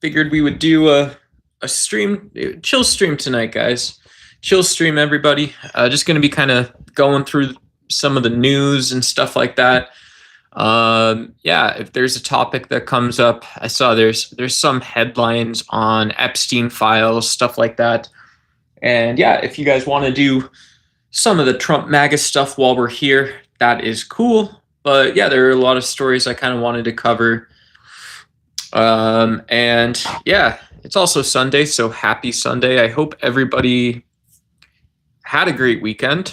figured we would do a stream, chill stream tonight, guys. Chill stream, everybody. Just going to be kind of going through some of the news and stuff like that. Yeah, if there's a topic that comes up, I saw there's some headlines on Epstein files, stuff like that. And yeah, if you guys want to do some of the Trump MAGA stuff while we're here, that is cool. But yeah, there are a lot of stories I kind of wanted to cover. And yeah, it's also Sunday, so happy Sunday. I hope everybody had a great weekend.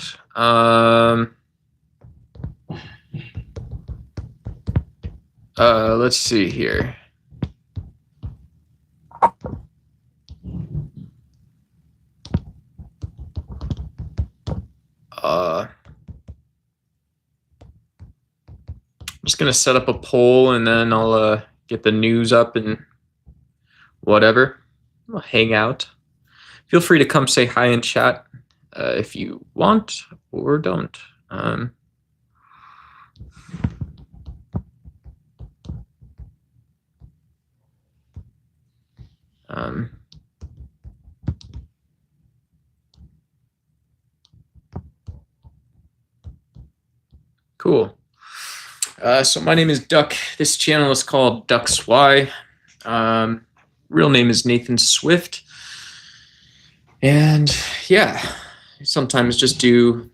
Let's see here. I'm just gonna set up a poll and then I'll get the news up and whatever. I'll hang out. Feel free to come say hi in chat if you want or don't. Cool. So my name is Duck. This channel is called Duck's Why. Real name is Nathan Swift. And yeah, sometimes just do,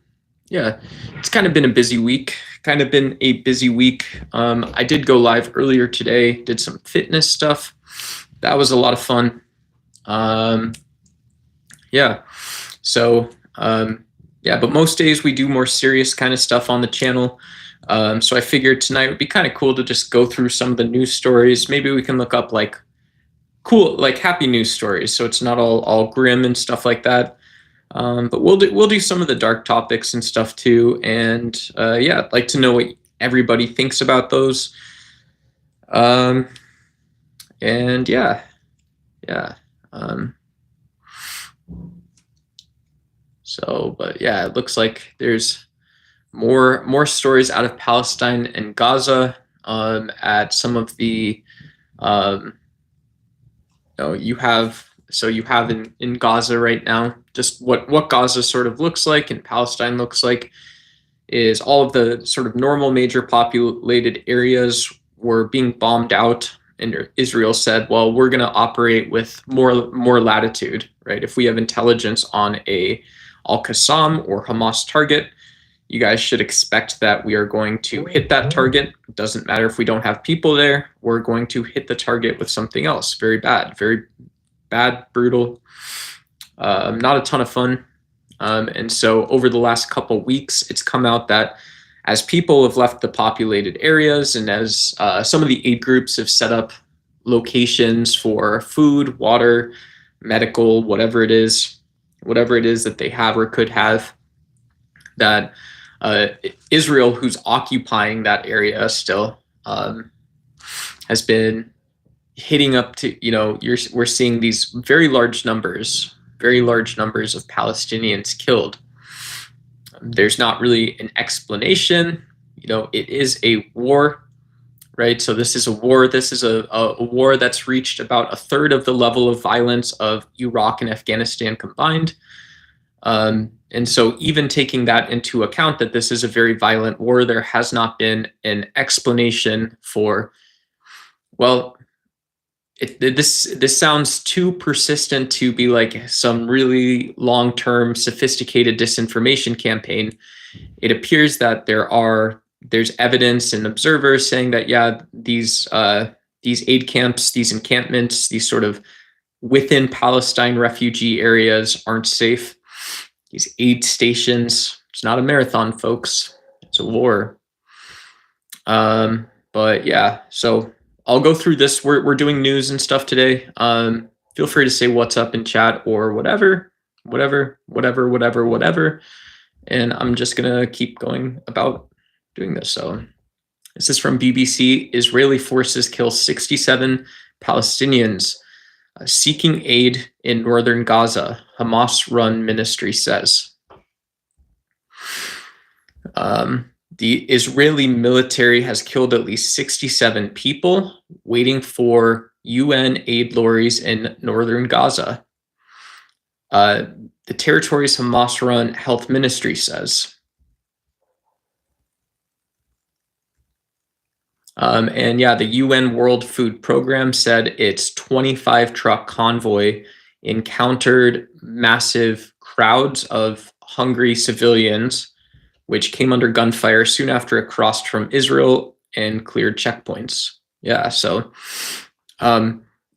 yeah, it's kind of been a busy week. I did go live earlier today, did some fitness stuff. That was a lot of fun. Yeah, so yeah, but most days we do more serious kind of stuff on the channel. So I figured tonight would be kind of cool to just go through some of the news stories. Maybe we can look up like cool, like happy news stories, so it's not all grim and stuff like that. But we'll do some of the dark topics and stuff too. And yeah, I'd like to know what everybody thinks about those. And yeah. So, but yeah, it looks like there's more stories out of Palestine and Gaza at some of the you have in Gaza right now, just what Gaza sort of looks like and Palestine looks like is all of the sort of normal major populated areas were being bombed out, and Israel said, well, we're going to operate with more latitude, right? If we have intelligence on a Al-Qassam or Hamas target, you guys should expect that we are going to hit that target. It doesn't matter if we don't have people there. We're going to hit the target with something else. Very bad, brutal, not a ton of fun. And so over the last couple weeks, it's come out that as people have left the populated areas and as some of the aid groups have set up locations for food, water, medical, whatever it is that they have or could have, that Israel, who's occupying that area still, has been hitting up to, we're seeing these very large numbers of Palestinians killed. There's not really an explanation. It is a war, right? So this is a war. This is a war that's reached about a third of the level of violence of Iraq and Afghanistan combined. And so even taking that into account, that this is a very violent war, there has not been an explanation for, well, this sounds too persistent to be like some really long-term sophisticated disinformation campaign. It appears that there's evidence and observers saying that, yeah, these aid camps, these encampments, these sort of within Palestine refugee areas aren't safe. These aid stations, it's not a marathon, folks. It's a war. But yeah, so I'll go through this. We're doing news and stuff today. Feel free to say what's up in chat or whatever. And I'm just gonna keep going about doing this. So this is from BBC. Israeli forces kill 67 Palestinians seeking aid in northern Gaza, Hamas-run ministry says. The Israeli military has killed at least 67 people, waiting for UN aid lorries in northern Gaza. The territory's Hamas-run health ministry says. And yeah, the UN World Food Program said its 25 truck convoy encountered massive crowds of hungry civilians, which came under gunfire soon after it crossed from Israel and cleared checkpoints. Yeah, so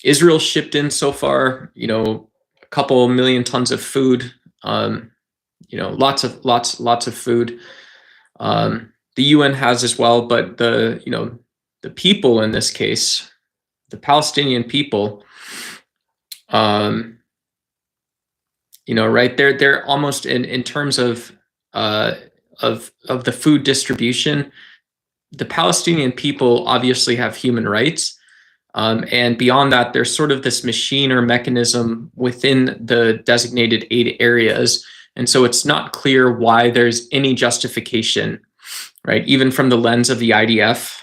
Israel shipped in so far, a couple million tons of food, lots of food. The UN has as well, but the people in this case, the Palestinian people, right, they're almost in terms of the food distribution. The Palestinian people obviously have human rights, and beyond that, there's sort of this machine or mechanism within the designated aid areas, and so it's not clear why there's any justification, right? Even from the lens of the IDF,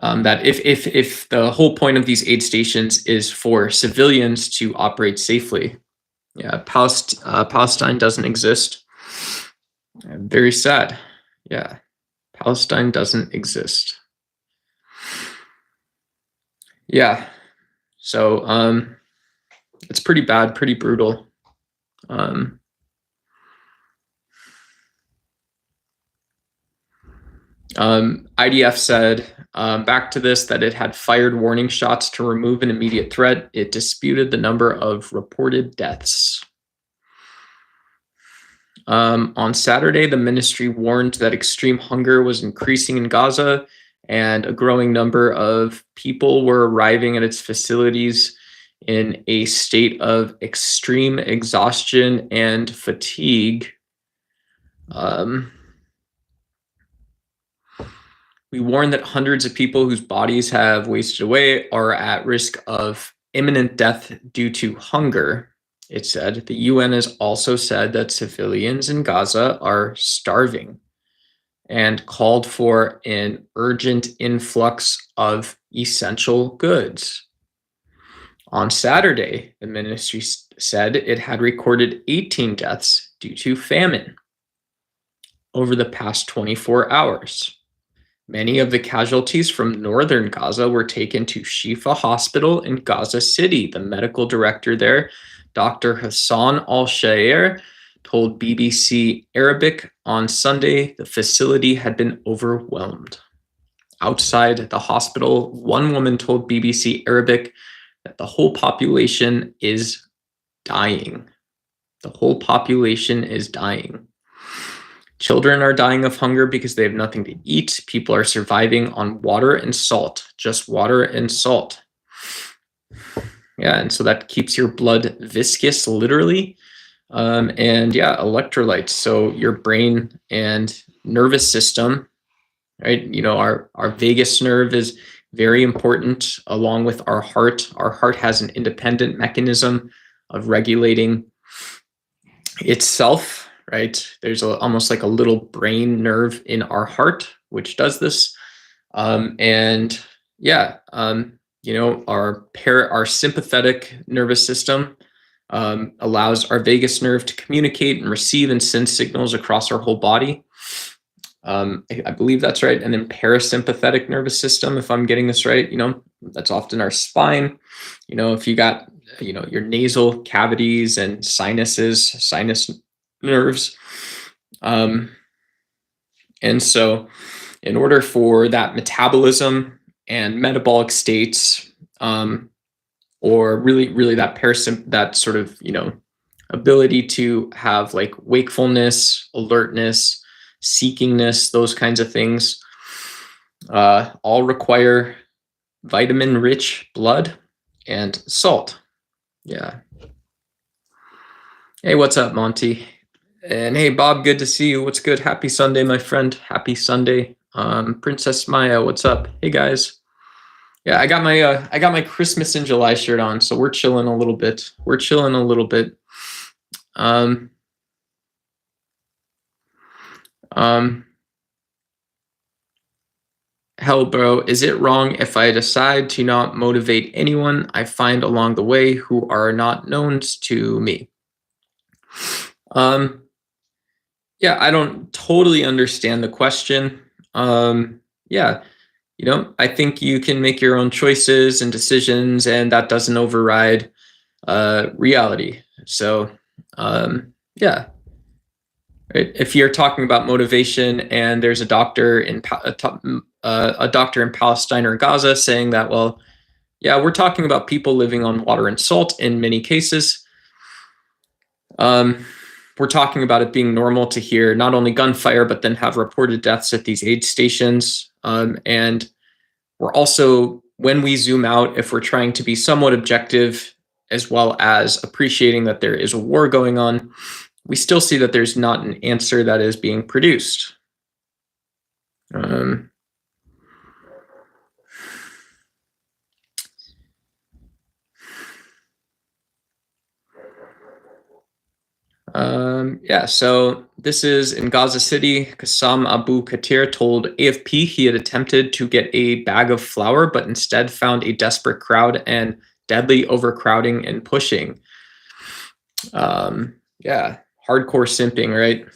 that if the whole point of these aid stations is for civilians to operate safely, yeah, Palestine doesn't exist. Very sad. Yeah, Palestine doesn't exist. Yeah, so it's pretty bad, pretty brutal. IDF said back to this that it had fired warning shots to remove an immediate threat. It disputed the number of reported deaths. On Saturday, the ministry warned that extreme hunger was increasing in Gaza, and a growing number of people were arriving at its facilities in a state of extreme exhaustion and fatigue. We warn that hundreds of people whose bodies have wasted away are at risk of imminent death due to hunger, it said. The UN has also said that civilians in Gaza are starving and called for an urgent influx of essential goods. On Saturday, the ministry said it had recorded 18 deaths due to famine over the past 24 hours. Many of the casualties from northern Gaza were taken to Shifa Hospital in Gaza City. The medical director there, Dr. Hassan Al-Shayer, told BBC Arabic on Sunday the facility had been overwhelmed. Outside the hospital, one woman told BBC Arabic that the whole population is dying. The whole population is dying. Children are dying of hunger because they have nothing to eat. People are surviving on water and salt, just water and salt. Yeah, and so that keeps your blood viscous, literally. And yeah, electrolytes. So your brain and nervous system, right? Our vagus nerve is very important along with our heart. Our heart has an independent mechanism of regulating itself, right? There's almost like a little brain nerve in our heart, which does this. And yeah, our sympathetic nervous system allows our vagus nerve to communicate and receive and send signals across our whole body. I believe that's right. And then parasympathetic nervous system, if I'm getting this right, that's often our spine. If you got, your nasal cavities and sinuses, sinus nerves. And so in order for that metabolism and metabolic states, or really that sort of, ability to have like wakefulness, alertness, seekingness, those kinds of things, all require vitamin-rich blood and salt. Yeah. Hey, what's up, Monty? And hey, Bob, good to see you. What's good? Happy Sunday, my friend. Happy Sunday. Princess Maya, what's up? Hey, guys. Yeah, I got my Christmas in July shirt on, so we're chilling a little bit. Hell, bro, is it wrong if I decide to not motivate anyone I find along the way who are not known to me? Um, yeah, I don't totally understand the question. Yeah, I think you can make your own choices and decisions, and that doesn't override reality. So, yeah, right? If you're talking about motivation, and there's a doctor a doctor in Palestine or Gaza saying that, well, yeah, we're talking about people living on water and salt in many cases. We're talking about it being normal to hear not only gunfire, but then have reported deaths at these aid stations. And we're also, when we zoom out, if we're trying to be somewhat objective, as well as appreciating that there is a war going on, we still see that there's not an answer that is being produced. Yeah, so this is in Gaza City. Qassam Abu Katir told AFP he had attempted to get a bag of flour, but instead found a desperate crowd and deadly overcrowding and pushing. Yeah, hardcore simping, right?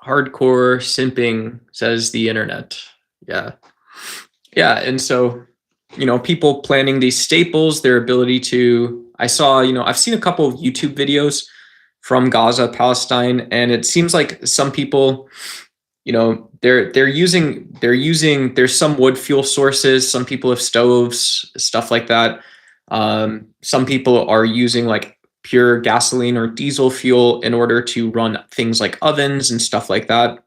Hardcore simping, says the internet. Yeah. Yeah, and so, people planning these staples, their ability to, I've seen a couple of YouTube videos from Gaza, Palestine, and it seems like some people, they're using there's some wood fuel sources, some people have stoves, stuff like that. Some people are using like pure gasoline or diesel fuel in order to run things like ovens and stuff like that,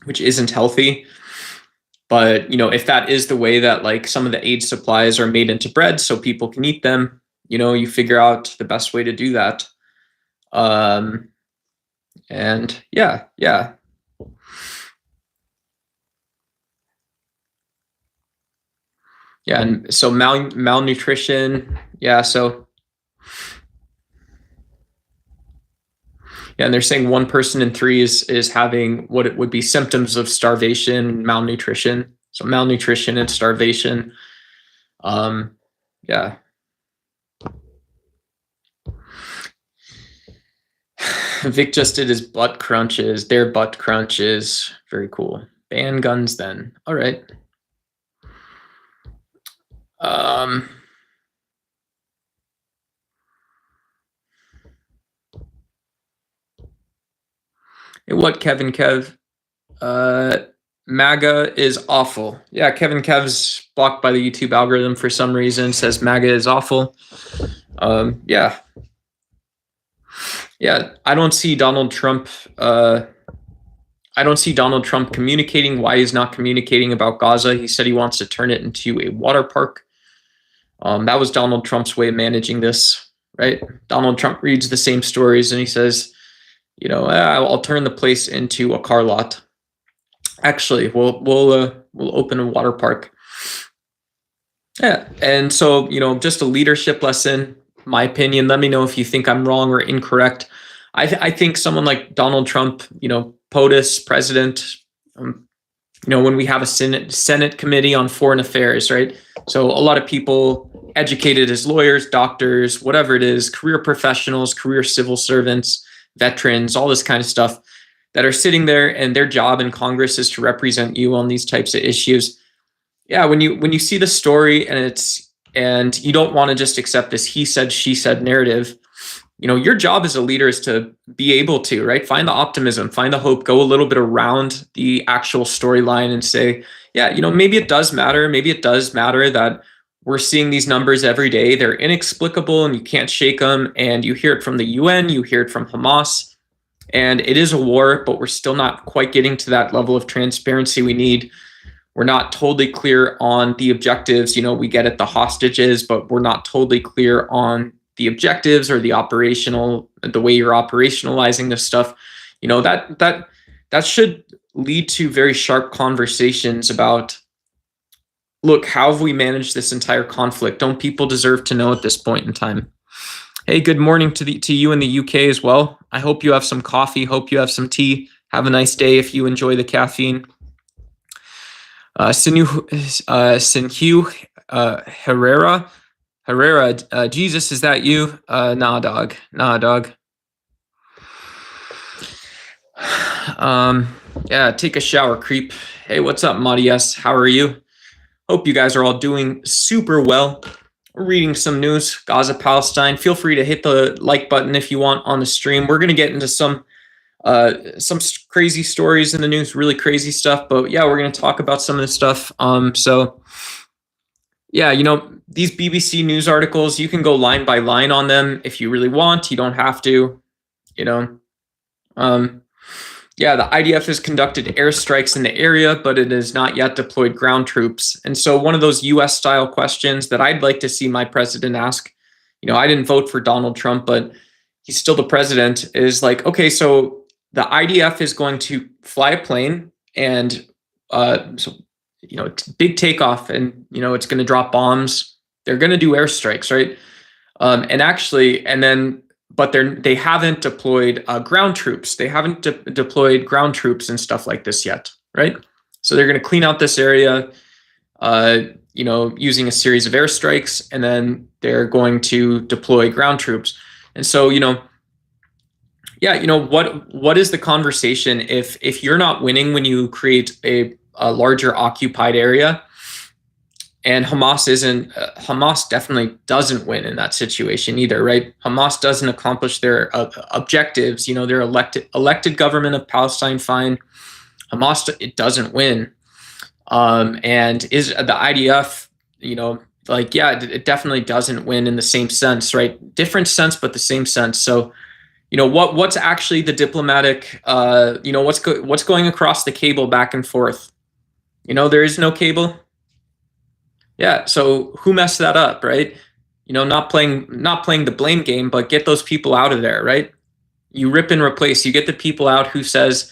which isn't healthy. But if that is the way that like some of the aid supplies are made into bread so people can eat them, you figure out the best way to do that. And yeah. And so malnutrition. Yeah. So, yeah. And they're saying 1 person in 3 is having what it would be symptoms of starvation, malnutrition. So malnutrition and starvation. Yeah. Vic just did his butt crunches, their butt crunches. Very cool. Ban guns then. All right. What, Kevin Kev? MAGA is awful. Yeah, Kevin Kev's blocked by the YouTube algorithm for some reason, says MAGA is awful. Yeah. Yeah, I don't see Donald Trump communicating why he's not communicating about Gaza. He said he wants to turn it into a water park. That was Donald Trump's way of managing this, right? Donald Trump reads the same stories and he says, I'll turn the place into a car lot. Actually, we'll open a water park. Yeah, and so just a leadership lesson. My opinion. Let me know if you think I'm wrong or incorrect. I think someone like Donald Trump, POTUS president, when we have a Senate committee on foreign affairs, right? So a lot of people educated as lawyers, doctors, whatever it is, career professionals, career civil servants, veterans, all this kind of stuff that are sitting there, and their job in Congress is to represent you on these types of issues. Yeah, when you see the story and you don't want to just accept this he said, she said narrative, your job as a leader is to be able to, right, find the optimism, find the hope, go a little bit around the actual storyline and say, yeah, maybe it does matter. Maybe it does matter that we're seeing these numbers every day. They're inexplicable and you can't shake them. And you hear it from the UN, you hear it from Hamas. And it is a war, but we're still not quite getting to that level of transparency we need. We're not totally clear on the objectives. We get at the hostages, but we're not totally clear on the objectives or the way you're operationalizing this stuff. That should lead to very sharp conversations about, look, how have we managed this entire conflict? Don't people deserve to know at this point in time? Hey, good morning to you in the UK as well. I hope you have some coffee. Hope you have some tea. Have a nice day if you enjoy the caffeine. Sinhu Herrera, Jesus, is that you? Nah, dog. Nah, dog. Yeah, take a shower, creep. Hey, what's up, Madias? How are you? Hope you guys are all doing super well. We're reading some news, Gaza, Palestine. Feel free to hit the like button if you want on the stream. We're going to get into some crazy stories in the news, really crazy stuff. But yeah, we're going to talk about some of this stuff. So yeah, these BBC News articles, you can go line by line on them if you really want. You don't have to, Yeah, the IDF has conducted airstrikes in the area, but it has not yet deployed ground troops. And so one of those US-style questions that I'd like to see my president ask, I didn't vote for Donald Trump, but he's still the president, is like, okay, so the IDF is going to fly a plane and big takeoff, and it's going to drop bombs. They're going to do airstrikes, right? But they haven't deployed ground troops. They haven't deployed ground troops and stuff like this yet, right? So they're going to clean out this area, using a series of airstrikes, and then they're going to deploy ground troops. And so, what is the conversation if you're not winning when you create a larger occupied area? And Hamas definitely doesn't win in that situation either, right? Hamas doesn't accomplish their objectives. They're elected government of Palestine, fine. Hamas, it doesn't win. And is the IDF, it definitely doesn't win in the same sense, right? Different sense, but the same sense. So, what's actually the diplomatic, what's going across the cable back and forth? There is no cable. Yeah, so who messed that up, right? Not playing the blame game, but get those people out of there, right? You rip and replace. You get the people out who says,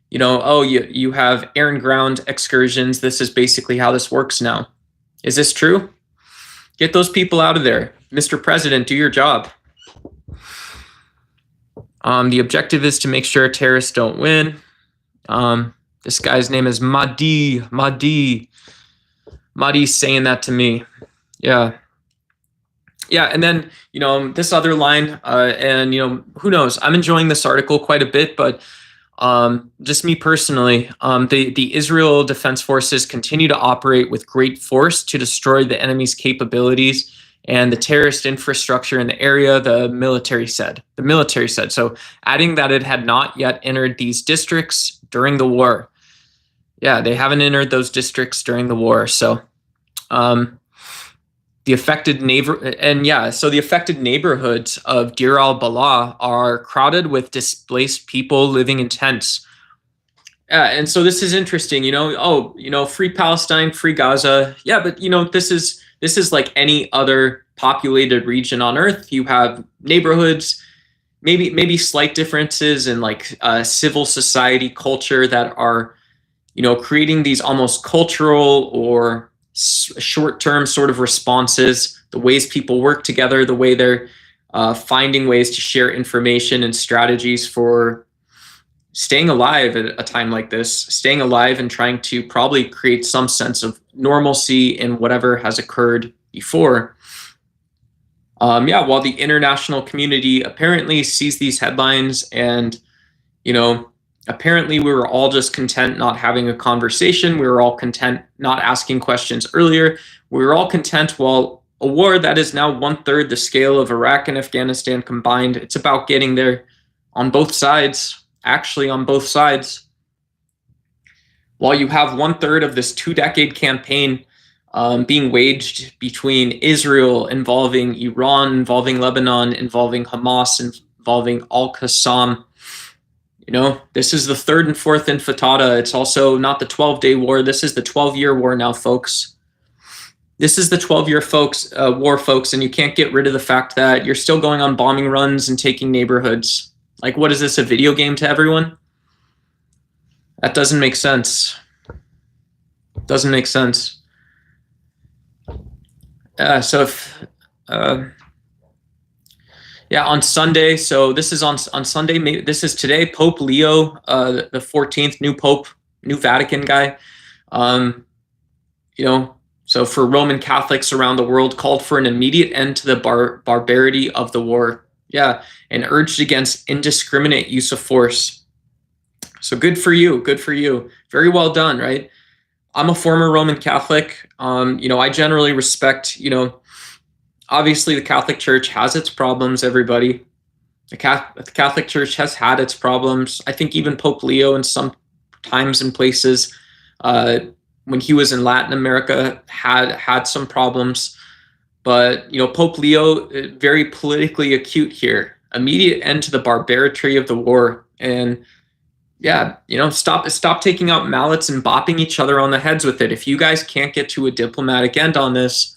you have air and ground excursions. This is basically how this works now. Is this true? Get those people out of there. Mr. President, do your job. The objective is to make sure terrorists don't win. This guy's name is Mahdi's saying that to me. Yeah. And then, this other line, and, who knows? I'm enjoying this article quite a bit, but just me personally, the Israel Defense Forces continue to operate with great force to destroy the enemy's capabilities and the terrorist infrastructure in the area, the military said. So adding that it had not yet entered these districts during the war. Yeah, they haven't entered those districts during the war. So the affected neighborhoods of Deir al-Balah are crowded with displaced people living in tents. Yeah, and so this is interesting, free Palestine, free Gaza. Yeah, but this is like any other populated region on Earth. You have neighborhoods, maybe slight differences in civil society culture that are creating these almost cultural or short-term sort of responses, the ways people work together, the way they're finding ways to share information and strategies for staying alive at a time like this, staying alive and trying to probably create some sense of normalcy in whatever has occurred before. While the international community apparently sees these headlines and, apparently we were all just content not having a conversation. We were all content not asking questions earlier. We were all content while a war that is now 1/3 the scale of Iraq and Afghanistan combined. It's about getting there on both sides, actually on both sides. While you have 1/3 of this 2-decade campaign being waged between Israel, involving Iran, involving Lebanon, involving Hamas, involving Al-Qassam. This is the 3rd and 4th Intifada. It's also not the 12-day war. This is the 12-year war now, folks. This is the 12-year war, folks, and you can't get rid of the fact that you're still going on bombing runs and taking neighborhoods. What is this, a video game to everyone? That doesn't make sense. Doesn't make sense. On Sunday, so this is on Sunday, maybe this is today, Pope Leo the 14th, new Pope, new Vatican guy, so for Roman Catholics around the world, called for an immediate end to the barbarity of the war. Yeah, and urged against indiscriminate use of force. So good for you. Good for you. Very well done, right? I'm a former Roman Catholic. I generally respect, obviously the Catholic Church has its problems, everybody. The Catholic Church has had its problems. I think even Pope Leo in some times and places, when he was in Latin America, had some problems. But, Pope Leo, very politically acute here. Immediate end to the barbarity of the war. And yeah, stop taking out mallets and bopping each other on the heads with it. If you guys can't get to a diplomatic end on this,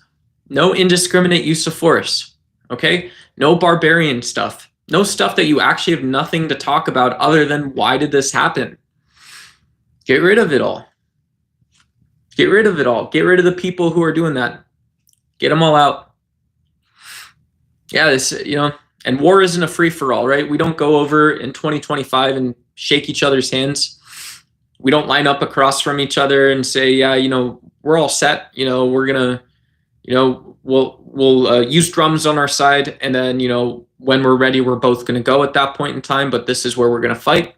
no indiscriminate use of force, okay? No barbarian stuff. No stuff that you actually have nothing to talk about other than why did this happen? Get rid of it all. Get rid of it all. Get rid of the people who are doing that. Get them all out. Yeah, and war isn't a free-for-all, right? We don't go over in 2025 and shake each other's hands. We don't line up across from each other and say, yeah, we're all set. We're going to, we'll use drums on our side. And then, when we're ready, we're both going to go at that point in time. But this is where we're going to fight.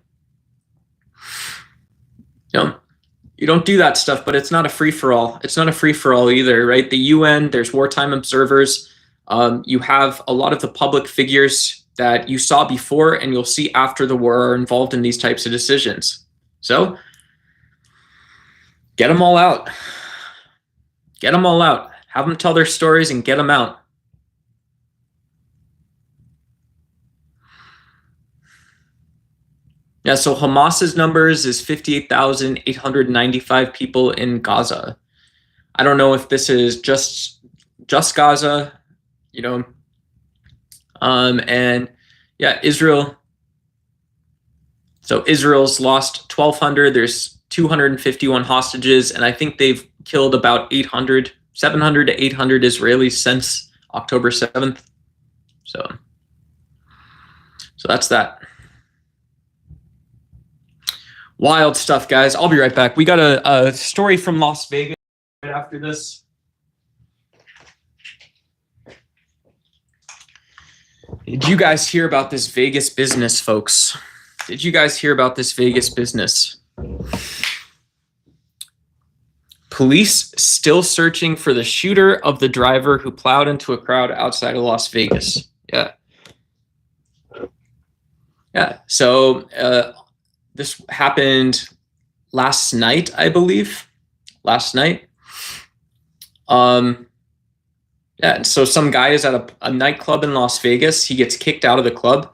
You don't do that stuff, but it's not a free-for-all. It's not a free-for-all either, right? The UN, there's wartime observers. You have a lot of the public figures that you saw before and you'll see after the war are involved in these types of decisions. So get them all out. Get them all out. Have them tell their stories and get them out. Yeah, so Hamas's numbers is 58,895 people in Gaza. I don't know if this is just Gaza, and yeah, Israel. So Israel's lost 1,200. There's 251 hostages, and I think they've killed about 700 to 800 Israelis since October 7th. So that's that. Wild stuff, guys. I'll be right back. We got a story from Las Vegas right after this. Did you guys hear about this Vegas business, folks? Did you guys hear about this Vegas business? Police still searching for the shooter of the driver who plowed into a crowd outside of Las Vegas. Yeah. So this happened last night, I believe. Last night. And so some guy is at a nightclub in Las Vegas. He gets kicked out of the club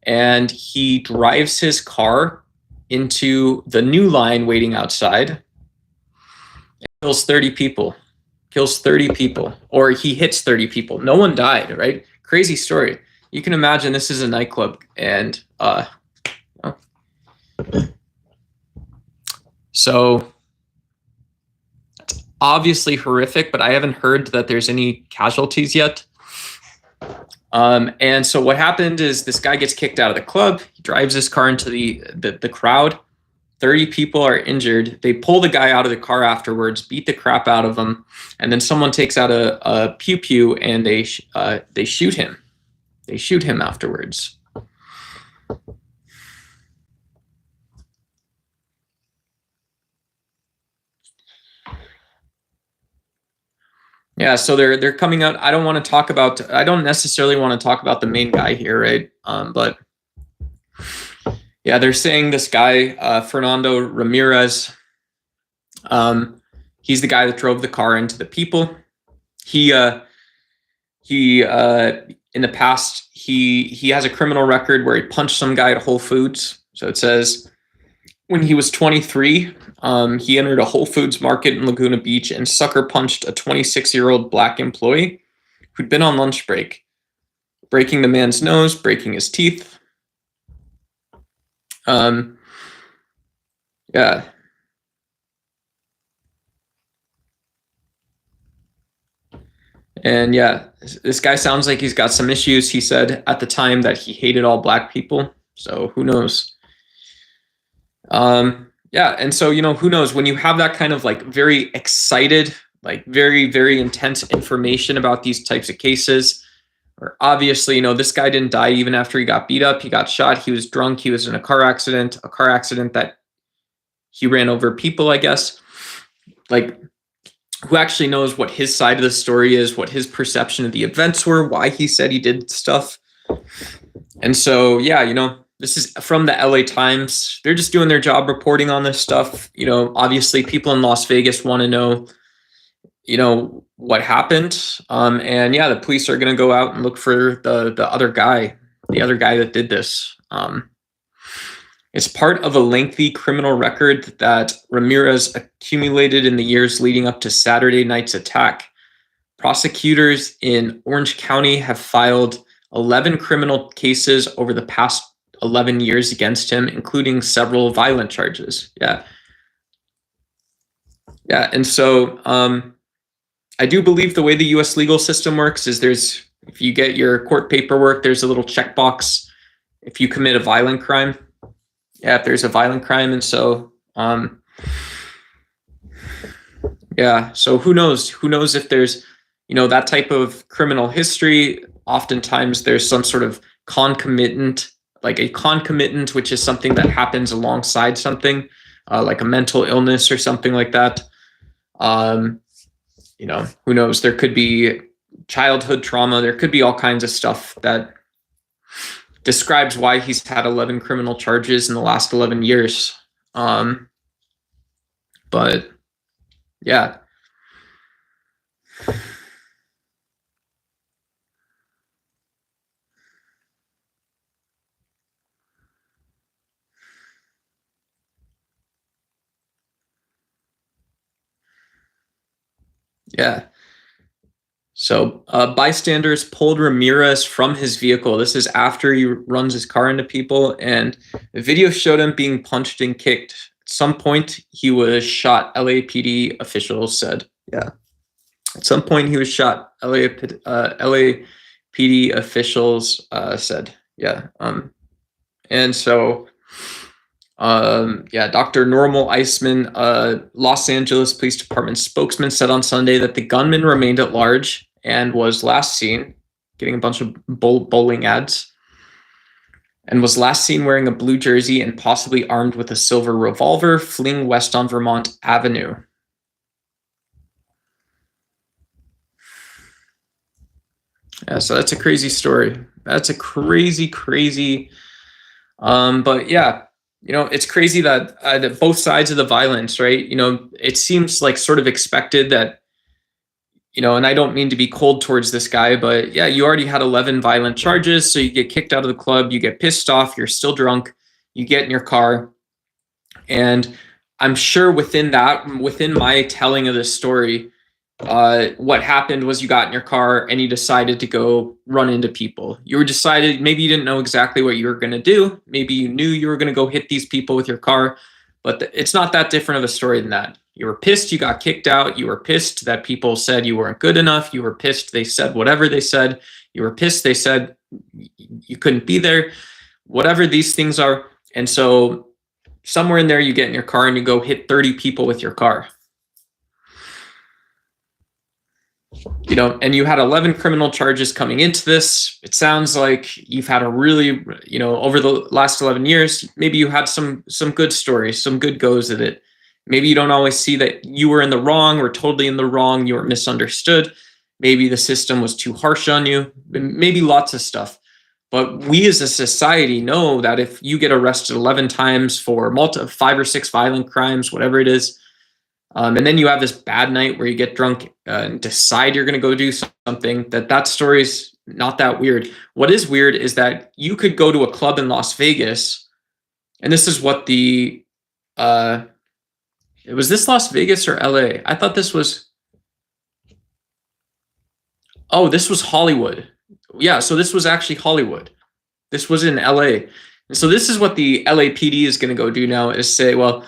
and he drives his car into the new line waiting outside. And kills 30 people. Kills 30 people. Or he hits 30 people. No one died, right? Crazy story. You can imagine this is a nightclub and so it's obviously horrific, but I haven't heard that there's any casualties yet. And so what happened is this guy gets kicked out of the club. He drives his car into the crowd. 30 people are injured. They pull the guy out of the car afterwards, beat the crap out of him, and then someone takes out a pew and they shoot him. They shoot him afterwards. Yeah, so they're coming out. I don't necessarily want to talk about the main guy here, right? But yeah, they're saying this guy, Fernando Ramirez, he's the guy that drove the car into the people. He in the past, he has a criminal record where he punched some guy at Whole Foods. So it says when he was 23, he entered a Whole Foods market in Laguna Beach and sucker punched a 26-year-old black employee who'd been on lunch break, breaking the man's nose, breaking his teeth. Yeah. And yeah, this guy sounds like he's got some issues. He said at the time that he hated all black people. So who knows? Yeah, and so who knows, when you have that kind of like very excited, like very very intense information about these types of cases, or obviously this guy didn't die even after he got beat up. He got shot, he was drunk, he was in a car accident that he ran over people, I guess. Like, who actually knows what his side of the story is, what his perception of the events were, why he said he did stuff. And so, yeah, this is from the LA Times. They're just doing their job reporting on this stuff. Obviously people in Las Vegas want to know, what happened. And yeah, the police are going to go out and look for the other guy that did this. It's part of a lengthy criminal record that Ramirez accumulated in the years leading up to Saturday night's attack. Prosecutors in Orange County have filed 11 criminal cases over the past 11 years against him, including several violent charges. Yeah. And so I do believe the way the US legal system works is if you get your court paperwork, there's a little checkbox if you commit a violent crime. Yeah, if there's a violent crime. And so, yeah, so who knows if there's, that type of criminal history. Oftentimes there's some sort of concomitant, like a concomitant, which is something that happens alongside something, like a mental illness or something like that. Who knows? There could be childhood trauma. There could be all kinds of stuff that describes why he's had 11 criminal charges in the last 11 years. But yeah. Yeah. So bystanders pulled Ramirez from his vehicle. This is after he runs his car into people, and the video showed him being punched and kicked. At some point, he was shot, LAPD officials said. Yeah. At some point, he was shot, LAPD officials said. Yeah. And so, yeah, Dr. Normal Iceman, Los Angeles Police Department spokesman, said on Sunday that the gunman remained at large and was last seen getting a bunch of bowling ads, and was last seen wearing a blue jersey and possibly armed with a silver revolver, fleeing west on Vermont Avenue. Yeah, so that's a crazy story. That's a crazy. But yeah, it's crazy that both sides of the violence, right? It seems like sort of expected that, and I don't mean to be cold towards this guy, but yeah, you already had 11 violent charges. So you get kicked out of the club, you get pissed off, you're still drunk, you get in your car. And I'm sure within my telling of this story, what happened was you got in your car and you decided to go run into people. Maybe you didn't know exactly what you were going to do. Maybe you knew you were going to go hit these people with your car, but it's not that different of a story than that. You were pissed, you got kicked out. You were pissed that people said you weren't good enough. You were pissed they said whatever they said. You were pissed they said you couldn't be there, whatever these things are. And so somewhere in there, you get in your car and you go hit 30 people with your car. And you had 11 criminal charges coming into this. It sounds like you've had a really, over the last 11 years, maybe you had some good stories, some good goes at it. Maybe you don't always see that you were in the wrong or totally in the wrong. You were misunderstood. Maybe the system was too harsh on you. Maybe lots of stuff. But we as a society know that if you get arrested 11 times for 5 or 6 violent crimes, whatever it is, and then you have this bad night where you get drunk and decide you're going to go do something, that story's not that weird. What is weird is that you could go to a club in Las Vegas, and this is what was this Las Vegas or LA? I thought this was, this was Hollywood. Yeah, so this was actually Hollywood. This was in LA. And so this is what the LAPD is going to go do now, is say, well,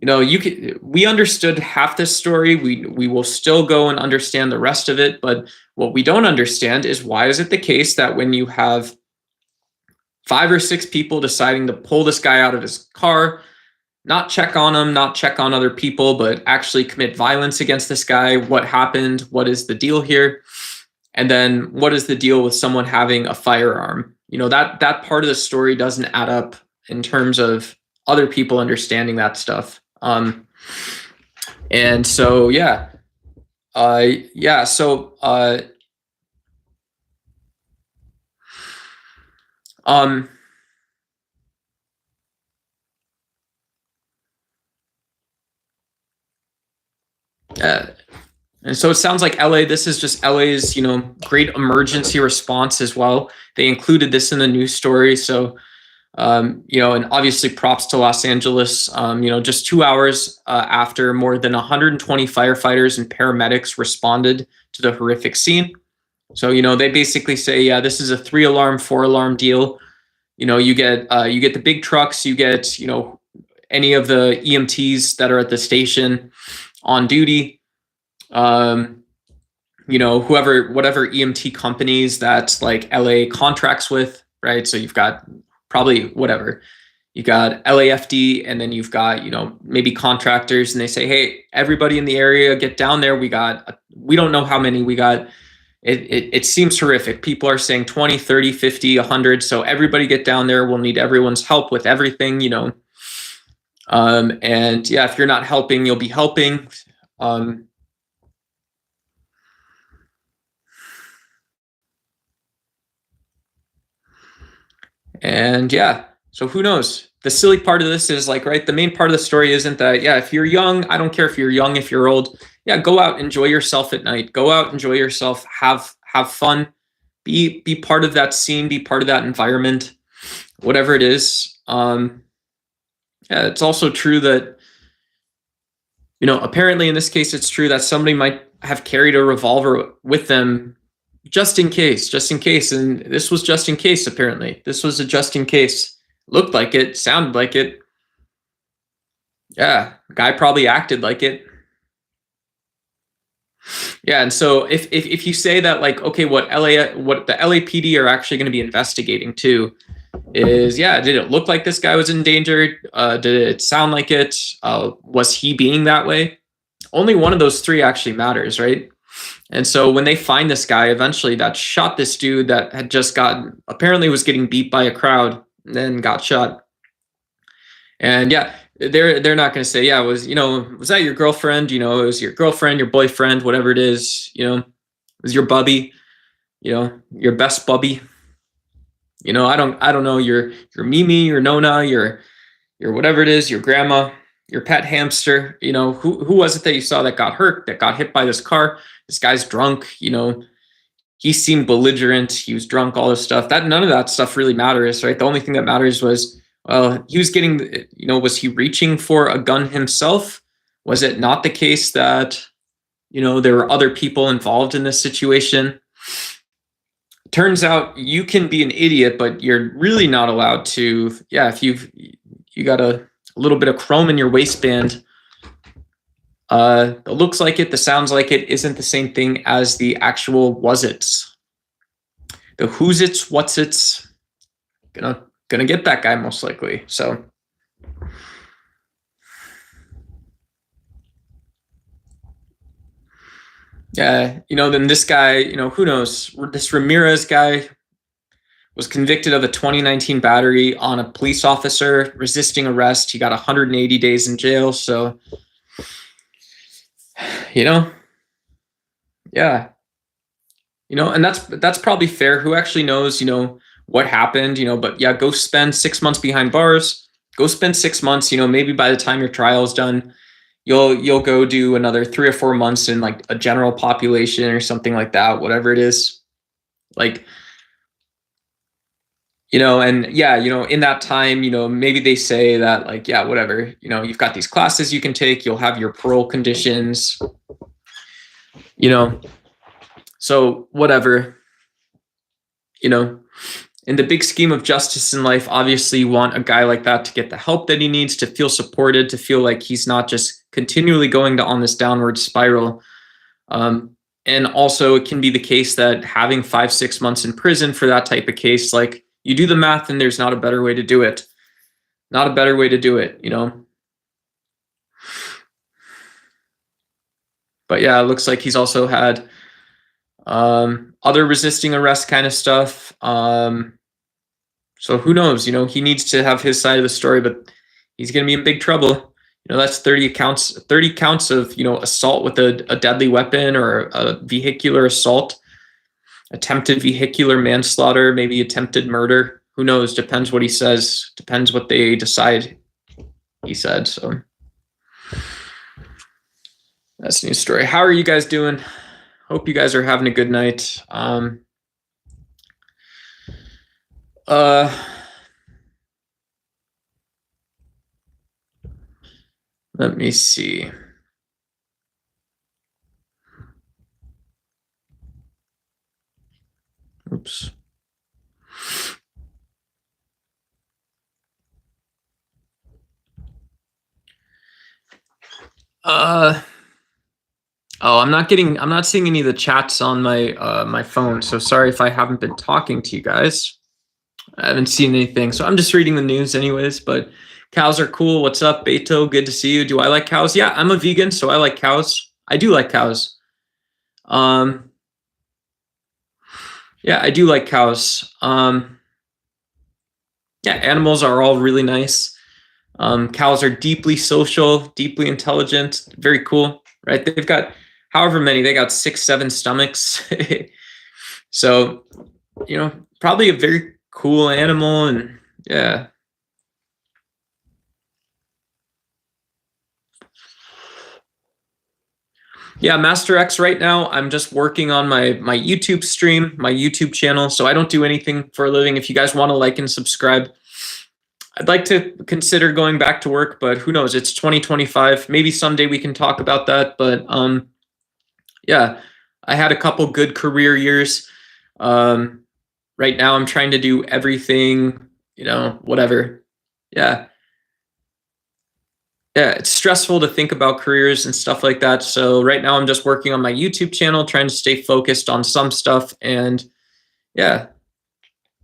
we understood half this story. We will still go and understand the rest of it. But what we don't understand is, why is it the case that when you have 5 or 6 people deciding to pull this guy out of his car, not check on him, not check on other people, but actually commit violence against this guy. What happened? What is the deal here? And then what is the deal with someone having a firearm? That part of the story doesn't add up in terms of other people understanding that stuff. And so, yeah. Yeah. So, and so it sounds like LA, this is just LA's, great emergency response as well. They included this in the news story. So, and obviously props to Los Angeles, just 2 hours after more than 120 firefighters and paramedics responded to the horrific scene. So, they basically say, yeah, this is a 3-alarm, 4-alarm deal. You get the big trucks, you get, any of the EMTs that are at the station on duty, whatever EMT companies that like LA contracts with, right? So you've got probably whatever, you got LAFD, and then you've got, maybe contractors, and they say, hey, everybody in the area, get down there. We don't know how many we got. It seems horrific. People are saying 20, 30, 50, 100. So everybody get down there. We'll need everyone's help with everything, and yeah, if you're not helping, you'll be helping. And yeah, so who knows? The silly part of this is like, right, the main part of the story isn't that, yeah, if you're young, I don't care if you're young, if you're old, yeah, go out, enjoy yourself at night, go out, enjoy yourself, have fun, be part of that scene, be part of that environment, whatever it is. Yeah, it's also true that, apparently in this case, it's true that somebody might have carried a revolver with them just in case. And this was just in case, apparently. This was a just in case. Looked like it, sounded like it. Yeah, guy probably acted like it. Yeah, and so if you say that, like, okay, what the LAPD are actually going to be investigating too is, yeah, did it look like this guy was endangered? Did it sound like it? Was he being that way? Only one of those three actually matters, right? And so when they find this guy eventually that shot this dude that had just apparently was getting beat by a crowd and then got shot. And yeah, they're not going to say, yeah, was that your girlfriend? It was your girlfriend, your boyfriend, whatever it is, it was your bubby, your best bubby. I don't know, your Mimi, your Nona, your whatever it is, your grandma, your pet hamster, who was it that you saw that got hurt, that got hit by this car? This guy's drunk, he seemed belligerent, he was drunk, all this stuff. That none of that stuff really matters, right? The only thing that matters was, he was getting, was he reaching for a gun himself? Was it not the case that, there were other people involved in this situation? Turns out you can be an idiot, but you're really not allowed to. Yeah, if you got a little bit of chrome in your waistband, the looks like it, the sounds like it isn't the same thing as the actual was-its. The who's its, what's its, gonna get that guy most likely. So yeah, then this guy, who knows? This Ramirez guy was convicted of a 2019 battery on a police officer resisting arrest. He got 180 days in jail. So, yeah, and that's probably fair. Who actually knows, what happened, but yeah, go spend 6 months behind bars, go spend 6 months, maybe by the time your trial is done, you'll go do another 3 or 4 months in like a general population or something like that, whatever it is. Like, and yeah, in that time, maybe they say that, like, yeah, whatever, you've got these classes you can take, you'll have your parole conditions, so whatever, in the big scheme of justice in life, obviously you want a guy like that to get the help that he needs, to feel supported, to feel like he's not just continually going on this downward spiral. And also it can be the case that having 5-6 months in prison for that type of case, like, you do the math and there's not a better way to do it. Not a better way to do it, But yeah, it looks like he's also had other resisting arrest kind of stuff. So who knows? He needs to have his side of the story, but he's going to be in big trouble. That's 30 counts of, assault with a deadly weapon or a vehicular assault, attempted vehicular manslaughter, maybe attempted murder. Who knows? Depends what he says. Depends what they decide he said. So that's a new story. How are you guys doing? Hope you guys are having a good night. Let me see. Oops. Oh, I'm not seeing any of the chats on my phone. So sorry if I haven't been talking to you guys. I haven't seen anything. So I'm just reading the news anyways, but cows are cool. What's up, Beto? Good to see you. Do I like cows? Yeah, I'm a vegan, so I like cows. I do like cows. Yeah, I do like cows. Yeah, animals are all really nice. Cows are deeply social, deeply intelligent, very cool, right? They've got however many, they got 6, 7 stomachs. So, probably a very cool animal, and yeah. Yeah, Master X right now, I'm just working on my YouTube stream, my YouTube channel. So I don't do anything for a living. If you guys want to like and subscribe, I'd like to consider going back to work, but who knows? It's 2025. Maybe someday we can talk about that. But yeah, I had a couple good career years. Right now I'm trying to do everything, whatever. Yeah. Yeah, it's stressful to think about careers and stuff like that. So right now I'm just working on my YouTube channel, trying to stay focused on some stuff, and yeah,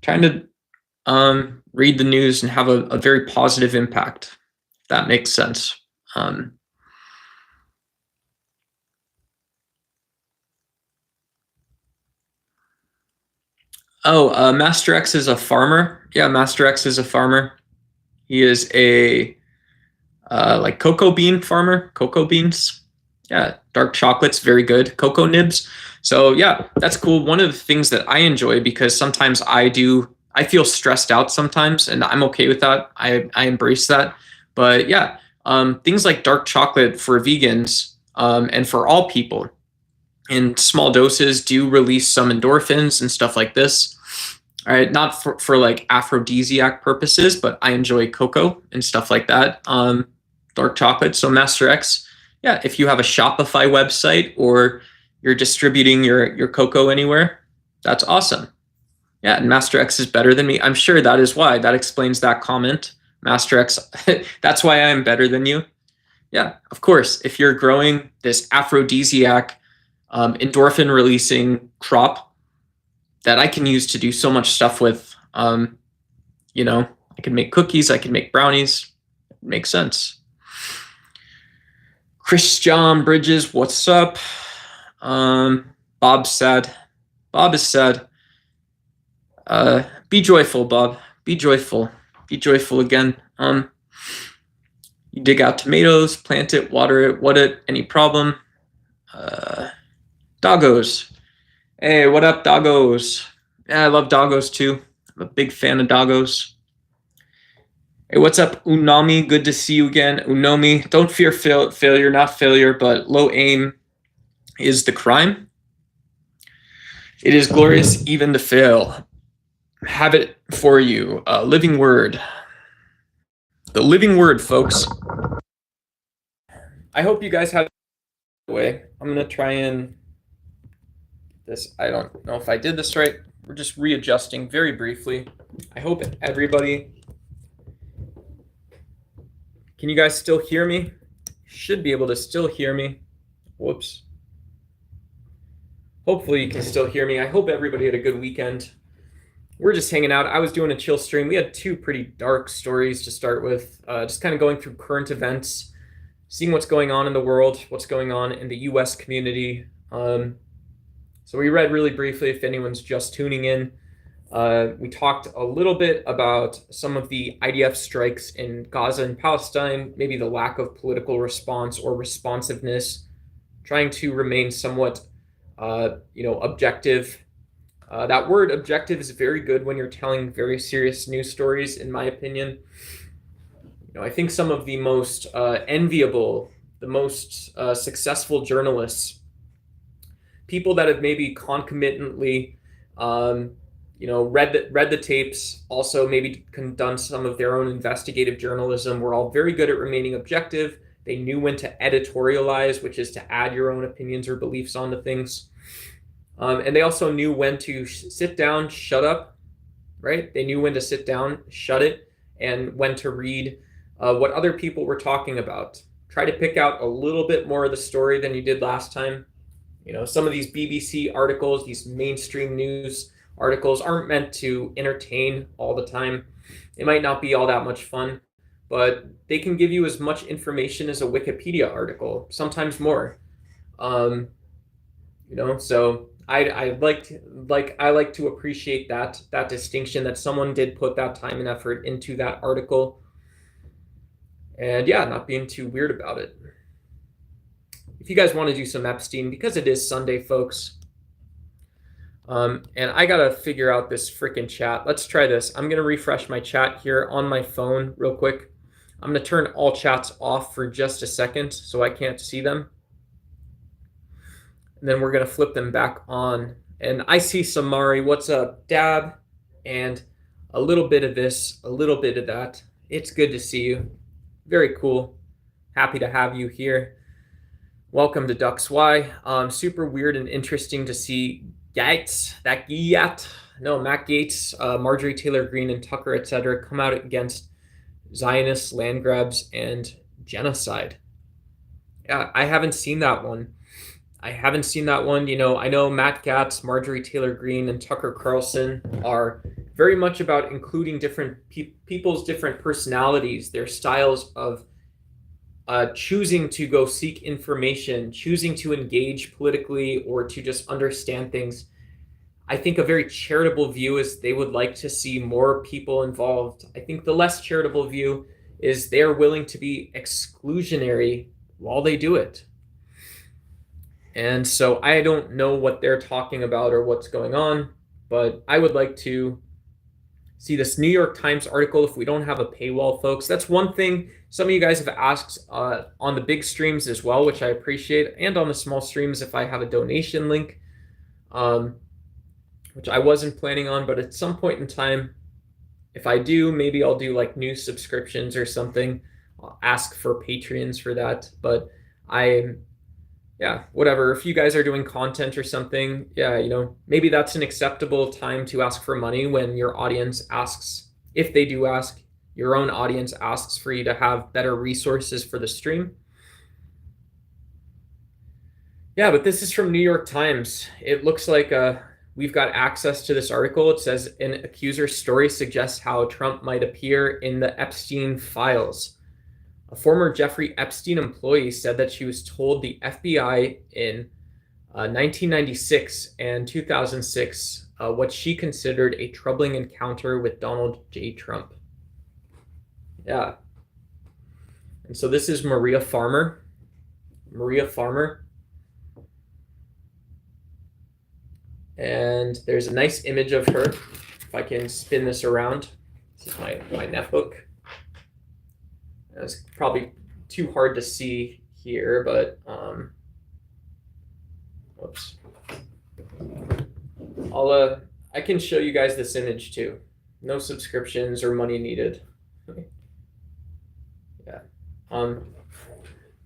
trying to read the news and have a very positive impact, if that makes sense. Master X is a farmer. Yeah, Master X is a farmer. He is a like cocoa bean farmer, cocoa beans. Yeah, dark chocolate's very good. Cocoa nibs. So yeah, that's cool. One of the things that I enjoy, because sometimes I feel stressed out sometimes, and I'm okay with that. I embrace that. But yeah, things like dark chocolate for vegans, and for all people in small doses do release some endorphins and stuff like this. All right, not for like aphrodisiac purposes, but I enjoy cocoa and stuff like that. Dark chocolate. So Master X, yeah, if you have a Shopify website or you're distributing your cocoa anywhere, that's awesome. Yeah, and Master X is better than me. I'm sure that is why. That explains that comment. Master X, that's why I'm better than you. Yeah, of course. If you're growing this aphrodisiac, endorphin releasing crop that I can use to do so much stuff with, I can make cookies, I can make brownies. It makes sense. Christian Bridges, what's up? Bob's sad. Bob is sad. Be joyful, Bob. Be joyful. Be joyful again. You dig out tomatoes, plant it, water it, what it, any problem? Doggos. Hey, what up, doggos? Yeah, I love doggos too. I'm a big fan of doggos. Hey, what's up, Unami? Good to see you again. Unomi, don't fear failure, not failure, but low aim is the crime. It is glorious even to fail. Have it for you. Living word. The living word, folks. I hope you guys have a way. I'm going to try and this. I don't know if I did this right. We're just readjusting very briefly. I hope everybody... Can you guys still hear me? Should be able to still hear me. Whoops. Hopefully you can still hear me. I hope everybody had a good weekend. We're just hanging out. I was doing a chill stream. We had 2 pretty dark stories to start with. Just kind of going through current events, seeing what's going on in the world, what's going on in the US community. So we read really briefly, if anyone's just tuning in. We talked a little bit about some of the IDF strikes in Gaza and Palestine, maybe the lack of political response or responsiveness, trying to remain somewhat, objective. That word objective is very good when you're telling very serious news stories, in my opinion. I think some of the most enviable, the most successful journalists, people that have maybe concomitantly, read the tapes, also maybe done some of their own investigative journalism, were all very good at remaining objective. They knew when to editorialize, which is to add your own opinions or beliefs onto things. And they also knew when to sit down, shut up, right? They knew when to sit down, shut it, and when to read what other people were talking about. Try to pick out a little bit more of the story than you did last time. Some of these BBC articles, these mainstream news articles, aren't meant to entertain all the time. It might not be all that much fun, but they can give you as much information as a Wikipedia article, sometimes more. So I like to appreciate that distinction, that someone did put that time and effort into that article, and not being too weird about it. If you guys want to do some Epstein, because it is Sunday, folks, and I gotta figure out this freaking chat. Let's try this. I'm gonna refresh my chat here on my phone real quick. I'm gonna turn all chats off for just a second so I can't see them. And then we're gonna flip them back on. And I see Samari, what's up? Dab, and a little bit of this, a little bit of that. It's good to see you. Very cool. Happy to have you here. Welcome to Ducks Y. Super weird and interesting to see Matt Gaetz, Marjorie Taylor Greene, and Tucker, etc., come out against Zionist land grabs and genocide. Yeah, I haven't seen that one. I know Matt Gaetz, Marjorie Taylor Greene, and Tucker Carlson are very much about including different people's different personalities, their styles of choosing to go seek information, choosing to engage politically, or to just understand things. I think a very charitable view is they would like to see more people involved. I think the less charitable view is they are willing to be exclusionary while they do it. And so I don't know what they're talking about or what's going on, but I would like to see this New York Times article if we don't have a paywall, folks. That's one thing some of you guys have asked on the big streams as well, which I appreciate, and on the small streams if I have a donation link, which I wasn't planning on, but at some point in time, if I do, maybe I'll do like new subscriptions or something. I'll ask for Patreons for that, but whatever. If you guys are doing content or something, maybe that's an acceptable time to ask for money when your audience asks, if they do ask, your own audience asks for you to have better resources for the stream. Yeah, but this is from New York Times. It looks like we've got access to this article. It says an accuser's story suggests how Trump might appear in the Epstein files. A former Jeffrey Epstein employee said that she was told the FBI in 1996 and 2006 what she considered a troubling encounter with Donald J. Trump. Yeah. And so this is Maria Farmer. And there's a nice image of her. If I can spin this around. This is my netbook. It's probably too hard to see here, but whoops. I can show you guys this image too. No subscriptions or money needed. Yeah.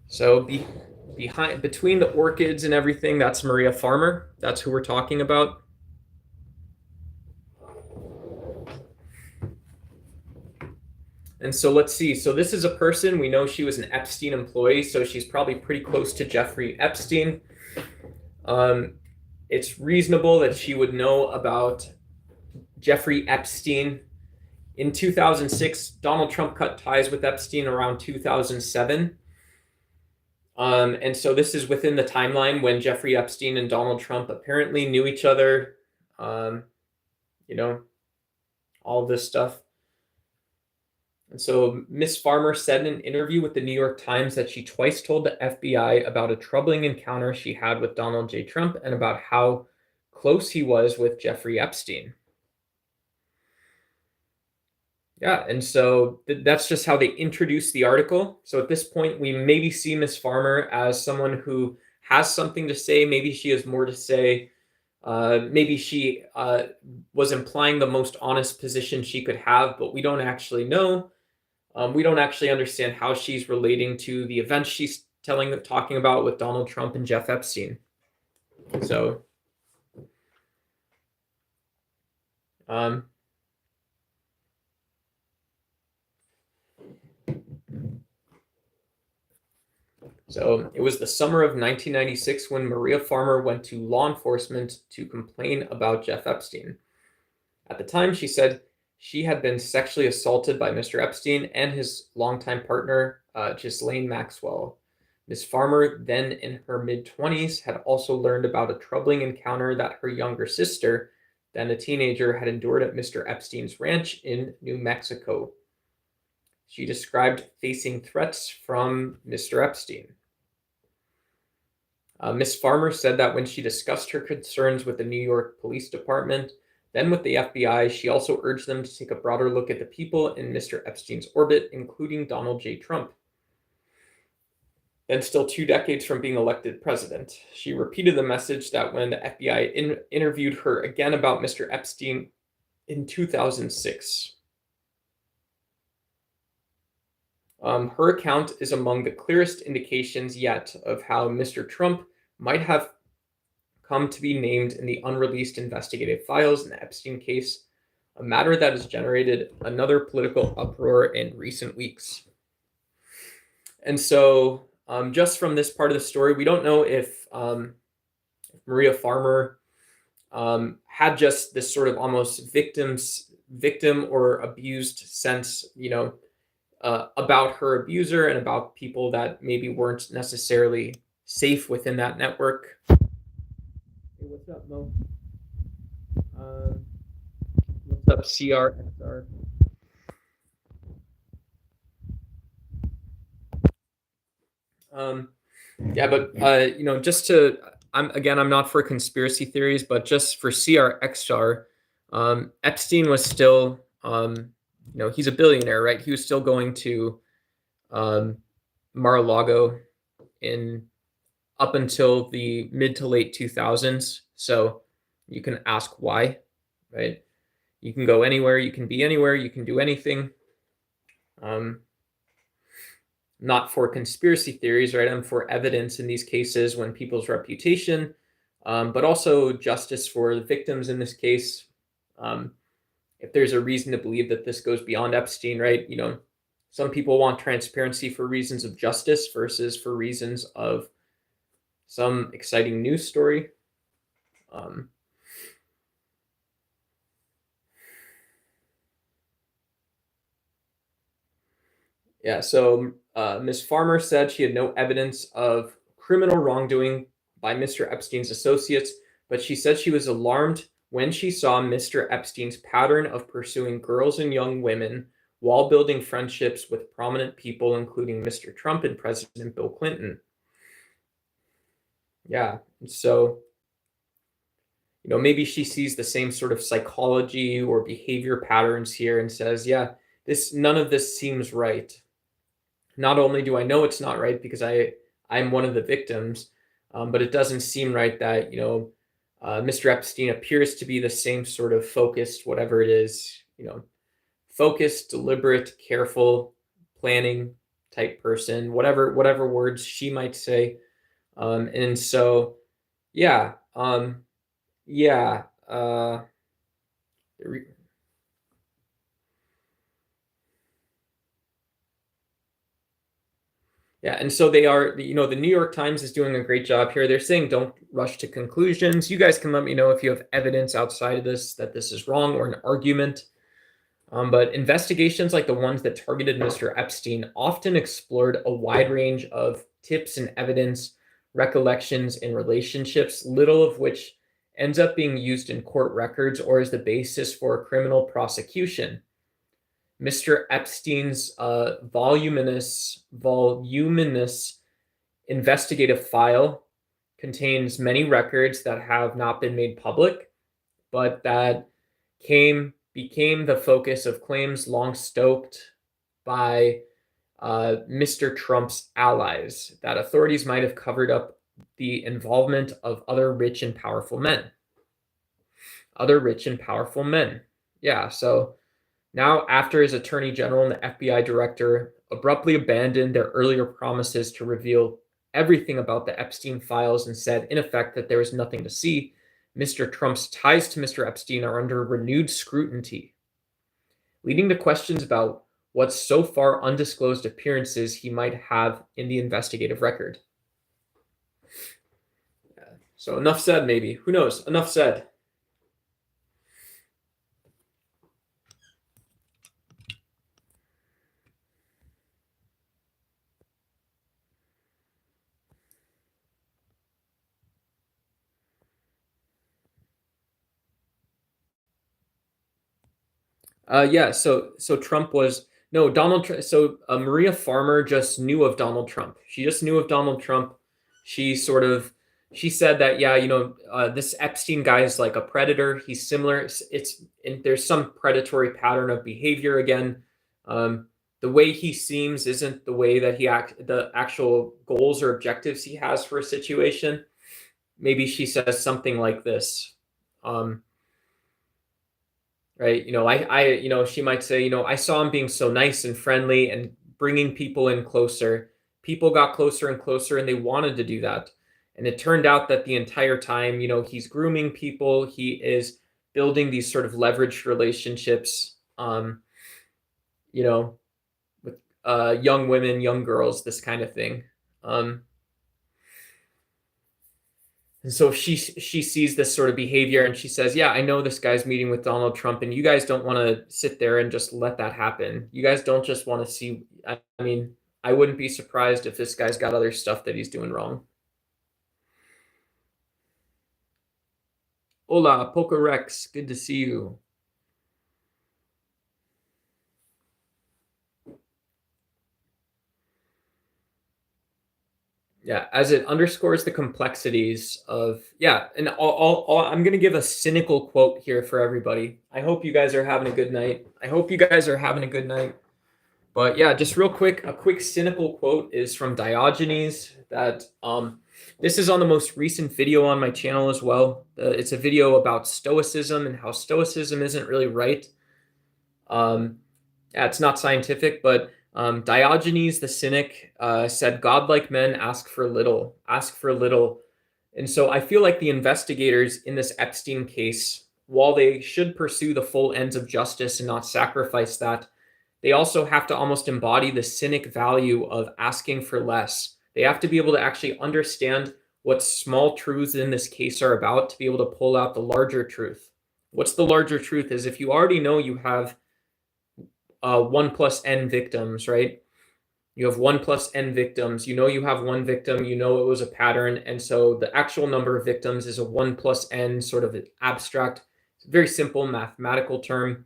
So between the orchids and everything, that's Maria Farmer. That's who we're talking about. And so let's see. So this is a person, we know she was an Epstein employee, so she's probably pretty close to Jeffrey Epstein. It's reasonable that she would know about Jeffrey Epstein. In 2006, Donald Trump cut ties with Epstein around 2007. And so this is within the timeline when Jeffrey Epstein and Donald Trump apparently knew each other, you know, all of this stuff. And so Miss Farmer said in an interview with the New York Times that she twice told the FBI about a troubling encounter she had with Donald J. Trump and about how close he was with Jeffrey Epstein. Yeah, and so that's just how they introduce the article. So at this point, we maybe see Miss Farmer as someone who has something to say. Maybe she has more to say. Maybe she was implying the most honest position she could have, but we don't actually know. We don't actually understand how she's relating to the events she's talking about with Donald Trump and Jeff Epstein. So, So it was the summer of 1996 when Maria Farmer went to law enforcement to complain about Jeff Epstein. At the time, she said she had been sexually assaulted by Mr. Epstein and his longtime partner, Ghislaine Maxwell. Ms. Farmer, then in her mid-20s, had also learned about a troubling encounter that her younger sister, then a teenager, had endured at Mr. Epstein's ranch in New Mexico. She described facing threats from Mr. Epstein. Ms. Farmer said that when she discussed her concerns with the New York Police Department, then with the FBI, she also urged them to take a broader look at the people in Mr. Epstein's orbit, including Donald J. Trump. Then, still 2 decades from being elected president, she repeated the message that when the FBI interviewed her again about Mr. Epstein in 2006. Her account is among the clearest indications yet of how Mr. Trump might have come to be named in the unreleased investigative files in the Epstein case, a matter that has generated another political uproar in recent weeks. And so, just from this part of the story, we don't know if Maria Farmer had just this sort of almost victim or abused sense, about her abuser and about people that maybe weren't necessarily safe within that network. Hey, what's up, Mo? What's up, CRXR? Yeah, but just to, I'm not for conspiracy theories, but just for CRXR, Epstein was still, he's a billionaire, right? He was still going to Mar-a-Lago up until the mid to late 2000s. So you can ask why, right? You can go anywhere, you can be anywhere, you can do anything. Not for conspiracy theories, right? I'm for evidence in these cases when people's reputation, but also justice for the victims in this case. If there's a reason to believe that this goes beyond Epstein, right? Some people want transparency for reasons of justice versus for reasons of some exciting news story. Yeah, so Ms. Farmer said she had no evidence of criminal wrongdoing by Mr. Epstein's associates, but she said she was alarmed when she saw Mr. Epstein's pattern of pursuing girls and young women while building friendships with prominent people, including Mr. Trump and President Bill Clinton. Yeah, so, maybe she sees the same sort of psychology or behavior patterns here and says, yeah, none of this seems right. Not only do I know it's not right because I'm one of the victims, but it doesn't seem right that, Mr. Epstein appears to be the same sort of focused, whatever it is, focused, deliberate, careful, planning type person, whatever words she might say. And so, yeah, yeah. Yeah, and so they are, the New York Times is doing a great job here. They're saying don't rush to conclusions. You guys can let me know if you have evidence outside of this that this is wrong or an argument. But investigations like the ones that targeted Mr. Epstein often explored a wide range of tips and evidence, recollections, and relationships, little of which ends up being used in court records or as the basis for a criminal prosecution. Mr. Epstein's voluminous investigative file contains many records that have not been made public, but that became the focus of claims long stoked by Mr. Trump's allies that authorities might have covered up the involvement of other rich and powerful men. Yeah, so now, after his attorney general and the FBI director abruptly abandoned their earlier promises to reveal everything about the Epstein files and said, in effect, that there was nothing to see, Mr. Trump's ties to Mr. Epstein are under renewed scrutiny, leading to questions about what so far undisclosed appearances he might have in the investigative record. So enough said, maybe. Who knows? Enough said. Yeah. So Trump was no Donald. So Maria Farmer just knew of Donald Trump. She just knew of Donald Trump. She said that, yeah, this Epstein guy is like a predator. He's similar. There's some predatory pattern of behavior again. The way he seems isn't the way that the actual goals or objectives he has for a situation. Maybe she says something like this. Right. She might say, I saw him being so nice and friendly and bringing people in closer. People got closer and closer and they wanted to do that. And it turned out that the entire time, he's grooming people. He is building these sort of leveraged relationships, with young women, young girls, this kind of thing. And so she sees this sort of behavior and she says, yeah, I know this guy's meeting with Donald Trump and you guys don't want to sit there and just let that happen. You guys don't just want to see. I mean, I wouldn't be surprised if this guy's got other stuff that he's doing wrong. Hola, Poker Rex. Good to see you. Yeah, as it underscores the complexities of, yeah, and I'm going to give a cynical quote here for everybody. I hope you guys are having a good night. But yeah, just real quick, a quick cynical quote is from Diogenes that this is on the most recent video on my channel as well. It's a video about Stoicism and how Stoicism isn't really right. Yeah, it's not scientific, but Diogenes the Cynic said, "Godlike men ask for little. And so I feel like the investigators in this Epstein case, while they should pursue the full ends of justice and not sacrifice that, they also have to almost embody the cynic value of asking for less. They have to be able to actually understand what small truths in this case are about to be able to pull out the larger truth. What's the larger truth is if you already know you have 1 plus n victims, right? You have 1 plus n victims. You have one victim. It was a pattern. And so the actual number of victims is a 1 plus n sort of abstract, very simple mathematical term.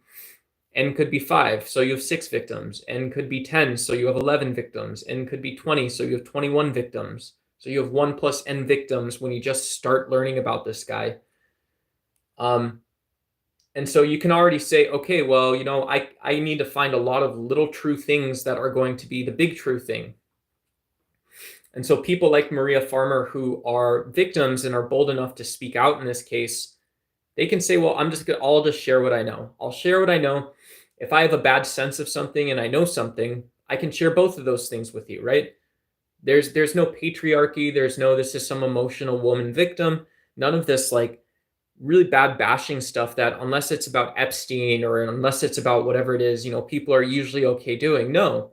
N could be 5, so you have 6 victims. N could be 10, so you have 11 victims. N could be 20, so you have 21 victims. So you have 1 plus n victims when you just start learning about this guy. And so you can already say, okay, well, I need to find a lot of little true things that are going to be the big true thing. And so people like Maria Farmer, who are victims and are bold enough to speak out in this case, they can say, well, I'll just share what I know. I'll share what I know. If I have a bad sense of something and I know something, I can share both of those things with you, right? There's no patriarchy. There's no, this is some emotional woman victim. None of this like really bad bashing stuff that unless it's about Epstein or unless it's about whatever it is, people are usually okay doing. No,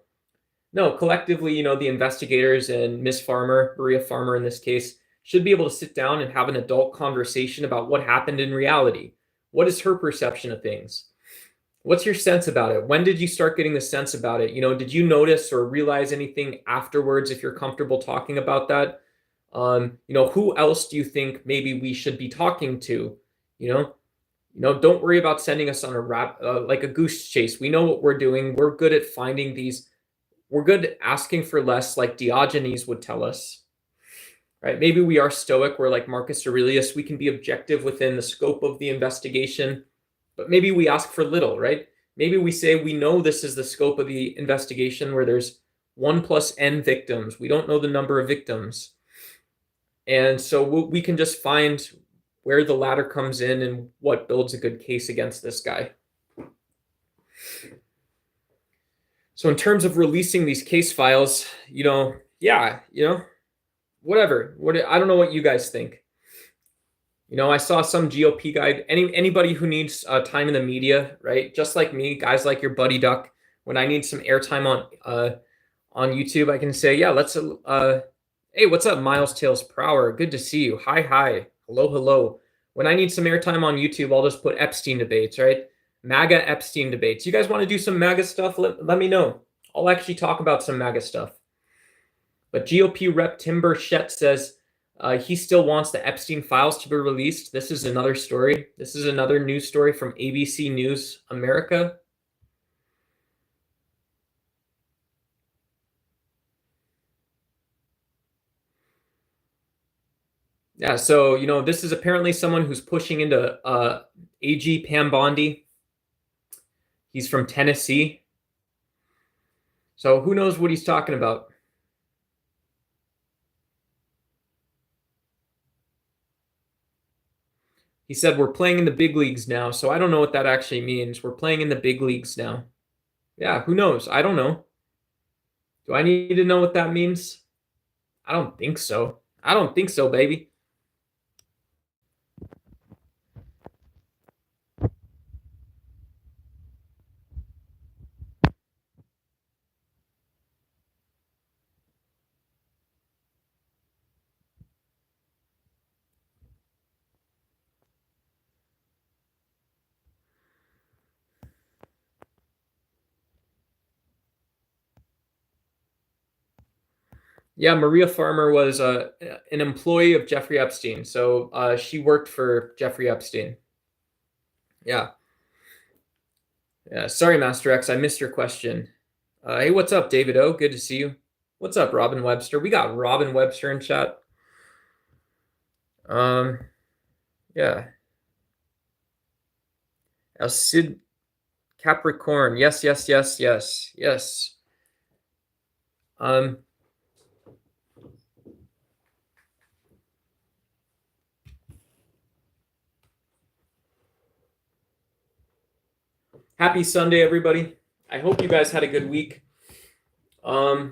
collectively, the investigators and Maria Farmer in this case, should be able to sit down and have an adult conversation about what happened in reality. What is her perception of things? What's your sense about it? When did you start getting the sense about it? Did you notice or realize anything afterwards, if you're comfortable talking about that? Who else do you think maybe we should be talking to? You know, don't worry about sending us on a like a goose chase. We know what we're doing. We're good at finding these. We're good at asking for less, like Diogenes would tell us. Right? Maybe we are stoic. We're like Marcus Aurelius. We can be objective within the scope of the investigation, but maybe we ask for little, right? Maybe we say we know this is the scope of the investigation where there's 1 plus n victims. We don't know the number of victims. And so we can just find where the ladder comes in and what builds a good case against this guy. So in terms of releasing these case files, whatever. I don't know what you guys think. I saw some GOP guy, anybody who needs time in the media, right? Just like me, guys like your buddy Duck. When I need some airtime on YouTube, I can say, yeah, let's. Hey, what's up, Miles Tails Prower? Good to see you. Hi. Hello. When I need some airtime on YouTube, I'll just put Epstein debates, right? MAGA Epstein debates. You guys want to do some MAGA stuff? Let me know. I'll actually talk about some MAGA stuff. But GOP Rep Tim Burchett says he still wants the Epstein files to be released. This is another story. This is another news story from ABC News America. Yeah, so, this is apparently someone who's pushing into AG Pam Bondi. He's from Tennessee. So who knows what he's talking about? He said, we're playing in the big leagues now. So I don't know what that actually means. We're playing in the big leagues now. Yeah, who knows? I don't know. Do I need to know what that means? I don't think so. Baby. Yeah, Maria Farmer was an employee of Jeffrey Epstein. So she worked for Jeffrey Epstein. Yeah. Yeah. Sorry, Master X. I missed your question. Hey, what's up, David O? Good to see you. What's up, Robin Webster? We got Robin Webster in chat. Yeah. Sid Capricorn. Yes. Happy Sunday, everybody. I hope you guys had a good week. Let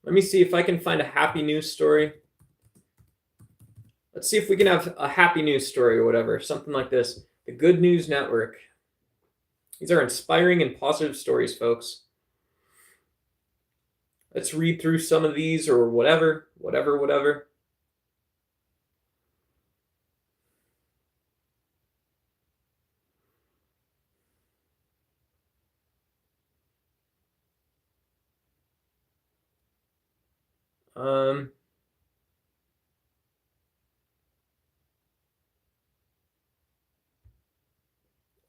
me see if I can find a happy news story. Let's see if we can have a happy news story or whatever, something like this. The Good News Network. These are inspiring and positive stories, folks. Let's read through some of these or whatever.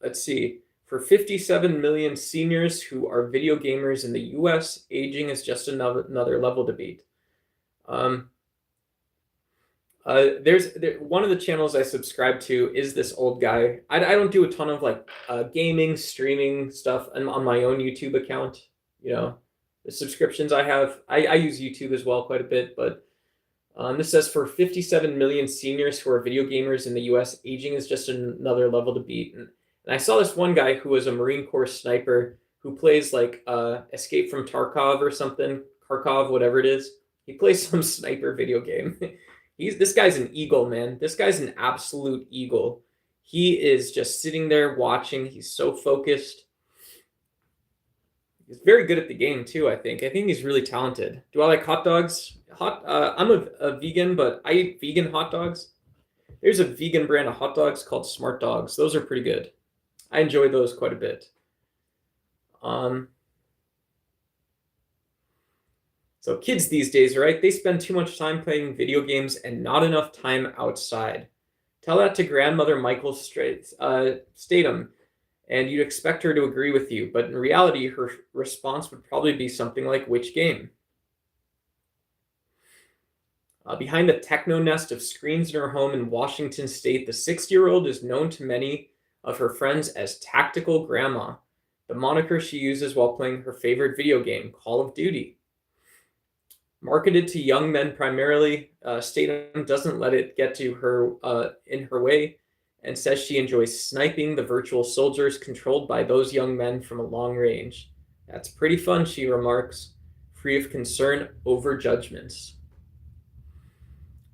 Let's see. For 57 million seniors who are video gamers in the US, aging is just another level debate. There's one of the channels I subscribe to is this old guy. I don't do a ton of like gaming, streaming stuff on my own YouTube account. The subscriptions I have, I use YouTube as well quite a bit, but this says for 57 million seniors who are video gamers in the US, aging is just another level to beat. And I saw this one guy who was a Marine Corps sniper who plays like Escape from Tarkov or something, Kharkov, whatever it is. He plays some sniper video game. This guy's an eagle, man. This guy's an absolute eagle. He is just sitting there watching. He's so focused. He's very good at the game too, I think. I think he's really talented. Do I like hot dogs? I'm a vegan, but I eat vegan hot dogs. There's a vegan brand of hot dogs called Smart Dogs. Those are pretty good. I enjoy those quite a bit. Um, so kids these days, right? They spend too much time playing video games and not enough time outside. Tell that to grandmother Michael Statham, and you'd expect her to agree with you. But in reality, her response would probably be something like, which game? Behind the techno nest of screens in her home in Washington state, the 60-year-old is known to many of her friends as Tactical Grandma, the moniker she uses while playing her favorite video game, Call of Duty. Marketed to young men primarily, Statham doesn't let it get to her in her way and says she enjoys sniping the virtual soldiers controlled by those young men from a long range. That's pretty fun, she remarks, free of concern over judgments.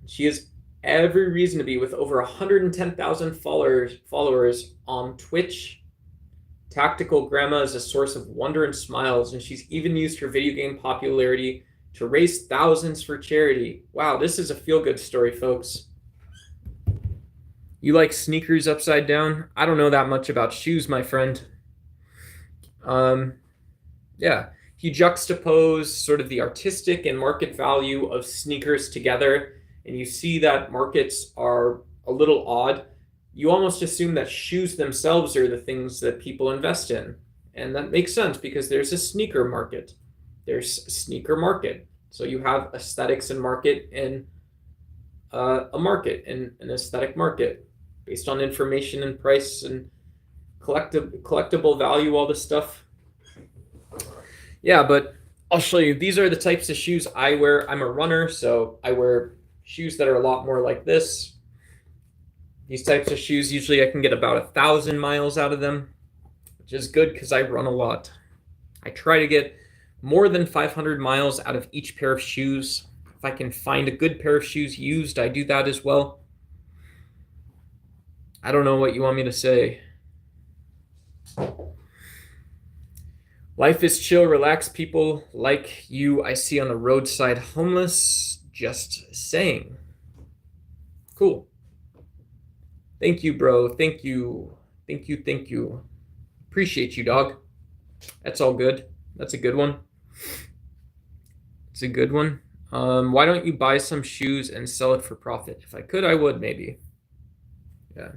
She has every reason to be, with over 110,000 followers on Twitch. Tactical Grandma is a source of wonder and smiles, and she's even used her video game popularity to raise thousands for charity. Wow, this is a feel-good story, folks. You like sneakers upside down? I don't know that much about shoes, my friend. Yeah, if you juxtapose sort of the artistic and market value of sneakers together, and you see that markets are a little odd, you almost assume that shoes themselves are the things that people invest in. And that makes sense because there's a sneaker market. There's a sneaker market. So you have aesthetics and market and a market and an aesthetic market based on information and price and collectible value, all this stuff. Yeah, but I'll show you. These are the types of shoes I wear. I'm a runner, so I wear shoes that are a lot more like this. These types of shoes, usually I can get about 1,000 miles out of them, which is good because I run a lot. I try to get more than 500 miles out of each pair of shoes. If I can find a good pair of shoes used, I do that as well. I don't know what you want me to say. Life is chill, relaxed people like you I see on the roadside homeless. Just saying. Cool. Thank you, bro. Thank you. Thank you. Thank you. Appreciate you, dog. That's all good. That's a good one. It's a good one. Why don't you buy some shoes and sell it for profit? If I could, I would, maybe. Yeah.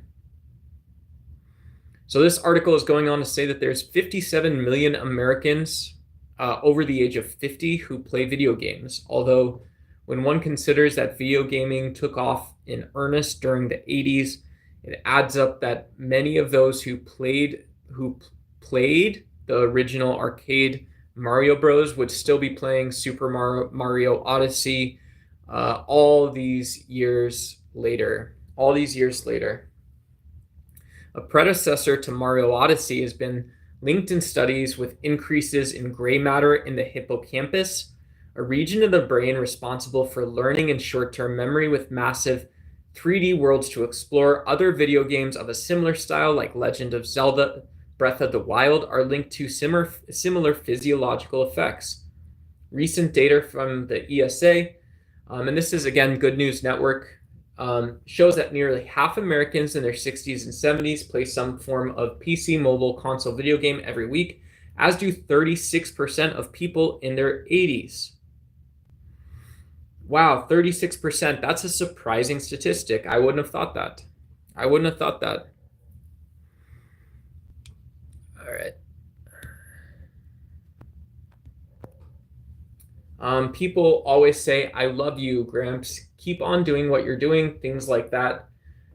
So this article is going on to say that there's 57 million Americans over the age of 50 who play video games. Although when one considers that video gaming took off in earnest during the 80s, it adds up that many of those who played the original arcade Mario Bros. Would still be playing Super Mario Odyssey all these years later. All these years later. A predecessor to Mario Odyssey has been linked in studies with increases in gray matter in the hippocampus, a region of the brain responsible for learning and short-term memory, with massive 3D worlds to explore. Other video games of a similar style, like Legend of Zelda, Breath of the Wild, are linked to similar physiological effects. Recent data from the ESA, and this is again Good News Network, shows that nearly half Americans in their 60s and 70s play some form of PC, mobile, console video game every week, as do 36% of people in their 80s. Wow, 36%. That's a surprising statistic. I wouldn't have thought that. I wouldn't have thought that. All right. People always say, I love you, Gramps. Keep on doing what you're doing. Things like that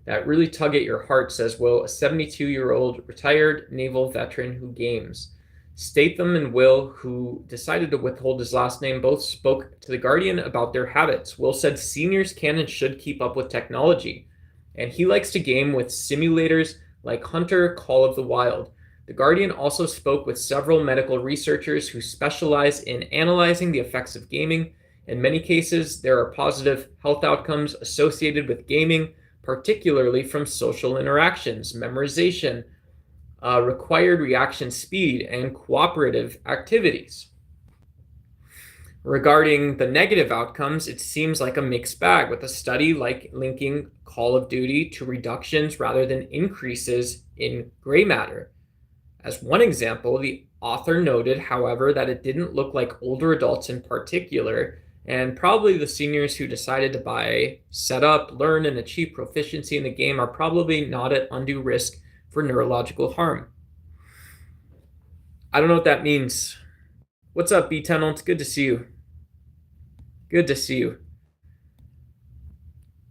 really tug at your heart, says Will, a 72-year-old retired naval veteran who games. Statham and Will, who decided to withhold his last name, both spoke to The Guardian about their habits. Will said seniors can and should keep up with technology, and he likes to game with simulators like Hunter, Call of the Wild. The Guardian also spoke with several medical researchers who specialize in analyzing the effects of gaming. In many cases, there are positive health outcomes associated with gaming, particularly from social interactions, memorization, required reaction speed, and cooperative activities. Regarding the negative outcomes, it seems like a mixed bag, with a study linking Call of Duty to reductions rather than increases in gray matter. As one example, the author noted, however, that it didn't look like older adults in particular, and probably the seniors who decided to buy, set up, learn, and achieve proficiency in the game are probably not at undue risk for neurological harm. I don't know what that means. What's up, B-Tunnel? It's good to see you. Good to see you.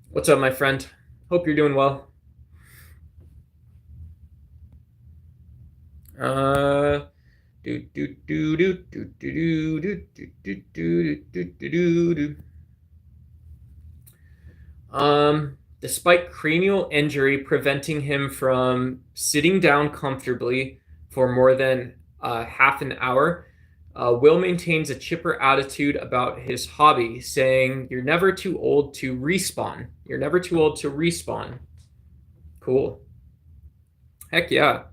What's up, my friend? Hope you're doing well. Despite cranial injury preventing him from sitting down comfortably for more than half an hour, Will maintains a chipper attitude about his hobby, saying, "You're never too old to respawn. You're never too old to respawn." Cool. Heck yeah.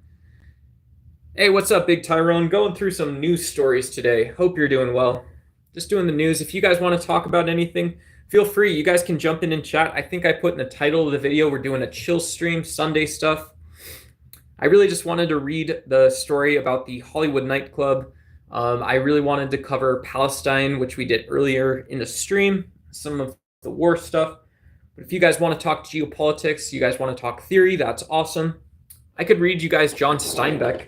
Hey, what's up, Big Tyrone? Going through some news stories today. Hope you're doing well. Just doing the news. If you guys want to talk about anything, feel free. You guys can jump in and chat. I think I put in the title of the video, we're doing a chill stream, Sunday stuff. I really just wanted to read the story about the Hollywood nightclub. I really wanted to cover Palestine, which we did earlier in the stream, some of the war stuff. But if you guys want to talk geopolitics, you guys want to talk theory, that's awesome. I could read you guys John Steinbeck.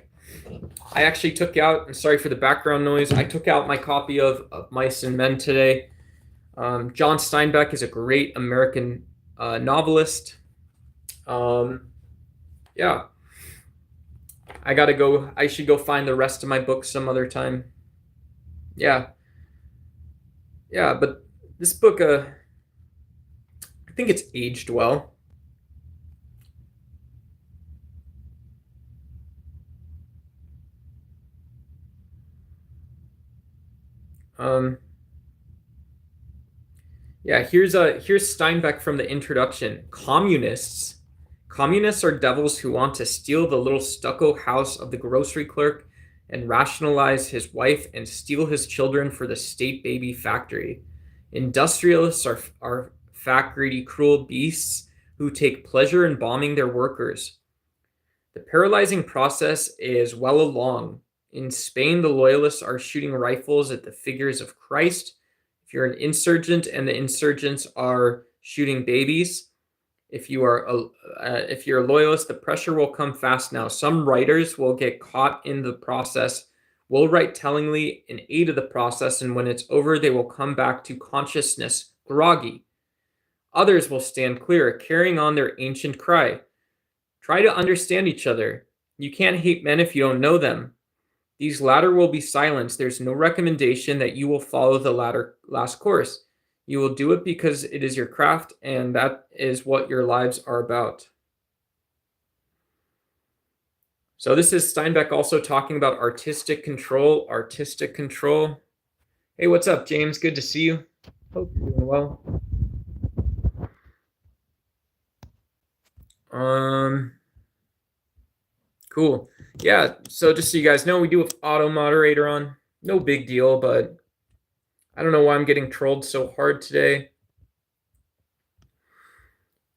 I actually took out, and sorry for the background noise, I took out my copy of Mice and Men today. John Steinbeck is a great American novelist. Yeah. I should go find the rest of my books some other time. Yeah. Yeah, but this book, I think it's aged well. Yeah, here's Steinbeck from the introduction. Communists are devils who want to steal the little stucco house of the grocery clerk and rationalize his wife and steal his children for the state baby factory. Industrialists are fat, greedy, cruel beasts who take pleasure in bombing their workers. The paralyzing process is well along. In Spain, the loyalists are shooting rifles at the figures of Christ. If you're an insurgent and the insurgents are shooting babies, if you're a loyalist, the pressure will come fast now. Some writers will get caught in the process, will write tellingly in aid of the process, and when it's over, they will come back to consciousness, groggy. Others will stand clear, carrying on their ancient cry. Try to understand each other. You can't hate men if you don't know them. These latter will be silenced. There's no recommendation that you will follow the last course. You will do it because it is your craft, and that is what your lives are about. So this is Steinbeck also talking about artistic control. Artistic control. Hey, what's up, James? Good to see you. Hope you're doing well. Cool. Yeah, so just so you guys know, we do have auto moderator on. No big deal, but I don't know why I'm getting trolled so hard today.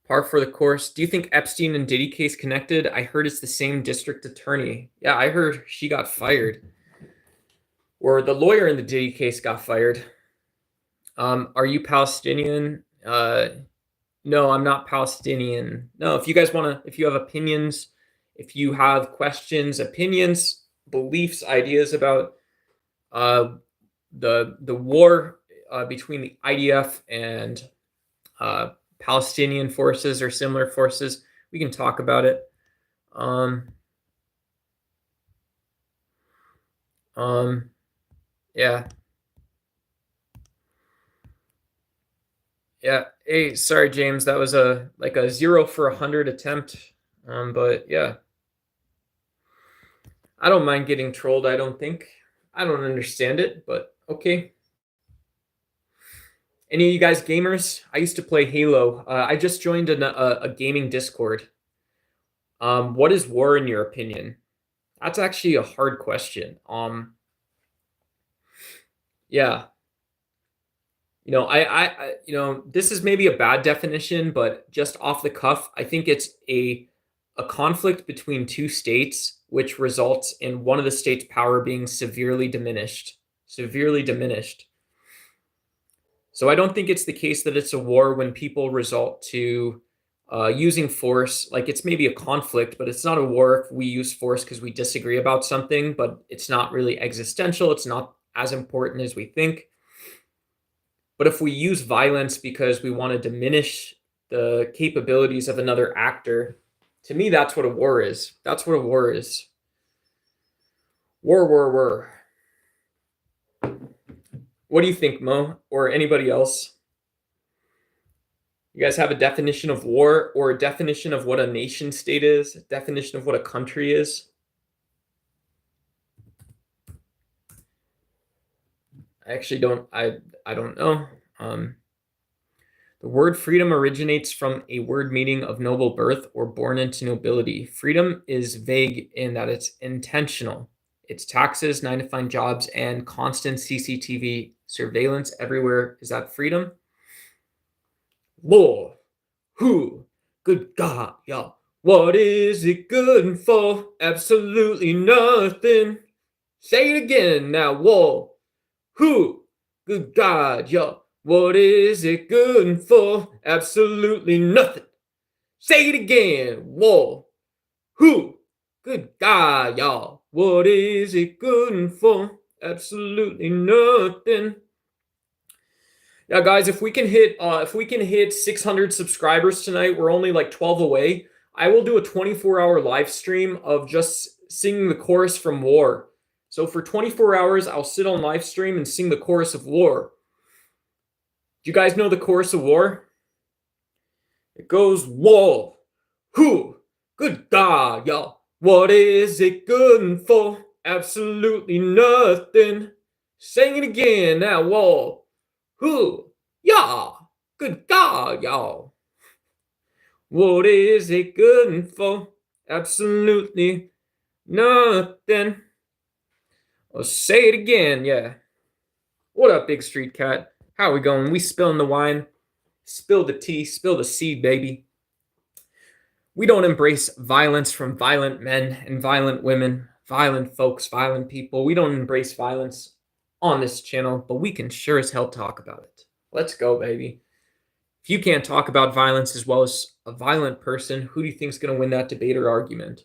Par for the course. Do you think Epstein and Diddy case connected? I heard it's the same district attorney. Yeah, I heard she got fired. Or the lawyer in the Diddy case got fired. Are you Palestinian? No, I'm not Palestinian. No, if you guys if you have opinions, if you have questions, opinions, beliefs, ideas about the war between the IDF and Palestinian forces or similar forces, we can talk about it. Yeah. Yeah. Hey, sorry, James. That was a 0 for 100 attempt. But yeah. I don't mind getting trolled, I don't think. I don't understand it, but okay. Any of you guys gamers? I used to play Halo. I just joined a gaming Discord. What is war in your opinion? That's actually a hard question. Yeah. This is maybe a bad definition, but just off the cuff, I think it's a conflict between two states, which results in one of the states' power being severely diminished. Severely diminished. So I don't think it's the case that it's a war when people resort to using force. Like, it's maybe a conflict, but it's not a war if we use force because we disagree about something, but it's not really existential. It's not as important as we think. But if we use violence because we want to diminish the capabilities of another actor, to me, that's what a war is. That's what a war is. War, war, war. What do you think, Mo, or anybody else? You guys have a definition of war or a definition of what a nation state is, a definition of what a country is? I actually don't. I don't know. The word freedom originates from a word meaning of noble birth or born into nobility. Freedom is vague in that it's intentional. It's taxes, 9 to 5 jobs, and constant CCTV surveillance everywhere. Is that freedom? War. Who? Good God, y'all. What is it good for? Absolutely nothing. Say it again now. War. Who? Good God, y'all. What is it good for? Absolutely nothing. Say it again. War. Who? Good God, y'all. What is it good for? Absolutely nothing. Now, guys, if we can hit 600 subscribers tonight, we're only like 12 away. I will do a 24-hour live stream of just singing the chorus from War. So for 24 hours, I'll sit on live stream and sing the chorus of War. Do you guys know the chorus of War? It goes, war. Who? Good God, y'all. What is it good for? Absolutely nothing. Sing it again now, war. Who? Y'all. Good God, y'all. What is it good for? Absolutely nothing. I'll say it again, yeah. What up, Big Street Cat? How are we going? We spilling the wine, spill the tea, spill the seed, baby. We don't embrace violence from violent men and violent women, violent folks, violent people. We don't embrace violence on this channel, but we can sure as hell talk about it. Let's go, baby. If you can't talk about violence as well as a violent person, who do you think is going to win that debate or argument?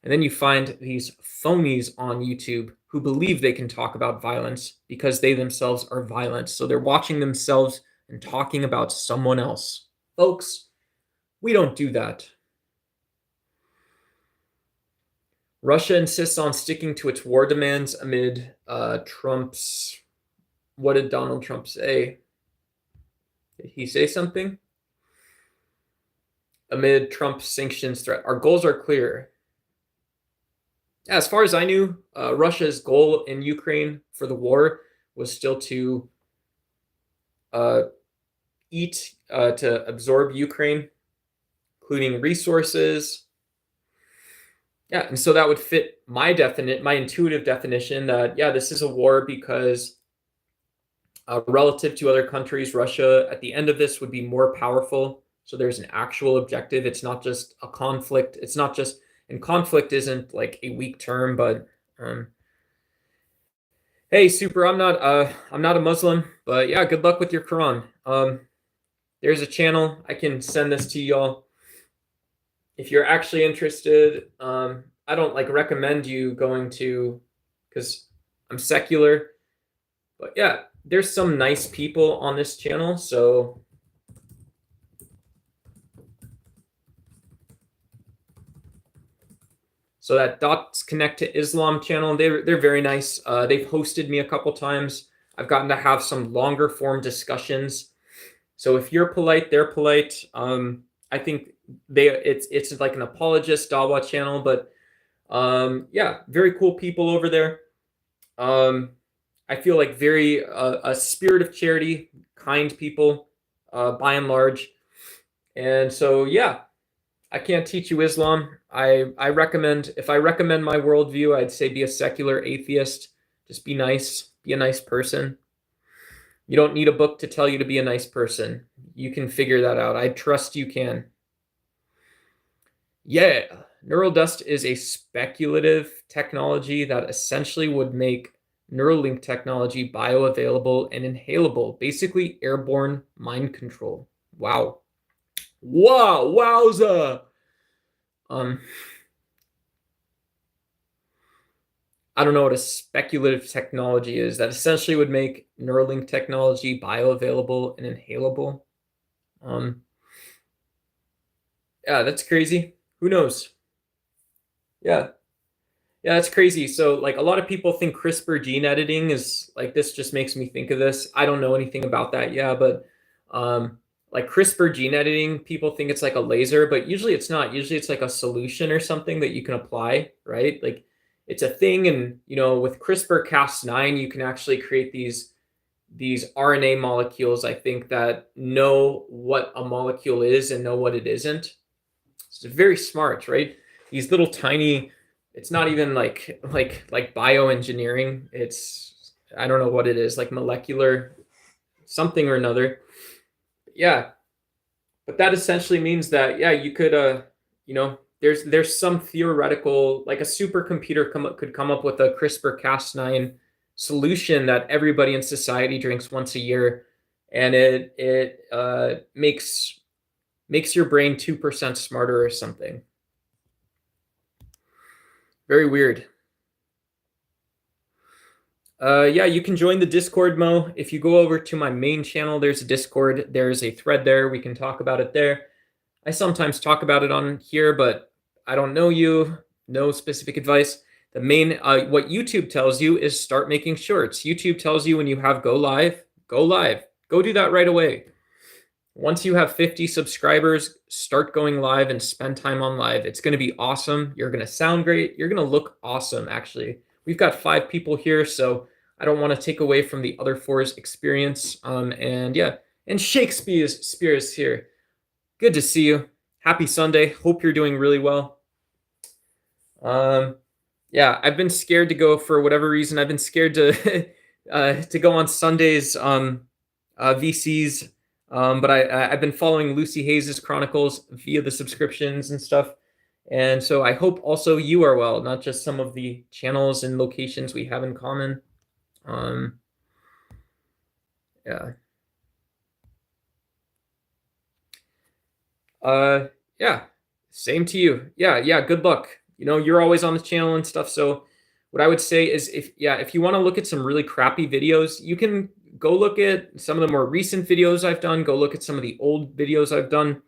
And then you find these phonies on YouTube who believe they can talk about violence because they themselves are violent. So they're watching themselves and talking about someone else. Folks, we don't do that. Russia insists on sticking to its war demands amid Trump's... What did Donald Trump say? Did he say something? Amid Trump's sanctions threat. Our goals are clear. As far as I knew, Russia's goal in Ukraine for the war was still to to absorb Ukraine, including resources. Yeah, and so that would fit my intuitive definition that, yeah, this is a war because relative to other countries, Russia at the end of this would be more powerful. So there's an actual objective. It's not just a conflict. It's not just, and conflict isn't like a weak term, but hey, Super, I'm not a Muslim, but yeah, good luck with your Quran. There's a channel. I can send this to y'all if you're actually interested. I don't like recommend you going to, because I'm secular, but yeah, there's some nice people on this channel. So that Dots Connect to Islam channel, they're very nice. They've hosted me a couple times. I've gotten to have some longer form discussions. So if you're polite, they're polite. I think it's like an apologist Dawa channel, but yeah, very cool people over there. I feel like very a spirit of charity, kind people, by and large. And so yeah, I can't teach you Islam. I recommend, if I recommend my worldview, I'd say be a secular atheist. Just be nice, be a nice person. You don't need a book to tell you to be a nice person. You can figure that out. I trust you can. Yeah, neural dust is a speculative technology that essentially would make Neuralink technology bioavailable and inhalable, basically airborne mind control. Wow. Wow, wowza. Um, I don't know what a speculative technology is that essentially would make Neuralink technology bioavailable and inhalable. Um, yeah, that's crazy. Who knows? Yeah. Yeah, that's crazy. So, like, a lot of people think CRISPR gene editing is like this. Just makes me think of this. I don't know anything about that. Yeah, but um, like CRISPR gene editing, people think it's like a laser, but usually it's not. Usually it's like a solution or something that you can apply, right? Like, it's a thing, and with CRISPR-Cas9, you can actually create these RNA molecules. I think that know what a molecule is and know what it isn't. It's very smart, right? These little tiny, it's not even like bioengineering. It's, I don't know what it is, like molecular something or another. Yeah, but that essentially means that yeah, you could there's some theoretical, like a supercomputer could come up with a CRISPR-Cas9 solution that everybody in society drinks once a year, and it makes your brain 2% smarter or something. Very weird. Yeah, you can join the Discord, Mo. If you go over to my main channel, there's a Discord. There's a thread there. We can talk about it there. I sometimes talk about it on here, but I don't know you. No specific advice. The main, what YouTube tells you is start making shorts. YouTube tells you when you have go live, go live. Go do that right away. Once you have 50 subscribers, start going live and spend time on live. It's going to be awesome. You're going to sound great. You're going to look awesome, actually. We've got 5 people here, so I don't want to take away from the other 4's experience. And yeah, and Shakespeare's here. Good to see you. Happy Sunday. Hope you're doing really well. Yeah, I've been scared to go for whatever reason. I've been scared to go on Sundays, VCs. But I've been following Lucy Hayes's chronicles via the subscriptions and stuff. And so I hope also you are well, not just some of the channels and locations we have in common. Yeah. Yeah. Same to you. Yeah. Good luck. You're always on the channel and stuff. So what I would say is if you want to look at some really crappy videos, you can go look at some of the more recent videos I've done. Go look at some of the old videos I've done.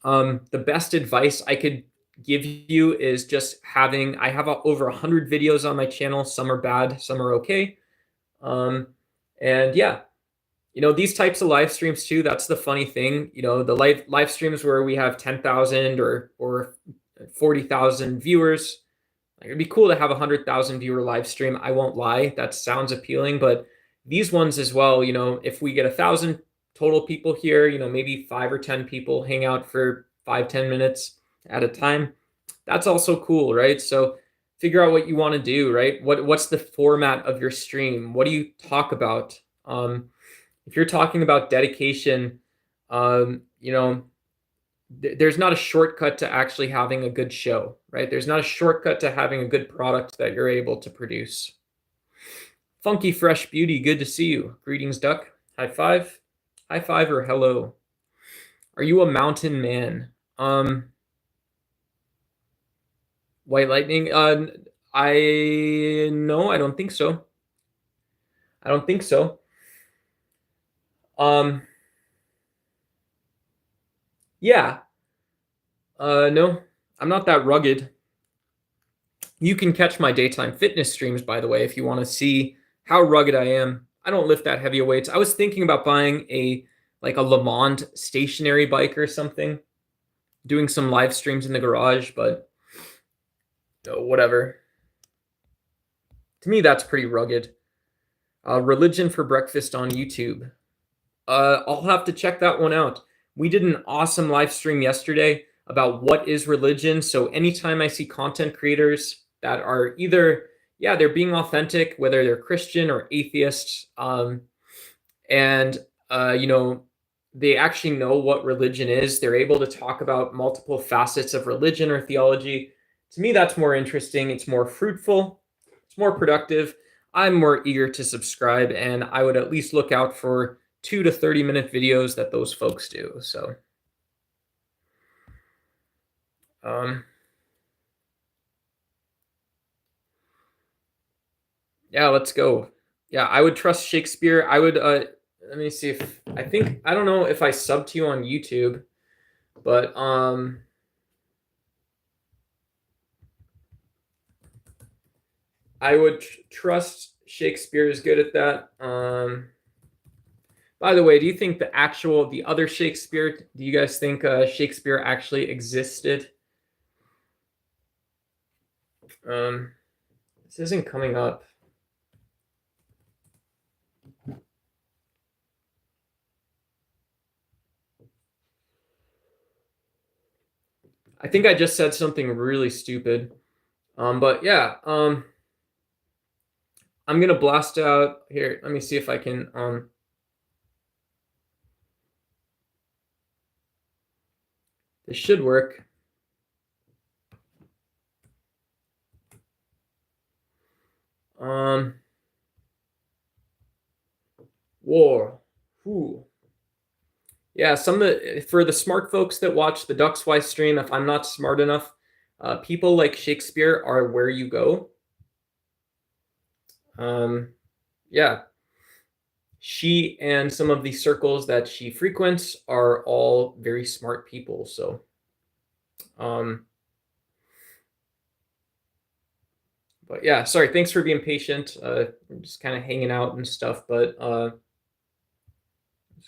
The best advice I could give you is just I have over 100 videos on my channel. Some are bad, some are okay. And yeah, these types of live streams too, that's the funny thing. The live streams where we have 10,000 or 40,000 viewers. It'd be cool to have 100,000 viewer live stream. I won't lie, that sounds appealing, but these ones as well, if we get 1,000 total people here, maybe 5 or 10 people hang out for 5-10 minutes at a time. That's also cool, right? So figure out what you want to do, right? What's the format of your stream? What do you talk about? If you're talking about dedication, there's not a shortcut to actually having a good show, right? There's not a shortcut to having a good product that you're able to produce. Funky Fresh Beauty, good to see you. Greetings, Duck. High five. High five or hello. Are you a mountain man? White Lightning? No, I don't think so. I don't think so. Yeah. No, I'm not that rugged. You can catch my daytime fitness streams, by the way, if you want to see how rugged I am. I don't lift that heavy weights. I was thinking about buying a Le Mans stationary bike or something, doing some live streams in the garage, but whatever. To me, that's pretty rugged. Religion for Breakfast on YouTube. I'll have to check that one out. We did an awesome live stream yesterday about what is religion. So anytime I see content creators that are either, they're being authentic, whether they're Christian or atheists, and they actually know what religion is. They're able to talk about multiple facets of religion or theology. To me, that's more interesting. It's more fruitful. It's more productive. I'm more eager to subscribe, and I would at least look out for 2 to 30 minute videos that those folks do. So, um, yeah, let's go. Yeah, I would trust Shakespeare. I would. Let me see if I don't know if I sub to you on YouTube, but I would trust Shakespeare is good at that. By the way, do you think the other Shakespeare? Do you guys think Shakespeare actually existed? This isn't coming up. I think I just said something really stupid. But yeah, I'm gonna blast out here. Let me see if I can. This should work. War. Who? Yeah, for the smart folks that watch the Ducks Wise stream, if I'm not smart enough, people like Shakespeare are where you go. Yeah, she and some of the circles that she frequents are all very smart people. So, but yeah, sorry. Thanks for being patient. I'm just kind of hanging out and stuff. But let's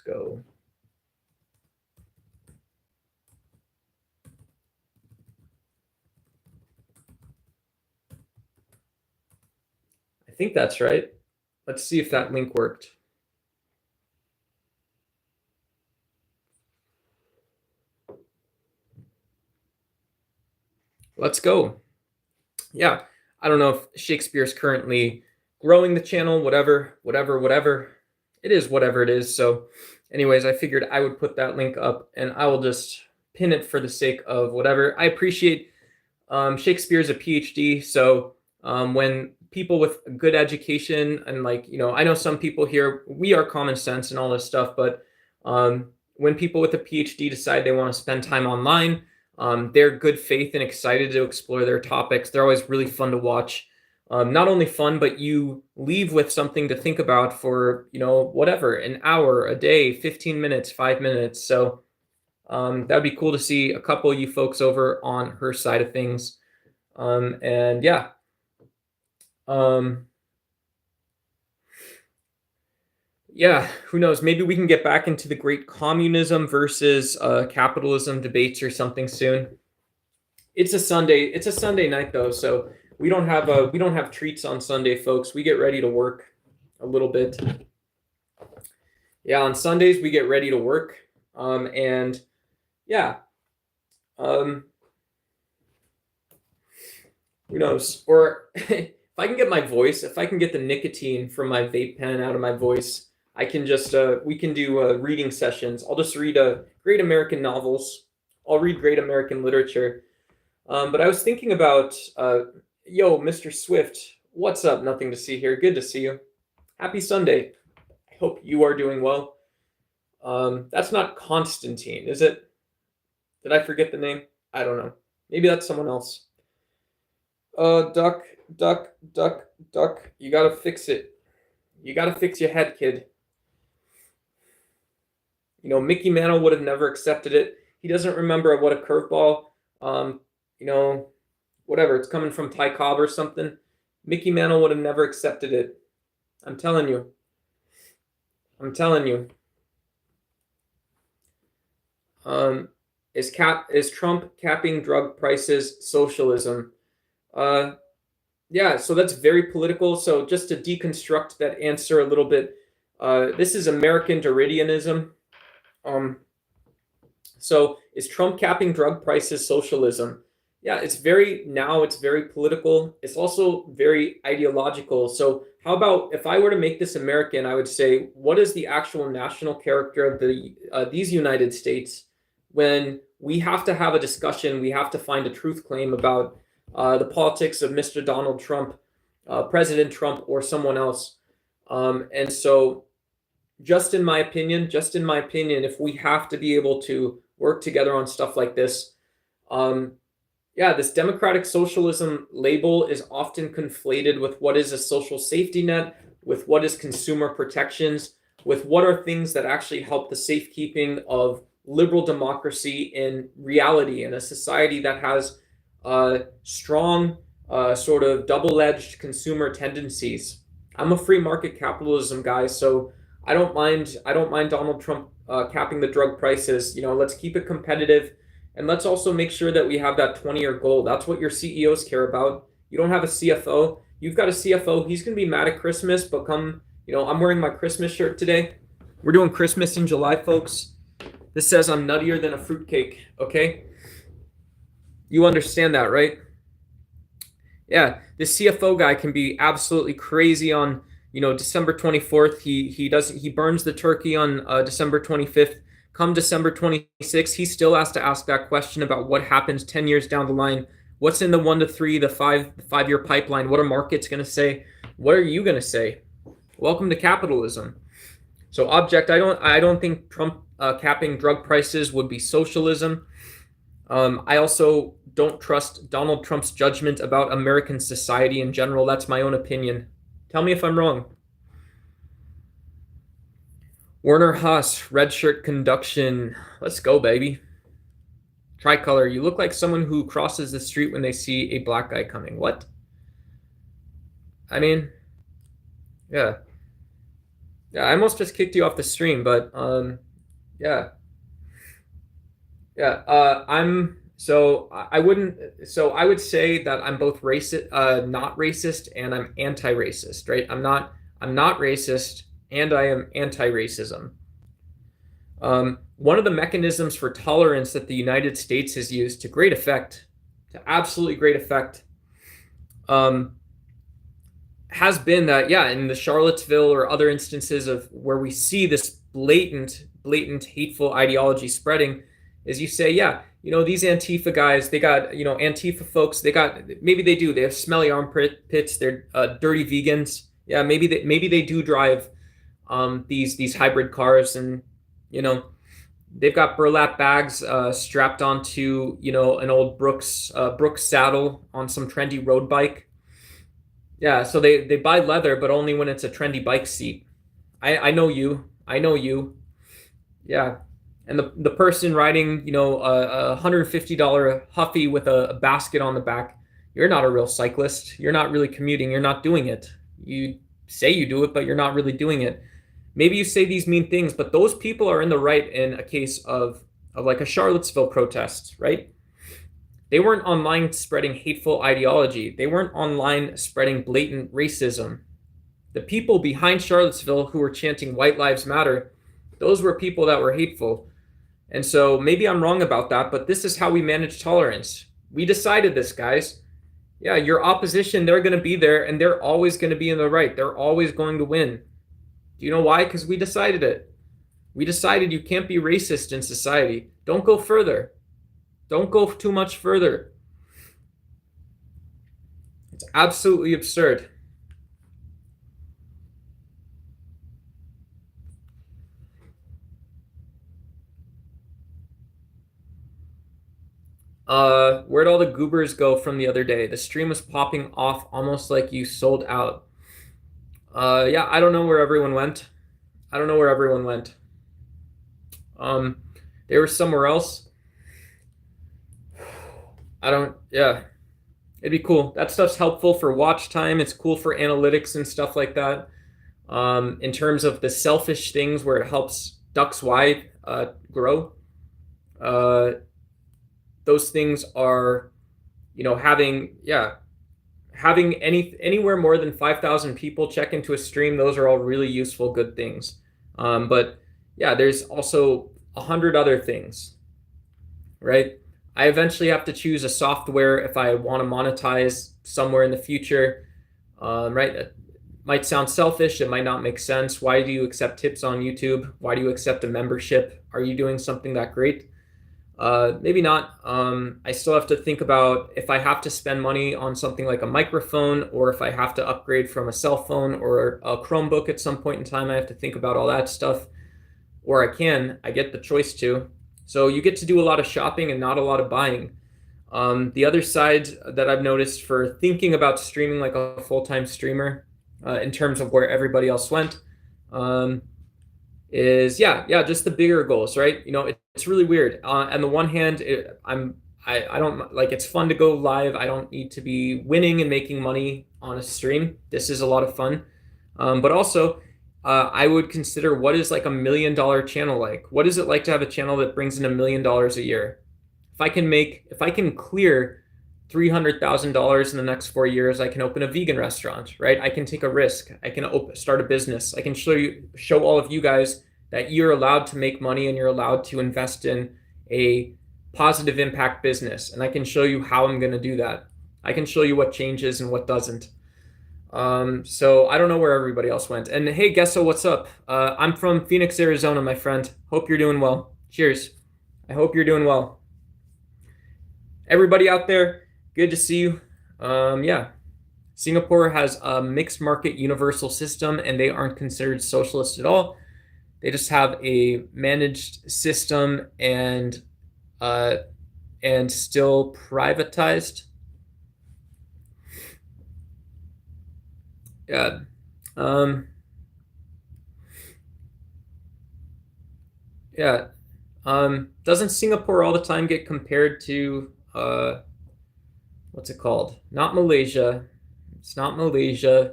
go. I think that's right. Let's see if that link worked. Let's go. Yeah, I don't know if Shakespeare's currently growing the channel, whatever. It is whatever it is. So, anyways, I figured I would put that link up, and I will just pin it for the sake of whatever. I appreciate Shakespeare's a PhD, so when people with good education and I know some people here, we are common sense and all this stuff, but when people with a PhD decide they want to spend time online, they're good faith and excited to explore their topics. They're always really fun to watch. Not only fun, but you leave with something to think about for, whatever, an hour, a day, 15 minutes, 5 minutes. So that'd be cool to see a couple of you folks over on her side of things. And yeah. Yeah, who knows? Maybe we can get back into the great communism versus capitalism debates or something soon. It's a Sunday. It's a Sunday night though, so we don't have treats on Sunday, folks. We get ready to work a little bit. Yeah, on Sundays we get ready to work, and yeah, who knows? Or if I can get my voice, if I can get the nicotine from my vape pen out of my voice, I can just we can do reading sessions. I'll just read great American novels. I'll read great American literature. But I was thinking about, yo, Mr. Swift, what's up? Nothing to see here. Good to see you. Happy Sunday. I hope you are doing well. That's not Constantine, is it? Did I forget the name? I don't know. Maybe that's someone else. Duck, duck, duck, duck. You gotta fix it. You gotta fix your head, kid. Mickey Mantle would have never accepted it. He doesn't remember what a curveball, whatever, it's coming from Ty Cobb or something. Mickey Mantle would have never accepted it. I'm telling you. Is Trump capping drug prices socialism? Yeah, so that's very political. So just to deconstruct that answer a little bit, this is American Deridianism. So is Trump capping drug prices socialism? yeah, it's very political. It's also very ideological. So how about if I were to make this American, I would say, what is the actual national character of these United States? When we have to have a discussion, we have to find a truth claim about the politics of Mr. Donald Trump, President Trump, or someone else. And so, just in my opinion, if we have to be able to work together on stuff like this, um, yeah, this democratic socialism label is often conflated with what is a social safety net, with what is consumer protections, with what are things that actually help the safekeeping of liberal democracy in reality in a society that has strong sort of double-edged consumer tendencies. I'm a free market capitalism guy, so I don't mind Donald Trump capping the drug prices. You know, let's keep it competitive. And let's also make sure that we have that 20-year goal. That's what your CEOs care about. You don't have a CFO. You've got a CFO. He's going to be mad at Christmas, but come, you know, I'm wearing my Christmas shirt today. We're doing Christmas in July, folks. This says I'm nuttier than a fruitcake, okay? You understand that, right? Yeah, this CFO guy can be absolutely crazy on, you know, December 24th. He burns the turkey on December 25th. Come December 26th, he still has to ask that question about what happens 10 years down the line. What's in the 1 to 3, the 5 year pipeline? What are markets going to say? What are you going to say? Welcome to capitalism. So, object. I don't think Trump capping drug prices would be socialism. I also don't trust Donald Trump's judgment about American society in general. That's my own opinion. Tell me if I'm wrong. Werner Haas, red shirt conduction. Let's go, baby. Tricolor, you look like someone who crosses the street when they see a black guy coming. What? I mean, yeah. Yeah, I almost just kicked you off the stream, but yeah. Yeah, I'm so I wouldn't so I would say that I'm both racist not racist and I'm anti-racist, right? I'm not racist and I am anti-racism. One of the mechanisms for tolerance that the United States has used to great effect, to absolutely great effect, has been that, yeah, in the Charlottesville or other instances of where we see this blatant hateful ideology spreading, is you say, yeah, you know, these Antifa guys, they got, you know, Antifa folks, they have smelly armpits, they're dirty vegans. Yeah, maybe they do drive these hybrid cars, and you know they've got burlap bags strapped onto, you know, an old Brooks saddle on some trendy road bike. Yeah, so they buy leather, but only when it's a trendy bike seat. I know you. I know you. Yeah, and the person riding, you know, a $150 Huffy with a basket on the back, you're not a real cyclist. You're not really commuting. You're not doing it. You say you do it, but you're not really doing it. Maybe you say these mean things, but those people are in the right in a case of like a Charlottesville protest, right? They weren't online spreading hateful ideology. They weren't online spreading blatant racism. The people behind Charlottesville who were chanting White Lives Matter, those were people that were hateful. And so maybe I'm wrong about that, but this is how we manage tolerance. We decided this, guys. Yeah, your opposition, they're going to be there, and they're always going to be in the right. They're always going to win. Do you know why? Because we decided it. We decided you can't be racist in society. Don't go further. Don't go too much further. It's absolutely absurd. Where'd all the goobers go from the other day? The stream was popping off almost like you sold out. Yeah, I don't know where everyone went. I don't know where everyone went. They were somewhere else. Yeah. It'd be cool. That stuff's helpful for watch time. It's cool for analytics and stuff like that. In terms of the selfish things where it helps ducks wide grow. Those things are, you know, having anywhere more than 5,000 people check into a stream. Those are all really useful, good things. But yeah, there's also 100 other things, right? I eventually have to choose a software if I want to monetize somewhere in the future. Right? That might sound selfish. It might not make sense. Why do you accept tips on YouTube? Why do you accept a membership? Are you doing something that great? Maybe not. I still have to think about if I have to spend money on something like a microphone, or if I have to upgrade from a cell phone or a Chromebook at some point in time. I have to think about all that stuff. Or I get the choice to. So you get to do a lot of shopping and not a lot of buying. The other side that I've noticed for thinking about streaming like a full-time streamer, in terms of where everybody else went, is just the bigger goals, right? It's really weird. On the one hand, I don't like, it's fun to go live. I don't need to be winning and making money on a stream. This is a lot of fun. But also, I would consider, what is like $1 million channel like? What is it like to have a channel that brings in $1 million a year? If I can clear $300,000 in the next 4 years, I can open a vegan restaurant, right? I can take a risk. I can start a business. I can show all of you guys that you're allowed to make money and you're allowed to invest in a positive impact business. And I can show you how I'm going to do that. I can show you what changes and what doesn't. So I don't know where everybody else went. And hey, Gesso, what's up? I'm from Phoenix, Arizona, my friend. Hope you're doing well. Cheers. I hope you're doing well. Everybody out there, good to see you. Singapore has a mixed market universal system, and they aren't considered socialist at all. They just have a managed system and still privatized. Yeah. Yeah. Doesn't Singapore all the time get compared to what's it called? Not Malaysia. It's not Malaysia.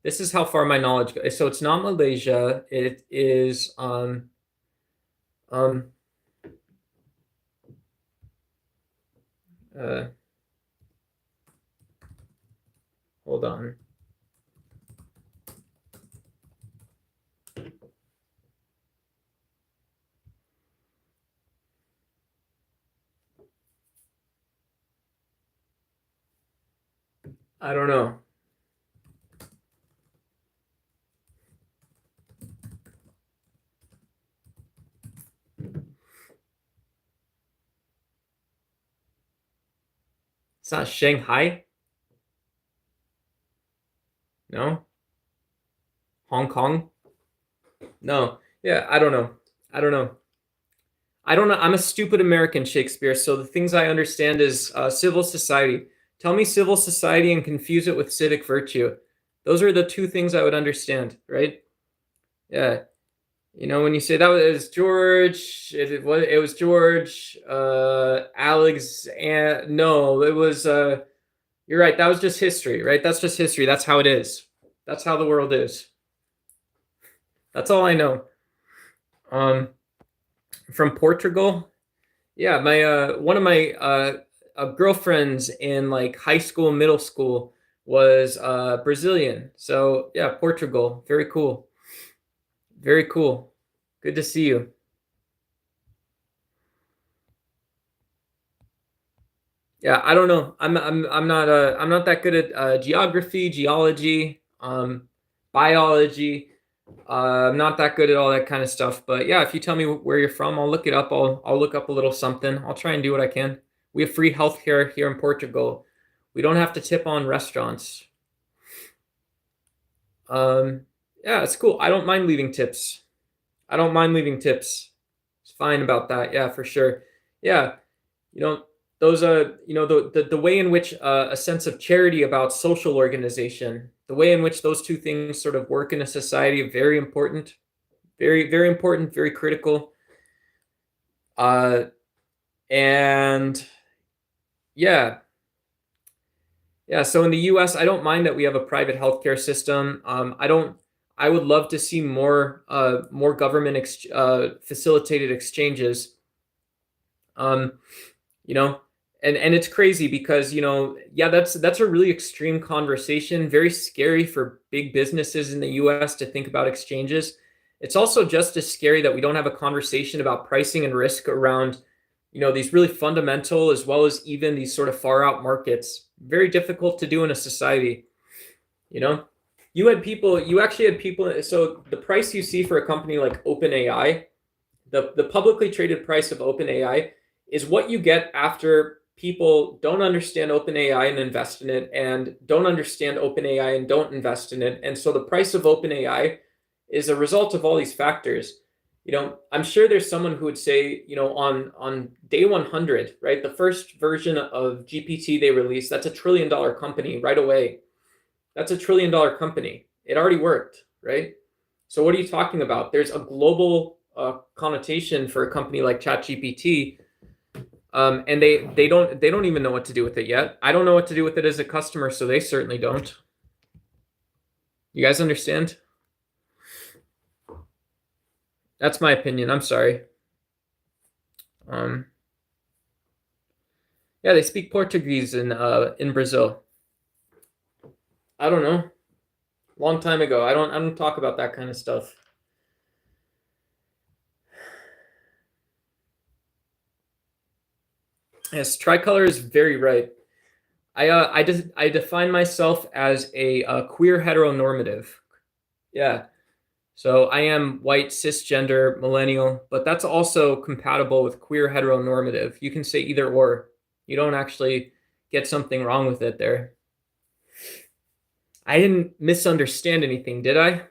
This is how far my knowledge goes. So it's not Malaysia. It is hold on. I don't know. It's not Shanghai? No? Hong Kong? No. Yeah, I don't know. I don't know. I'm a stupid American, Shakespeare. So the things I understand is civil society. Tell me civil society and confuse it with civic virtue. Those are the two things I would understand, right? Yeah. When you say that was George, it was George, Alex, and no, it was, you're right. That was just history, right? That's just history. That's how it is. That's how the world is. That's all I know. From Portugal. Yeah, my one of my girlfriends in like high school, middle school was Brazilian. So yeah, Portugal. Very cool. Very cool. Good to see you. Yeah, I don't know. I'm not that good at geography, geology, biology. I'm not that good at all that kind of stuff. But yeah, if you tell me where you're from, I'll look it up. I'll look up a little something. I'll try and do what I can. We have free healthcare here in Portugal. We don't have to tip on restaurants. Yeah, it's cool. I don't mind leaving tips. I don't mind leaving tips. It's fine about that. Yeah, for sure. Yeah, you know those the way in which a sense of charity about social organization, the way in which those two things sort of work in a society, very important, very important, very critical. And yeah, yeah. So in the U.S., I don't mind that we have a private healthcare system. I don't. I would love to see more government facilitated exchanges. Um, you know, and it's crazy because yeah, that's a really extreme conversation. Very scary for big businesses in the U.S. to think about exchanges. It's also just as scary that we don't have a conversation about pricing and risk around these really fundamental as well as even these sort of far out markets, very difficult to do in a society. You know, you actually had people. So the price you see for a company like OpenAI, the publicly traded price of OpenAI is what you get after people don't understand OpenAI and invest in it, and don't understand OpenAI and don't invest in it. And so the price of OpenAI is a result of all these factors. I'm sure there's someone who would say, on day 100, right, the first version of GPT they released, that's $1 trillion company right away. That's $1 trillion company. It already worked, right? So what are you talking about? There's a global connotation for a company like ChatGPT, and they don't even know what to do with it yet. I don't know what to do with it as a customer, so they certainly don't. You guys understand? That's my opinion. I'm sorry. Yeah, they speak Portuguese in Brazil. I don't know. Long time ago. I don't talk about that kind of stuff. Yes, tricolor is very right. I define myself as a queer heteronormative. Yeah. So I am white, cisgender, millennial, but that's also compatible with queer heteronormative. You can say either or. You don't actually get something wrong with it there. I didn't misunderstand anything, did I?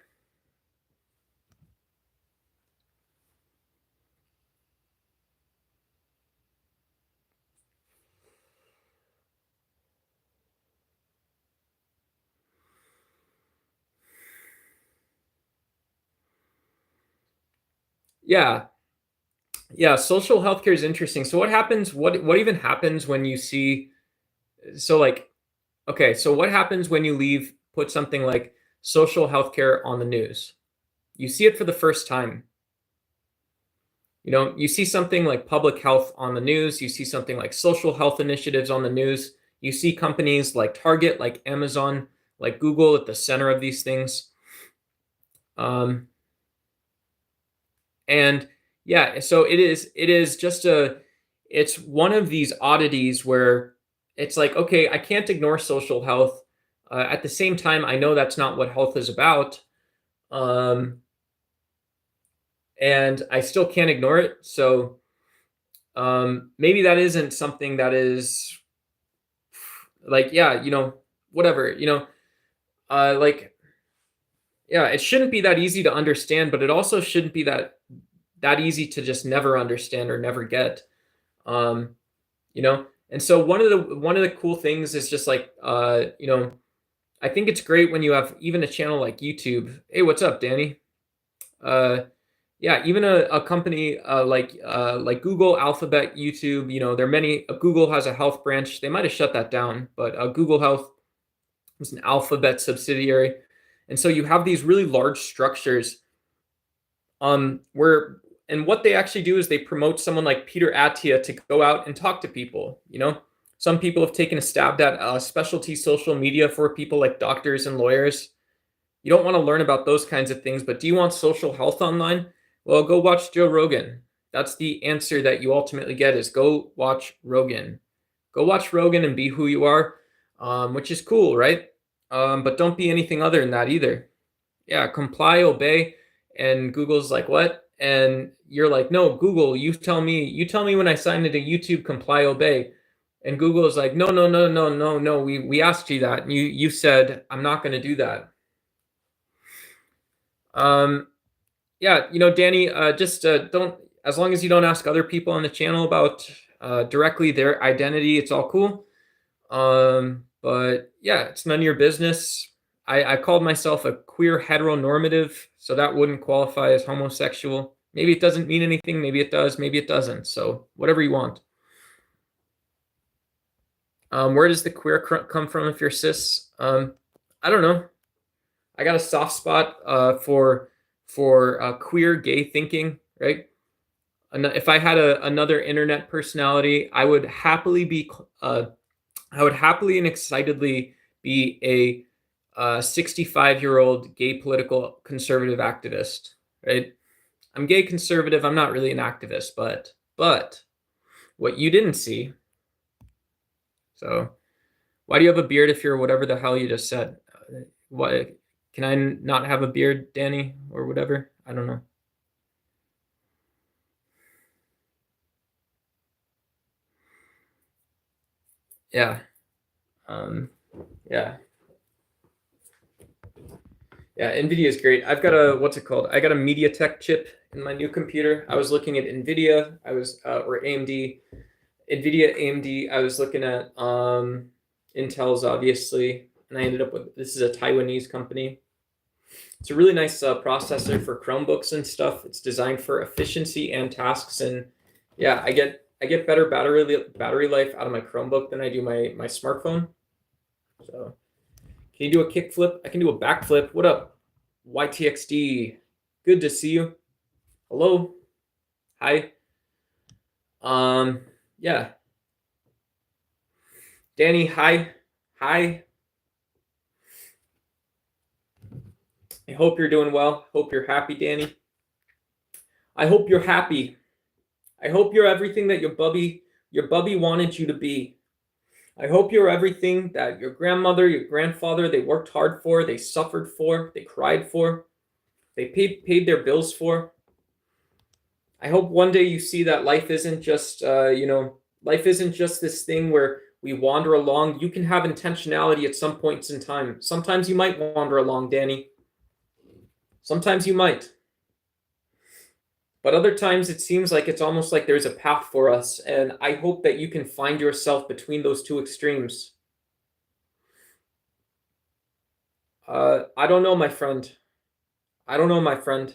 Yeah. Yeah, social healthcare is interesting. So what even happens when you see so like okay, so what happens when you put something like social healthcare on the news? You see it for the first time. You see something like public health on the news, you see something like social health initiatives on the news, you see companies like Target, like Amazon, like Google at the center of these things. And yeah, so it's one of these oddities where it's like, okay, I can't ignore social health. At the same time, I know that's not what health is about. And I still can't ignore it. So maybe that isn't something that is like, yeah, whatever, like, yeah, it shouldn't be that easy to understand, but it also shouldn't be that easy to just never understand or never get. Um, and so one of the cool things is just like, I think it's great when you have even a channel like YouTube. Hey, what's up, Danny? Yeah, even a company like Google, Alphabet, YouTube. There are many. Google has a health branch. They might have shut that down, but Google Health was an Alphabet subsidiary, and so you have these really large structures. Where and what they actually do is they promote someone like Peter Attia to go out and talk to people. Some people have taken a stab at specialty social media for people like doctors and lawyers. You don't want to learn about those kinds of things, but do you want social health online? Well, go watch Joe Rogan. That's the answer that you ultimately get is go watch Rogan. Go watch Rogan and be who you are, which is cool, right? But don't be anything other than that either. Yeah, comply, obey. And Google's like, what? And you're like, no, Google, you tell me when I sign into YouTube, comply, obey. And Google is like, no, no, no, no, no, no. We asked you that. And you said, I'm not going to do that. Yeah, Danny, just don't, as long as you don't ask other people on the channel about directly their identity, it's all cool. But yeah, it's none of your business. I called myself a queer heteronormative, so that wouldn't qualify as homosexual. Maybe it doesn't mean anything. Maybe it does. Maybe it doesn't. So whatever you want. Where does the queer come from if you're cis? I don't know. I got a soft spot for queer gay thinking, right? If I had another internet personality, I would happily and excitedly be a 65-year-old gay political conservative activist, right? I'm gay conservative. I'm not really an activist, but what you didn't see. So why do you have a beard if you're whatever the hell you just said? What, can I not have a beard, Danny, or whatever? I don't know. Yeah. Yeah. Yeah, NVIDIA is great. I've got a, what's it called? I got a MediaTek chip in my new computer. I was looking at NVIDIA, or AMD. NVIDIA, AMD, I was looking at Intel's, obviously, and I ended up with, this is a Taiwanese company. It's a really nice processor for Chromebooks and stuff. It's designed for efficiency and tasks, and yeah, I get better battery life out of my Chromebook than I do my smartphone. So, can you do a kickflip? I can do a backflip. What up, YTXD? Good to see you. Hello. Hi. Yeah. Danny, hi. Hi. I hope you're doing well. Hope you're happy, Danny. I hope you're happy. I hope you're everything that your bubby wanted you to be. I hope you're everything that your grandmother, your grandfather, they worked hard for, they suffered for, they cried for, they paid their bills for. I hope one day you see that life isn't just, life isn't just this thing where we wander along. You can have intentionality at some points in time. Sometimes you might wander along, Danny. Sometimes you might. But other times it seems like it's almost like there's a path for us. And I hope that you can find yourself between those two extremes. I don't know, my friend. I don't know, my friend.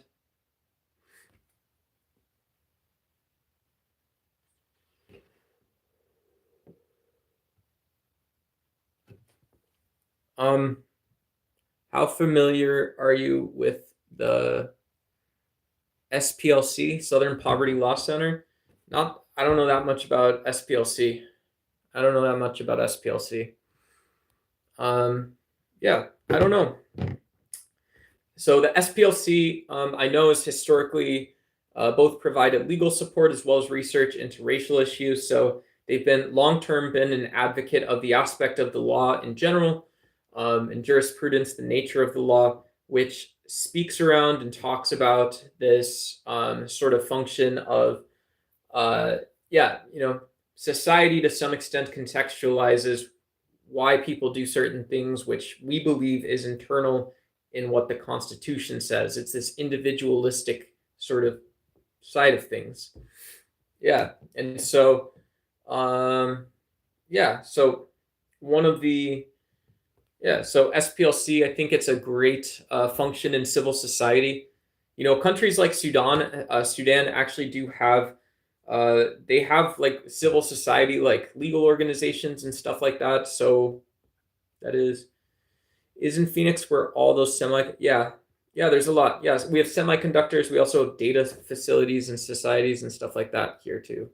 How familiar are you with the SPLC, Southern Poverty Law Center? I don't know that much about SPLC. I don't know that much about SPLC. Yeah, I don't know. So the SPLC, I know, is historically both provided legal support as well as research into racial issues. So they've been long-term been an advocate of the aspect of the law in general, and jurisprudence, the nature of the law, which speaks around and talks about this sort of function of, society to some extent contextualizes why people do certain things, which we believe is internal in what the Constitution says. It's this individualistic sort of side of things. Yeah. And so, so one of the, so SPLC, I think it's a great function in civil society. Countries like Sudan actually do have, they have like civil society, like legal organizations and stuff like that. So that is in Phoenix where all those there's a lot. Yes, we have semiconductors. We also have data facilities and societies and stuff like that here too.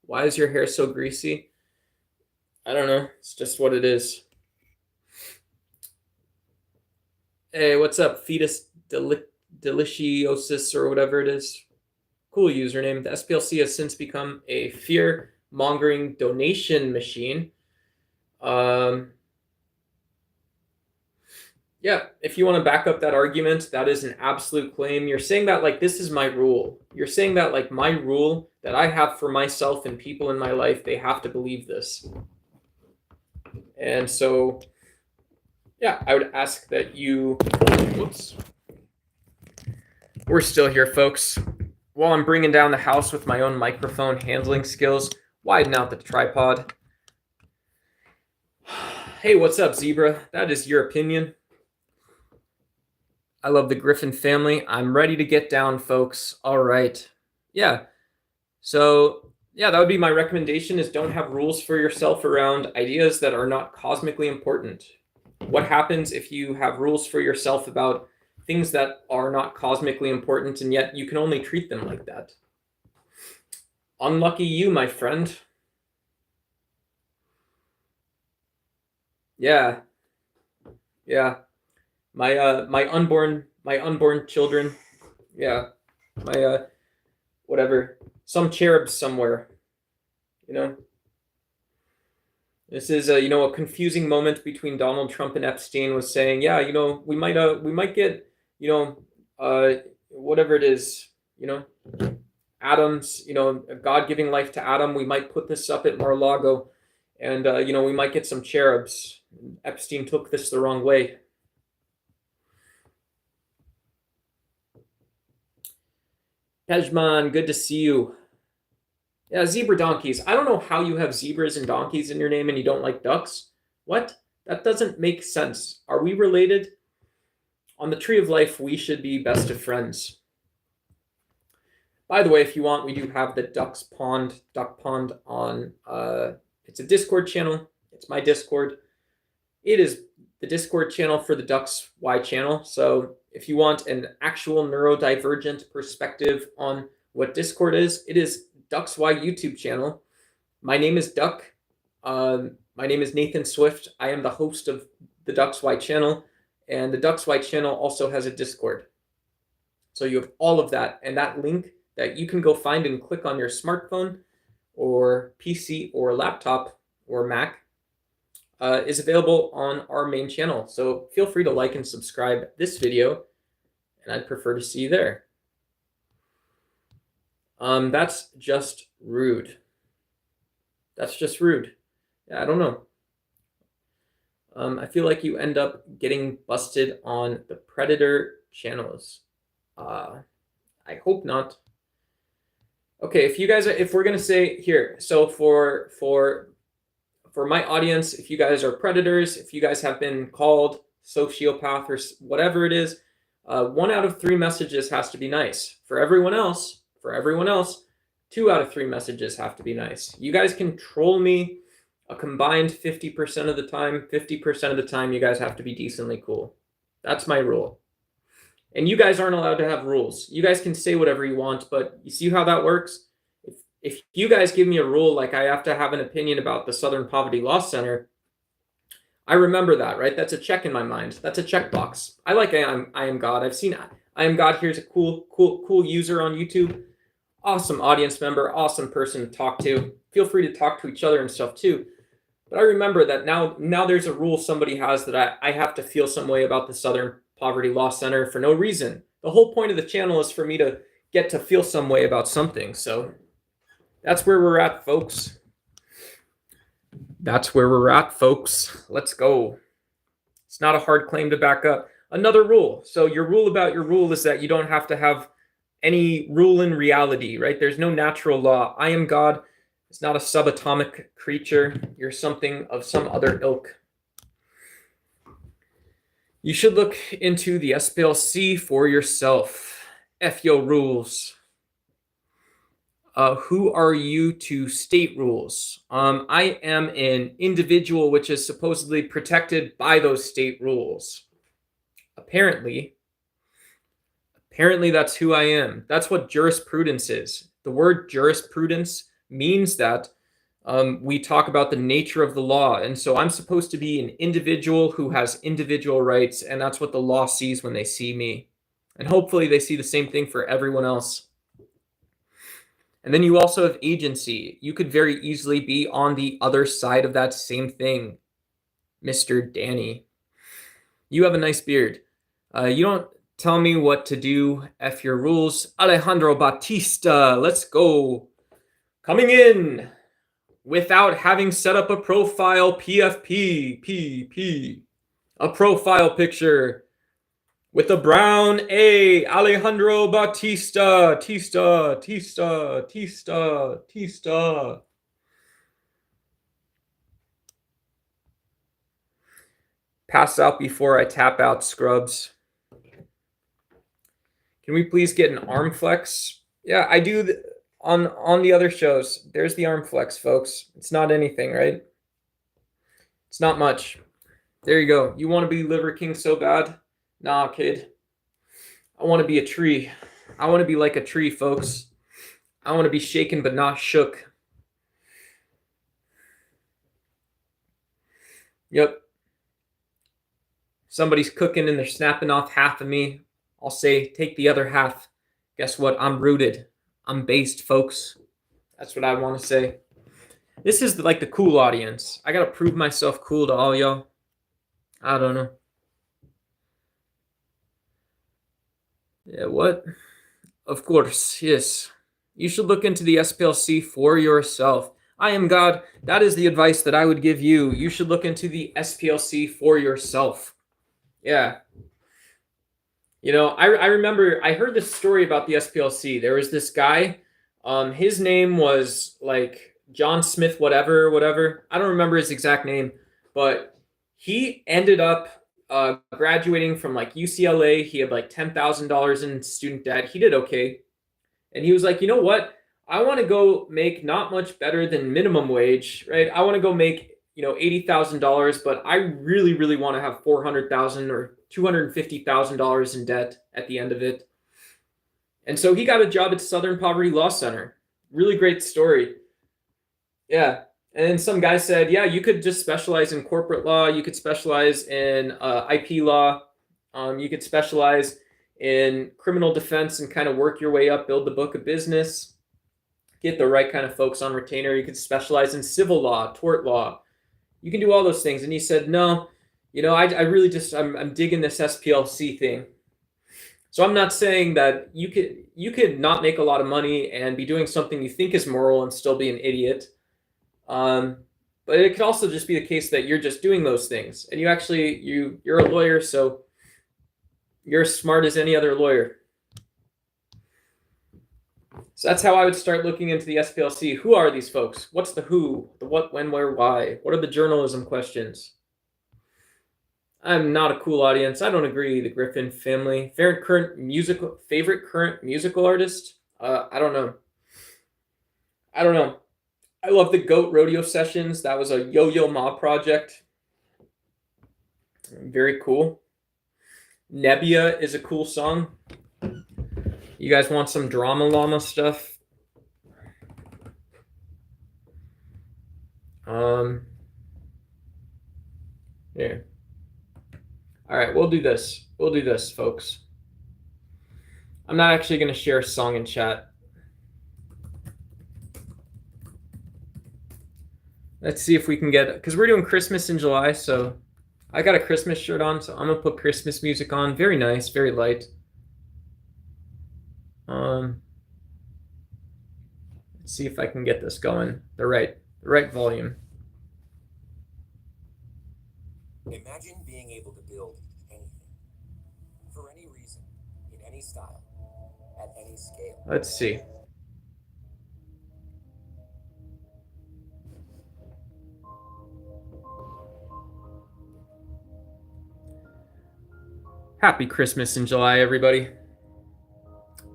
Why is your hair so greasy? I don't know. It's just what it is. Hey, what's up, Fetus Deliciosis or whatever it is? Cool username. The SPLC has since become a fear-mongering donation machine. If you want to back up that argument, that is an absolute claim. You're saying that like this is my rule. You're saying that like my rule that I have for myself and people in my life, they have to believe this. And so, I would ask that you, whoops. We're still here, folks. While I'm bringing down the house with my own microphone handling skills, widen out the tripod. Hey, what's up, Zebra? That is your opinion. I love the Griffin family. I'm ready to get down, folks. All right. Yeah. So, that would be my recommendation, is don't have rules for yourself around ideas that are not cosmically important. What happens if you have rules for yourself about things that are not cosmically important, and yet you can only treat them like that? Unlucky you, my friend. Yeah, yeah. My unborn children. Yeah, my whatever. Some cherubs somewhere. You know. This is a confusing moment between Donald Trump and Epstein was saying, yeah, we might get, you know, whatever it is, atoms, God giving life to Adam. We might put this up at Mar-a-Lago, and we might get some cherubs. Epstein took this the wrong way. Pejman, good to see you. Yeah, zebra donkeys. I don't know how you have zebras and donkeys in your name and you don't like ducks. What? That doesn't make sense. Are we related? On the tree of life, we should be best of friends. By the way, if you want, we do have the duck pond on. It's a Discord channel. It's my Discord. It is the Discord channel for the Ducks Y channel. So if you want an actual neurodivergent perspective on what Discord is, it is Ducks Y YouTube channel. My name is Duck. My name is Nathan Swift. I am the host of the Ducks Y channel, and the Ducks Y channel also has a Discord. So you have all of that, and that link that you can go find and click on your smartphone or PC or laptop or Mac is available on our main channel. So feel free to like and subscribe this video, and I'd prefer to see you there. That's just rude. That's just rude. Yeah, I don't know. I feel like you end up getting busted on the Predator channels. I hope not. Okay, if we're gonna say here, so for my audience, if you guys are predators, if you guys have been called sociopath or whatever it is, 1 out of 3 messages has to be nice. For everyone else, 2 out of 3 messages have to be nice. You guys can troll me a combined 50% of the time. 50% of the time, you guys have to be decently cool. That's my rule. And you guys aren't allowed to have rules. You guys can say whatever you want, but you see how that works? If you guys give me a rule like I have to have an opinion about the Southern Poverty Law Center, I remember that, right? That's a check in my mind. That's a checkbox. I like I am God. I've seen I am God. Here's a cool user on YouTube. Awesome audience member. Awesome person to talk to. Feel free to talk to each other and stuff too. But I remember that now there's a rule somebody has that I have to feel some way about the Southern Poverty Law Center for no reason. The whole point of the channel is for me to get to feel some way about something. So that's where we're at, folks. That's where we're at, folks. Let's go. It's not a hard claim to back up. Another rule. So your rule about your rule is that you don't have to have any rule in reality, right? There's no natural law. I am God. It's not a subatomic creature. You're something of some other ilk. You should look into the SPLC for yourself. F your rules. Who are you to state rules? I am an individual which is supposedly protected by those state rules. Apparently, that's who I am. That's what jurisprudence is. The word jurisprudence means that we talk about the nature of the law. And so I'm supposed to be an individual who has individual rights, and that's what the law sees when they see me. And hopefully they see the same thing for everyone else. And then you also have agency. You could very easily be on the other side of that same thing, Mr. Danny. You have a nice beard. You don't tell me what to do. F your rules. Alejandro Batista, let's go. Coming in without having set up a profile, PFP, a profile picture with a brown A, Alejandro Batista, Tista. Pass out before I tap out, scrubs. Can we please get an arm flex? Yeah, I do on the other shows. There's the arm flex, folks. It's not anything, right? It's not much. There you go. You want to be Liver King so bad? Nah, kid. I want to be a tree. I want to be like a tree, folks. I want to be shaken but not shook. Yep. somebody's cooking and they're snapping off half of me, I'll say, take the other half. Guess what? I'm rooted. I'm based, folks. That's what I want to say. This is like the cool audience. I got to prove myself cool to all y'all. I don't know. Yeah, what? Of course, yes. You should look into the SPLC for yourself. I am God. That is the advice that I would give you. You should look into the SPLC for yourself. Yeah. You know, I remember I heard this story about the SPLC. There was this guy. His name was like John Smith, whatever. I don't remember his exact name, but he ended up graduating from like UCLA. He had like $10,000 in student debt. He did okay. And he was like, you know what? I want to go make not much better than minimum wage, right? I want to go make, $80,000, but I really, really want to have $400,000 or $250,000 in debt at the end of it. And so he got a job at Southern Poverty Law Center. Really great story. Yeah. And then some guy said, yeah, you could just specialize in corporate law. You could specialize in IP law. You could specialize in criminal defense and kind of work your way up, build the book of business, get the right kind of folks on retainer. You could specialize in civil law, tort law. You can do all those things. And he said, no, I really just, I'm digging this SPLC thing. So I'm not saying that you could not make a lot of money and be doing something you think is moral and still be an idiot. But it could also just be the case that you're just doing those things and you're a lawyer. So you're as smart as any other lawyer. So that's how I would start looking into the SPLC. Who are these folks? What's the who, the what, when, where, why? What are the journalism questions? I'm not a cool audience. I don't agree. The Griffin family. Favorite current musical artist? I don't know. I love the Goat Rodeo Sessions. That was a Yo-Yo Ma project. Very cool. Nebbia is a cool song. You guys want some drama llama stuff? Yeah. All right, we'll do this. Folks. I'm not actually going to share a song in chat. Let's see if we can get, because we're doing Christmas in July, so I got a Christmas shirt on, so I'm going to put Christmas music on. Very nice, very light. Let's see if I can get this going. The right volume. Imagine being able to build anything, for any reason, in any style, at any scale. Let's see. Happy Christmas in July, everybody.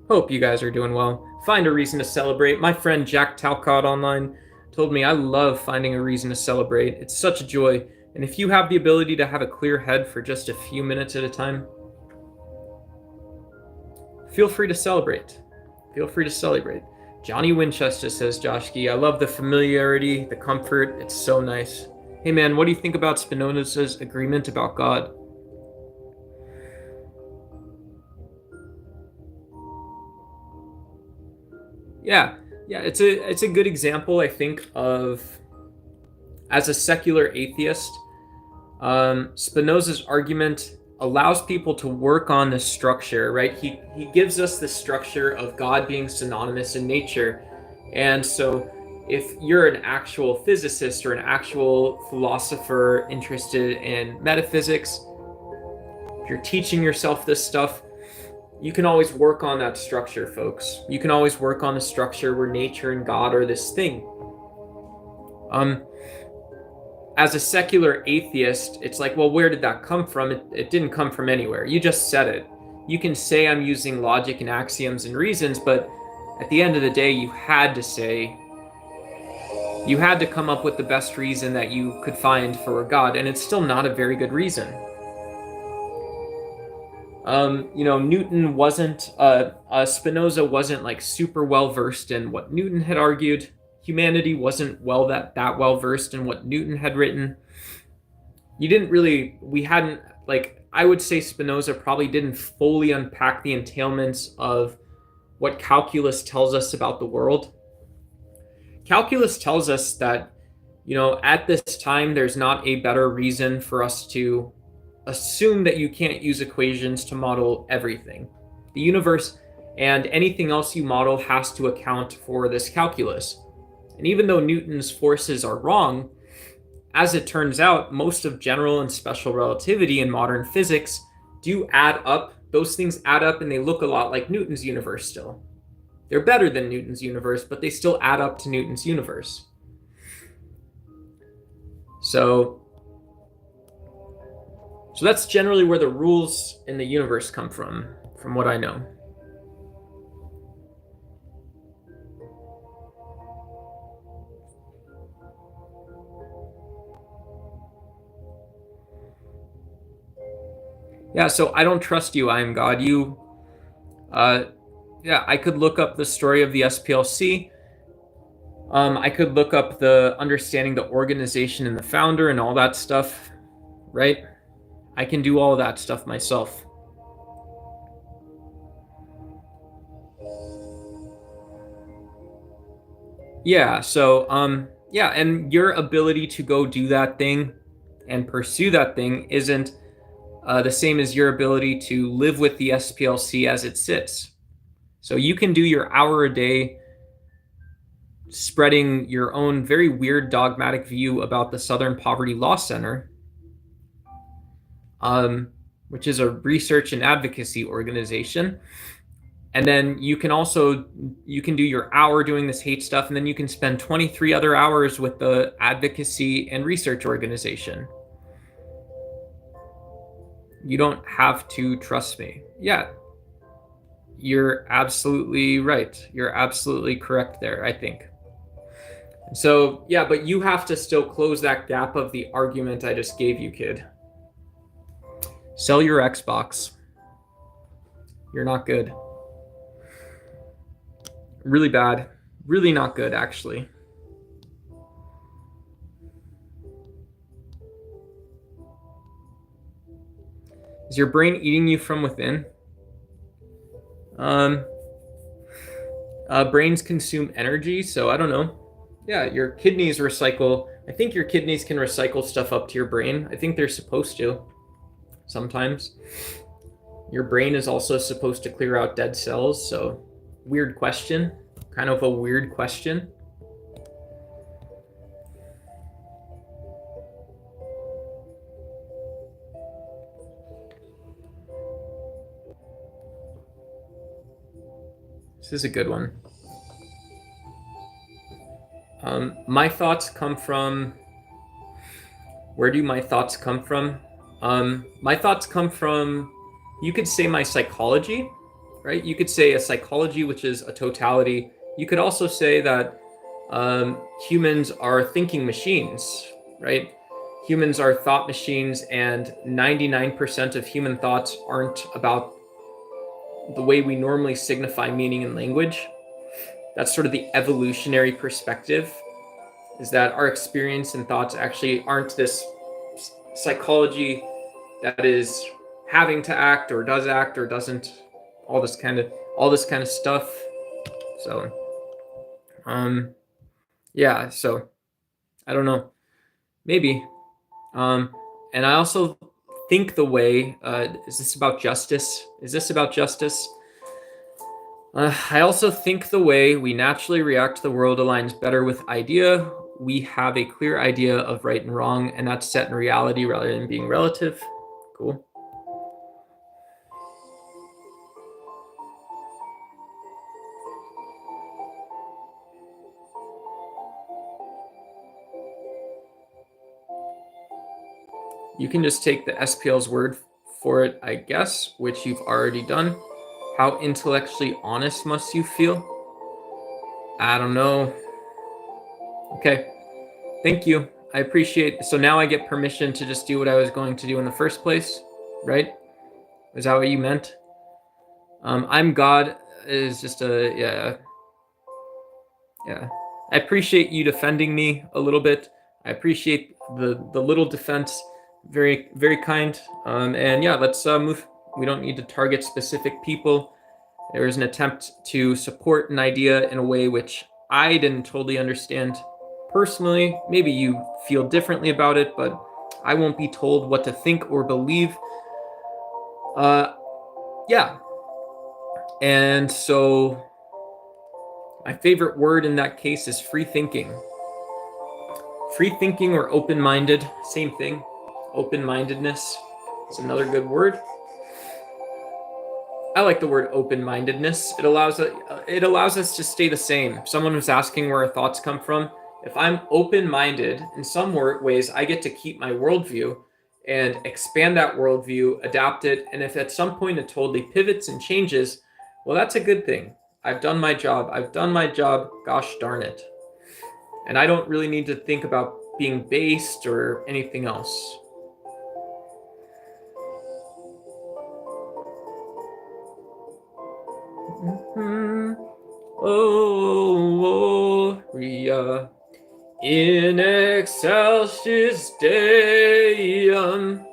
Hope you guys are doing well. Find a reason to celebrate. My friend Jack Talcott online told me I love finding a reason to celebrate. It's such a joy. And if you have the ability to have a clear head for just a few minutes at a time, feel free to celebrate. Johnny Winchester says, Joshki, I love the familiarity, the comfort. It's so nice. Hey man, what do you think about Spinoza's agreement about God? Yeah, it's a good example, I think, of, as a secular atheist, Spinoza's argument allows people to work on this structure, right? He gives us the structure of God being synonymous in nature. And so if you're an actual physicist or an actual philosopher interested in metaphysics, if you're teaching yourself this stuff, you can always work on that structure, folks. You can always work on the structure where nature and God are this thing. As a secular atheist, it's like, well, where did that come from? It didn't come from anywhere. You just said it. You can say I'm using logic and axioms and reasons, but at the end of the day, you had to come up with the best reason that you could find for God, and it's still not a very good reason. Newton wasn't, Spinoza wasn't like super well versed in what Newton had argued. Humanity wasn't that well versed in what Newton had written. We hadn't like I would say Spinoza probably didn't fully unpack the entailments of what calculus tells us about the world. Calculus tells us that, at this time, there's not a better reason for us to assume that you can't use equations to model everything. The universe and anything else you model has to account for this calculus. And even though Newton's forces are wrong, as it turns out, most of general and special relativity in modern physics do add up. Those things add up and they look a lot like Newton's universe still. They're better than Newton's universe, but they still add up to Newton's universe. So that's generally where the rules in the universe come from what I know. Yeah, so I don't trust you, I am God. I could look up the story of the SPLC. I could look up the understanding the organization and the founder and all that stuff, right? I can do all of that stuff myself. Yeah, so and your ability to go do that thing and pursue that thing isn't the same as your ability to live with the SPLC as it sits. So you can do your hour a day spreading your own very weird dogmatic view about the Southern Poverty Law Center, which is a research and advocacy organization. And then you can do your hour doing this hate stuff, and then you can spend 23 other hours with the advocacy and research organization. You don't have to trust me. Yeah, you're absolutely right. You're absolutely correct there, I think. So, yeah, but you have to still close that gap of the argument I just gave you, kid. Sell your Xbox. You're not good. Really bad. Really not good, actually. Is your brain eating you from within? Brains consume energy, so I don't know. Yeah, your kidneys recycle. I think your kidneys can recycle stuff up to your brain. I think they're supposed to sometimes. Your brain is also supposed to clear out dead cells, so weird question. Kind of a weird question. This is a good one. My thoughts come from. Where do my thoughts come from? My thoughts come from, you could say, my psychology, right? You could say a psychology, which is a totality. You could also say that humans are thinking machines, right? Humans are thought machines, and 99% of human thoughts aren't about the way we normally signify meaning in language. That's sort of the evolutionary perspective, is that our experience and thoughts actually aren't this psychology that is having to act or does act or doesn't, all this kind of stuff. So yeah, so I don't know, maybe. And I also think the way, is this about justice? I also think the way we naturally react to the world aligns better with idea. We have a clear idea of right and wrong, and that's set in reality rather than being relative. Cool. You can just take the SPL's word for it, I guess, which you've already done. How intellectually honest must you feel? I don't know. Okay. Thank you. I appreciate it. So now I get permission to just do what I was going to do in the first place, right? Is that what you meant? I'm God is just yeah. I appreciate you defending me a little bit. I appreciate the little defense Very, very kind. And yeah, let's move. We don't need to target specific people. There was an attempt to support an idea in a way which I didn't totally understand personally. Maybe you feel differently about it, but I won't be told what to think or believe. Yeah. And so my favorite word in that case is free thinking. Free thinking or open-minded, same thing. Open-mindedness is another good word. I like the word open-mindedness. It allows us to stay the same. Someone was asking where our thoughts come from. If I'm open-minded, in some ways, I get to keep my worldview and expand that worldview, adapt it, and if at some point it totally pivots and changes, well, that's a good thing. I've done my job. I've done my job. Gosh darn it. And I don't really need to think about being based or anything else. Oh, Gloria in excelsis Deum.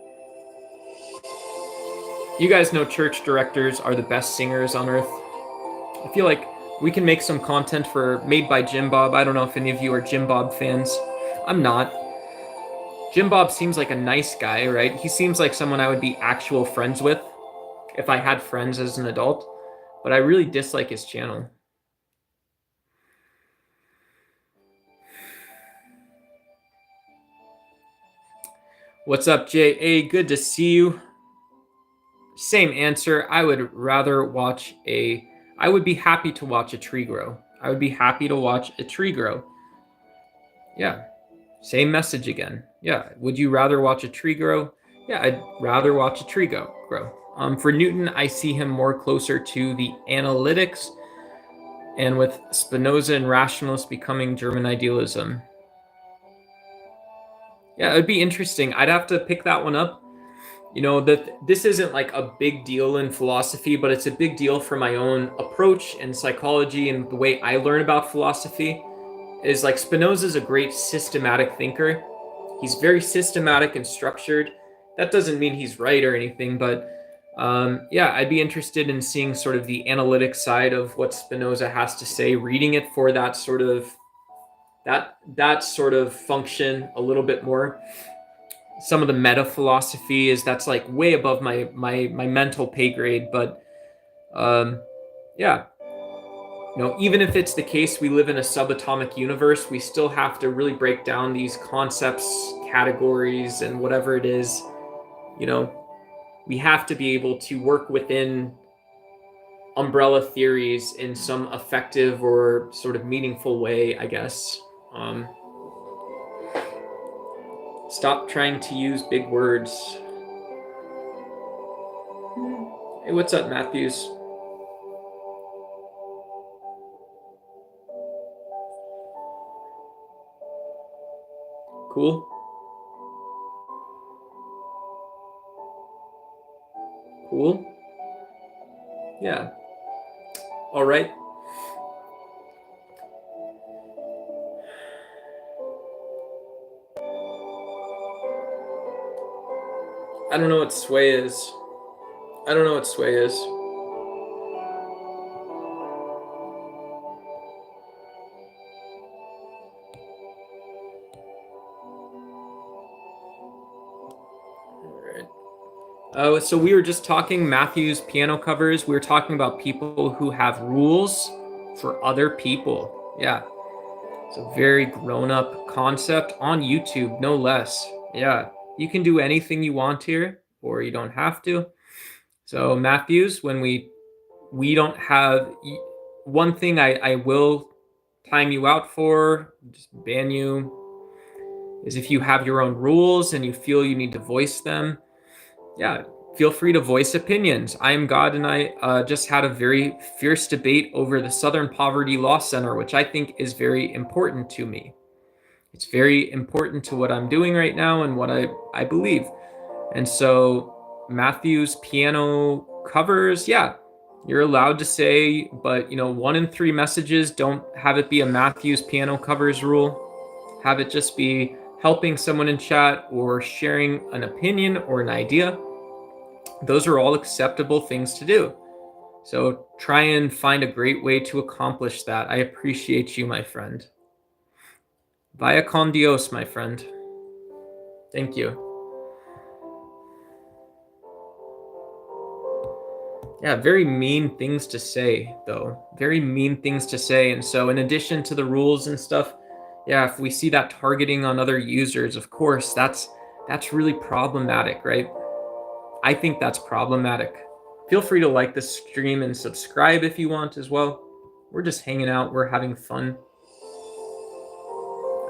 You guys know church directors are the best singers on earth. I feel like we can make some content for Made by Jim Bob. I don't know if any of you are Jim Bob fans. I'm not. Jim Bob seems like a nice guy, right? He seems like someone I would be actual friends with if I had friends as an adult, but I really dislike his channel. What's up, J.A.? Good to see you. Same answer. I would be happy to watch a tree grow. I would be happy to watch a tree grow. Yeah. Same message again. Yeah. Would you rather watch a tree grow? Yeah, I'd rather watch a tree grow. For Newton, I see him more closer to the analytics, and with Spinoza and rationalists becoming German idealism. Yeah, it'd be interesting. I'd have to pick that one up. You know, that this isn't like a big deal in philosophy, but it's a big deal for my own approach and psychology and the way I learn about philosophy. Is like Spinoza's a great systematic thinker. He's very systematic and structured. That doesn't mean he's right or anything, but yeah, I'd be interested in seeing sort of the analytic side of what Spinoza has to say, reading it for that sort of function a little bit more. Some of the meta philosophy that's like way above my mental pay grade, but yeah, you know, even if it's the case we live in a subatomic universe, we still have to really break down these concepts, categories, and whatever it is. You know, we have to be able to work within umbrella theories in some effective or sort of meaningful way, I guess. Stop trying to use big words. Hey, what's up, Matthews? Cool. Cool. Yeah. All right. I don't know what sway is. I don't know what sway is. All right. So we were just talking Matthew's piano covers. We were talking about people who have rules for other people. Yeah. It's a very grown-up concept on YouTube, no less. Yeah. You can do anything you want here, or you don't have to. So Matthews, when we don't have one thing I will time you out for, just ban you, is if you have your own rules and you feel you need to voice them. Yeah, feel free to voice opinions. I am God, and I just had a very fierce debate over the Southern Poverty Law Center, which I think is very important to me. It's very important to what I'm doing right now and what I believe. And so Matthew's piano covers, yeah, you're allowed to say, but 1 in 3 messages, don't have it be a Matthew's piano covers rule. Have it just be helping someone in chat, or sharing an opinion or an idea. Those are all acceptable things to do. So try and find a great way to accomplish that. I appreciate you, my friend. Vaya con Dios, my friend. Thank you. Yeah, very mean things to say, though. Very mean things to say. And so in addition to the rules and stuff, yeah, if we see that targeting on other users, of course, that's really problematic, right? I think that's problematic. Feel free to like the stream and subscribe if you want as well. We're just hanging out. We're having fun.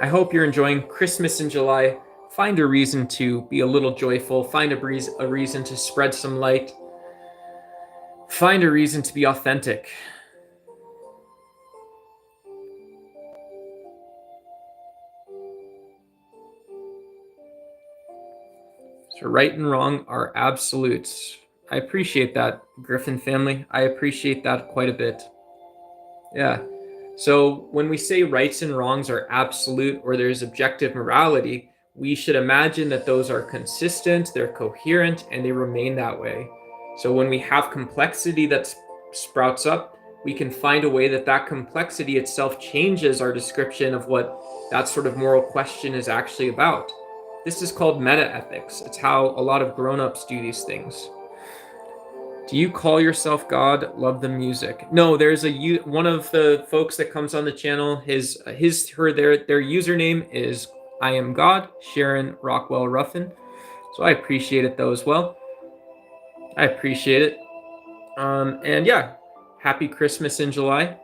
I hope you're enjoying Christmas in July. Find a reason to be a little joyful. Find a reason to spread some light. Find a reason to be authentic. So right and wrong are absolutes. I appreciate that, Griffin family. I appreciate that quite a bit. Yeah. So when we say rights and wrongs are absolute, or there's objective morality, we should imagine that those are consistent, they're coherent, and they remain that way. So when we have complexity that sprouts up, we can find a way that that complexity itself changes our description of what that sort of moral question is actually about. This is called meta-ethics. It's how a lot of grown-ups do these things. Do you call yourself God? Love the music. No, there's one of the folks that comes on the channel. Their username is I am God, Sharon Rockwell Ruffin. So I appreciate it though as well. I appreciate it. And yeah, happy Christmas in July.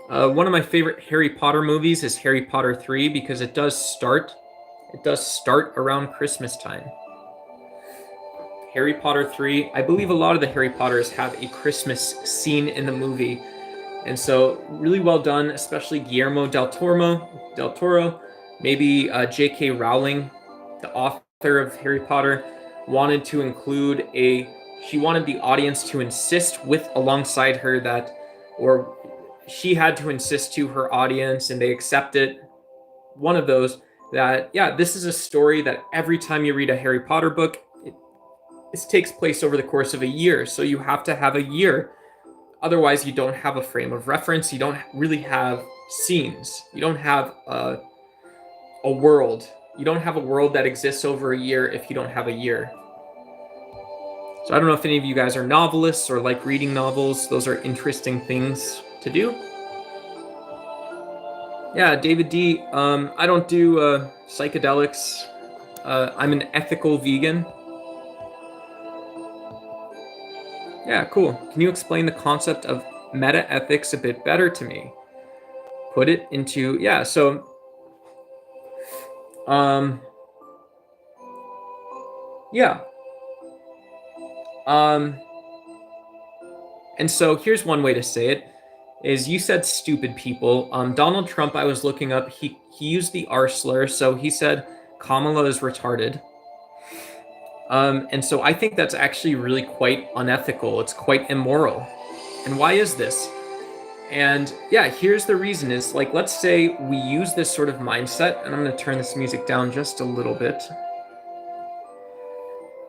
One of my favorite Harry Potter movies is Harry Potter 3 because it does start around Christmas time. Harry Potter 3, I believe a lot of the Harry Potters have a Christmas scene in the movie. And so really well done, especially Guillermo del Toro, maybe J.K. Rowling, the author of Harry Potter, wanted to include she wanted the audience to insist alongside her that, or she had to insist to her audience and they accept it, one of those, that, yeah, this is a story that every time you read a Harry Potter book, this takes place over the course of a year. So you have to have a year. Otherwise, you don't have a frame of reference. You don't really have scenes. You don't have a world. You don't have a world that exists over a year if you don't have a year. So I don't know if any of you guys are novelists or like reading novels. Those are interesting things to do. Yeah, David D. I don't do psychedelics. I'm an ethical vegan. Yeah, cool. Can you explain the concept of meta-ethics a bit better to me? Put it into, yeah, so, yeah. And so here's one way to say it, is you said stupid people. Donald Trump, I was looking up, he used the R slur, so he said Kamala is retarded. And so I think that's actually really quite unethical. It's quite immoral. And why is this? And yeah, here's the reason is, like, let's say we use this sort of mindset, and I'm going to turn this music down just a little bit.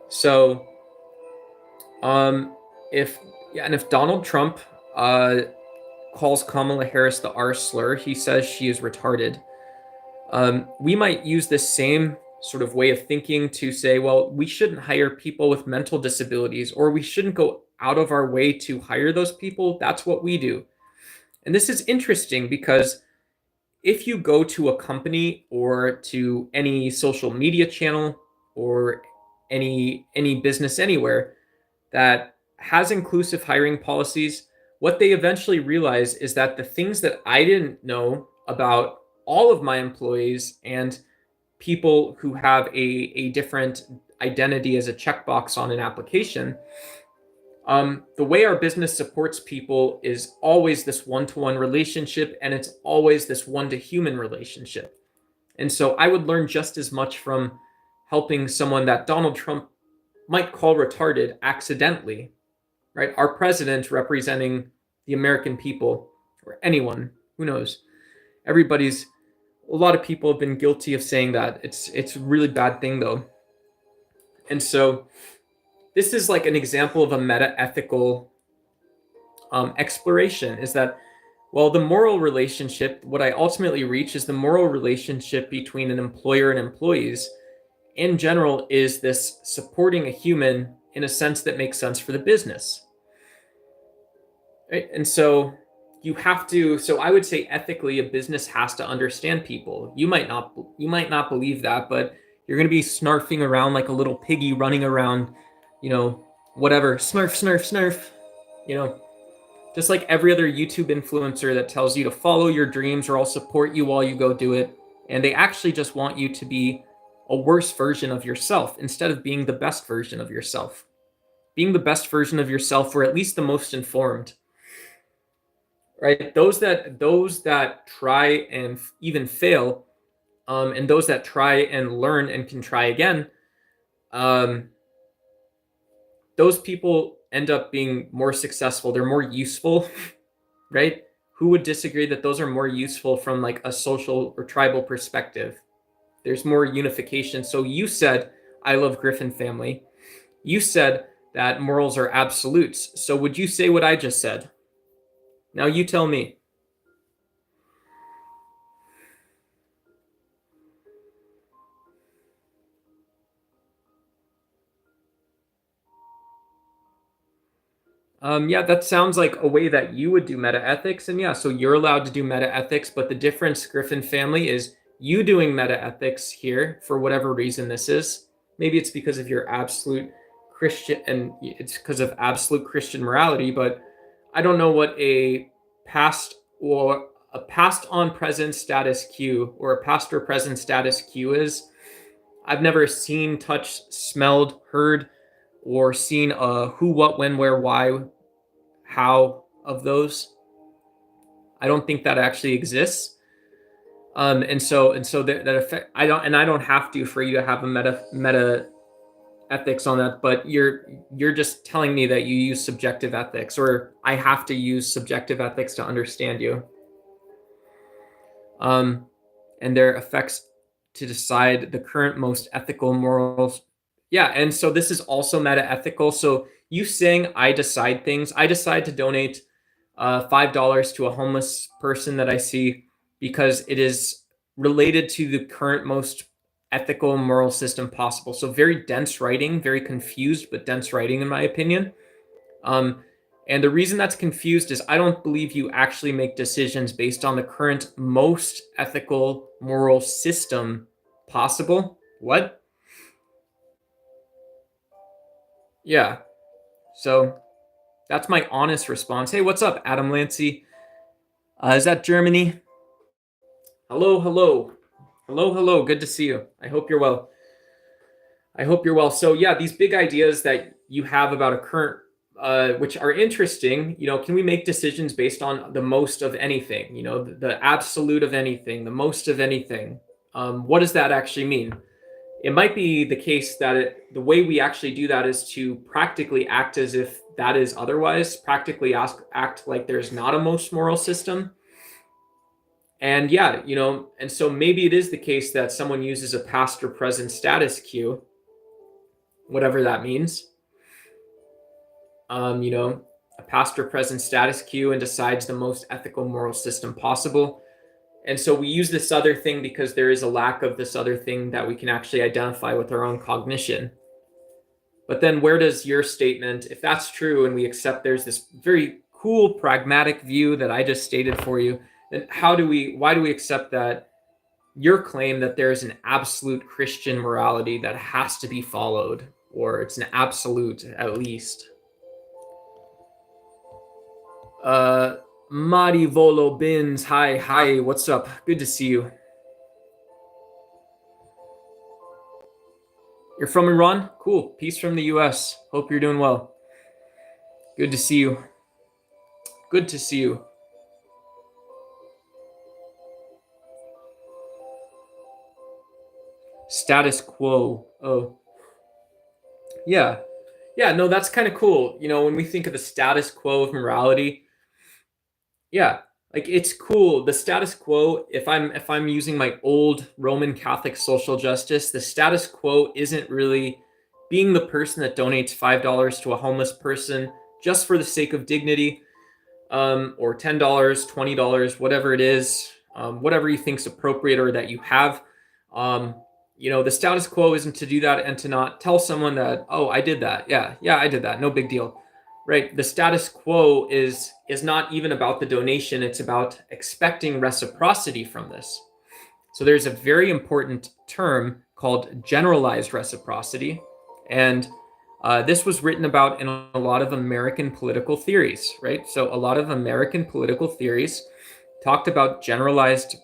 So, if Donald Trump calls Kamala Harris the R slur, he says she is retarded. We might use this same sort of way of thinking to say, well, we shouldn't hire people with mental disabilities, or we shouldn't go out of our way to hire those people. That's what we do. And this is interesting because if you go to a company or to any social media channel or any business anywhere that has inclusive hiring policies, what they eventually realize is that the things that I didn't know about all of my employees and people who have a different identity as a checkbox on an application, the way our business supports people is always this one-to-one relationship, and it's always this one-to-human relationship. And so I would learn just as much from helping someone that Donald Trump might call retarded accidentally, right? Our president representing the American people, or anyone, who knows? Everybody's A lot of people have been guilty of saying that. It's a really bad thing though. And so this is like an example of a meta-ethical exploration, is that, well, the moral relationship, what I ultimately reach is the moral relationship between an employer and employees in general is this supporting a human in a sense that makes sense for the business. Right? And so you have to, so I would say ethically a business has to understand people. You might not believe that, but you're going to be snarfing around like a little piggy running around, whatever, snarf, snarf, snarf, you know, just like every other YouTube influencer that tells you to follow your dreams or I'll support you while you go do it. And they actually just want you to be a worse version of yourself instead of being the best version of yourself. Being the best version of yourself, or at least the most informed. Right? Those that try and even fail, and those that try and learn and can try again, um, those people end up being more successful. They're more useful, right? Who would disagree that those are more useful from like a social or tribal perspective? There's more unification. So you said, I love Griffin family. You said that morals are absolutes. So would you say what I just said? Now you tell me. Yeah, that sounds like a way that you would do meta ethics. And yeah, so you're allowed to do meta ethics, but the difference, Griffin family, is you doing meta ethics here for whatever reason this is. Maybe it's because of your absolute Christian and it's because of absolute Christian morality, but I don't know what a past on present status quo or a past or present status quo is. I've never seen, touched, smelled, heard, or seen a who, what, when, where, why, how of those. I don't think that actually exists. And so that effect. I don't have to for you to have a meta ethics on that, but you're just telling me that you use subjective ethics, or I have to use subjective ethics to understand you. Um, and their effects to decide the current most ethical morals. Yeah, and so this is also meta ethical. So you saying I decide things, I decide to donate $5 to a homeless person that I see because it is related to the current most ethical moral system possible. So very dense writing, very confused but dense writing in my opinion. Um, and the reason that's confused is I don't believe you actually make decisions based on the current most ethical moral system possible. What? Yeah. So that's my honest response. Hey, what's up, Adam Lancy? Is that Germany? Hello, hello. Hello, hello. Good to see you. I hope you're well. I hope you're well. So yeah, these big ideas that you have about a current, which are interesting. Can we make decisions based on the most of anything? The absolute of anything, the most of anything. What does that actually mean? It might be the case that the way we actually do that is to practically act as if that is otherwise, practically act like there's not a most moral system. And yeah, and so maybe it is the case that someone uses a past or present status quo, whatever that means. A past or present status quo and decides the most ethical moral system possible. And so we use this other thing because there is a lack of this other thing that we can actually identify with our own cognition. But then where does your statement, if that's true and we accept there's this very cool pragmatic view that I just stated for you, then why do we accept that your claim that there's an absolute Christian morality that has to be followed, or it's an absolute at least? Mari Volo Bins, hi, what's up? Good to see you. You're from Iran? Cool. Peace from the US. Hope you're doing well. Good to see you. Good to see you. Status quo. Oh. Yeah. Yeah, no, that's kind of cool. When we think of the status quo of morality, yeah, like it's cool. The status quo, if I'm using my old Roman Catholic social justice, the status quo isn't really being the person that donates $5 to a homeless person just for the sake of dignity, or $10, $20, whatever it is, whatever you think's appropriate or that you have. Um, the status quo isn't to do that and to not tell someone that, oh, I did that. Yeah, I did that. No big deal. Right. The status quo is not even about the donation. It's about expecting reciprocity from this. So there's a very important term called generalized reciprocity. And this was written about in a lot of American political theories, right? So a lot of American political theories talked about generalized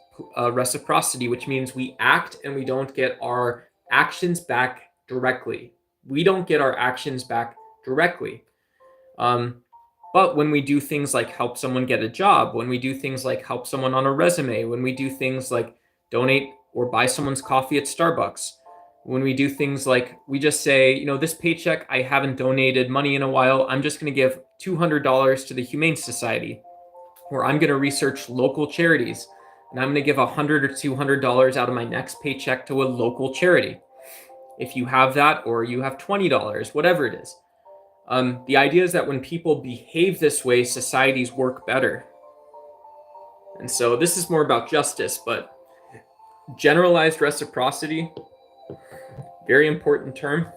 reciprocity, which means we act and we don't get our actions back directly. We don't get our actions back directly. Um, but when we do things like help someone get a job, when we do things like help someone on a resume, when we do things like donate or buy someone's coffee at Starbucks, when we do things like we just say, this paycheck, I haven't donated money in a while. I'm just going to give $200 to the Humane Society, or I'm going to research local charities and I'm going to give $100 or $200 out of my next paycheck to a local charity. If you have that, or you have $20, whatever it is. The idea is that when people behave this way, societies work better. And so this is more about justice, but generalized reciprocity, very important term.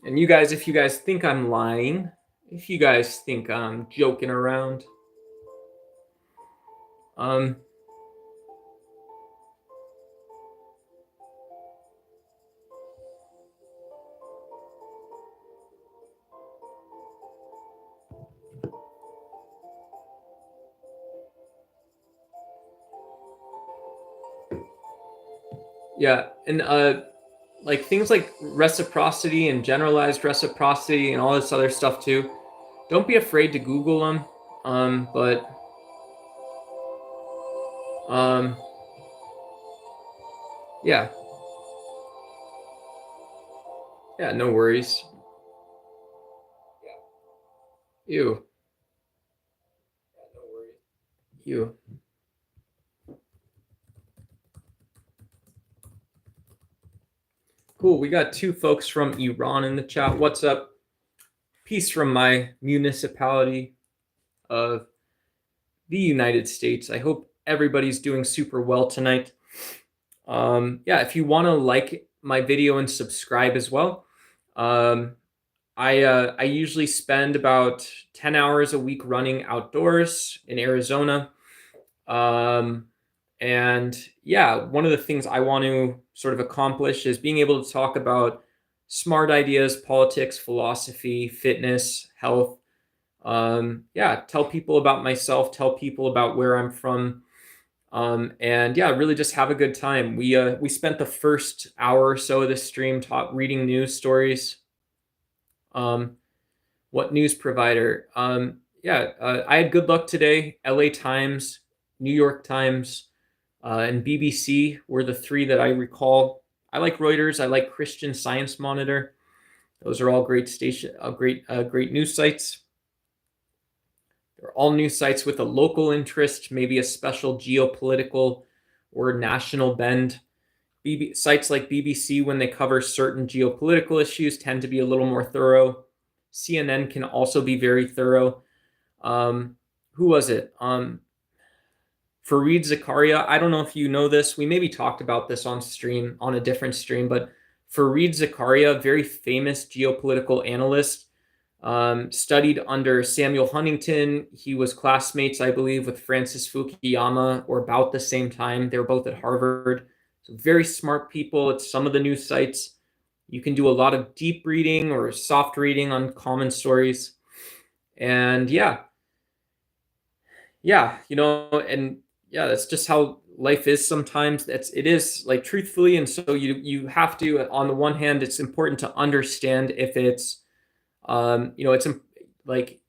And you guys, if you guys think I'm lying, if you guys think I'm joking around, um, yeah, and like things like reciprocity and generalized reciprocity and all this other stuff too. Don't be afraid to Google them. But um, yeah, yeah, no worries. You, you. Cool. We got two folks from Iran in the chat. What's up? Peace from my municipality of the United States. I hope everybody's doing super well tonight. Yeah, if you want to like my video and subscribe as well. I usually spend about 10 hours a week running outdoors in Arizona. And yeah, one of the things I want to sort of accomplish is being able to talk about smart ideas, politics, philosophy, fitness, health. Yeah, tell people about myself, tell people about where I'm from. And yeah, really just have a good time. We spent the first hour or so of this stream reading news stories. What news provider? Yeah, I had good luck today. LA Times, New York Times, and BBC were the three that I recall. I like Reuters. I like Christian Science Monitor. Those are all great great news sites. They're all news sites with a local interest, maybe a special geopolitical or national bend. Sites like BBC, when they cover certain geopolitical issues, tend to be a little more thorough. CNN can also be very thorough. Who was it? Fareed Zakaria. I don't know if you know this. We maybe talked about this on a different stream, but Fareed Zakaria, very famous geopolitical analyst, studied under Samuel Huntington. He was classmates, I believe, with Francis Fukuyama, or about the same time. They were both at Harvard. So very smart people. It's some of the news sites. You can do a lot of deep reading or soft reading on common stories. And yeah, and yeah, that's just how life is sometimes. It is like, truthfully. And so you have to, on the one hand, it's important to understand if it's, it's like,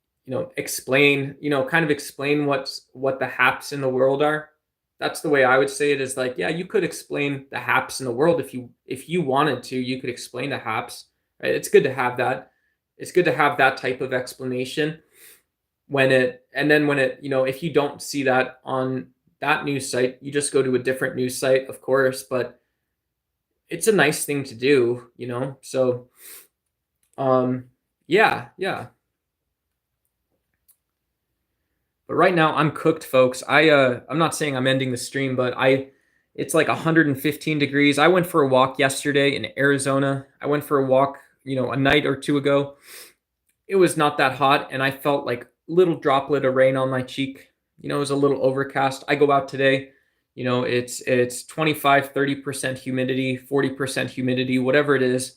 explain, kind of explain what the happs in the world are. that's the way I would say it, is like, yeah, you could explain the haps in the world if you wanted to. You could explain the haps, right? It's good to have that. It's good to have that type of explanation and then when it, if you don't see that on that news site, you just go to a different news site, of course, but it's a nice thing to do. So, yeah, yeah. But right now I'm cooked, folks. I'm not saying I'm ending the stream, but it's like 115 degrees. I went for a walk yesterday in Arizona. I went for a walk, a night or two ago. It was not that hot, and I felt like little droplet of rain on my cheek. It was a little overcast. I go out today, it's 25, 30% humidity, 40% humidity, whatever it is.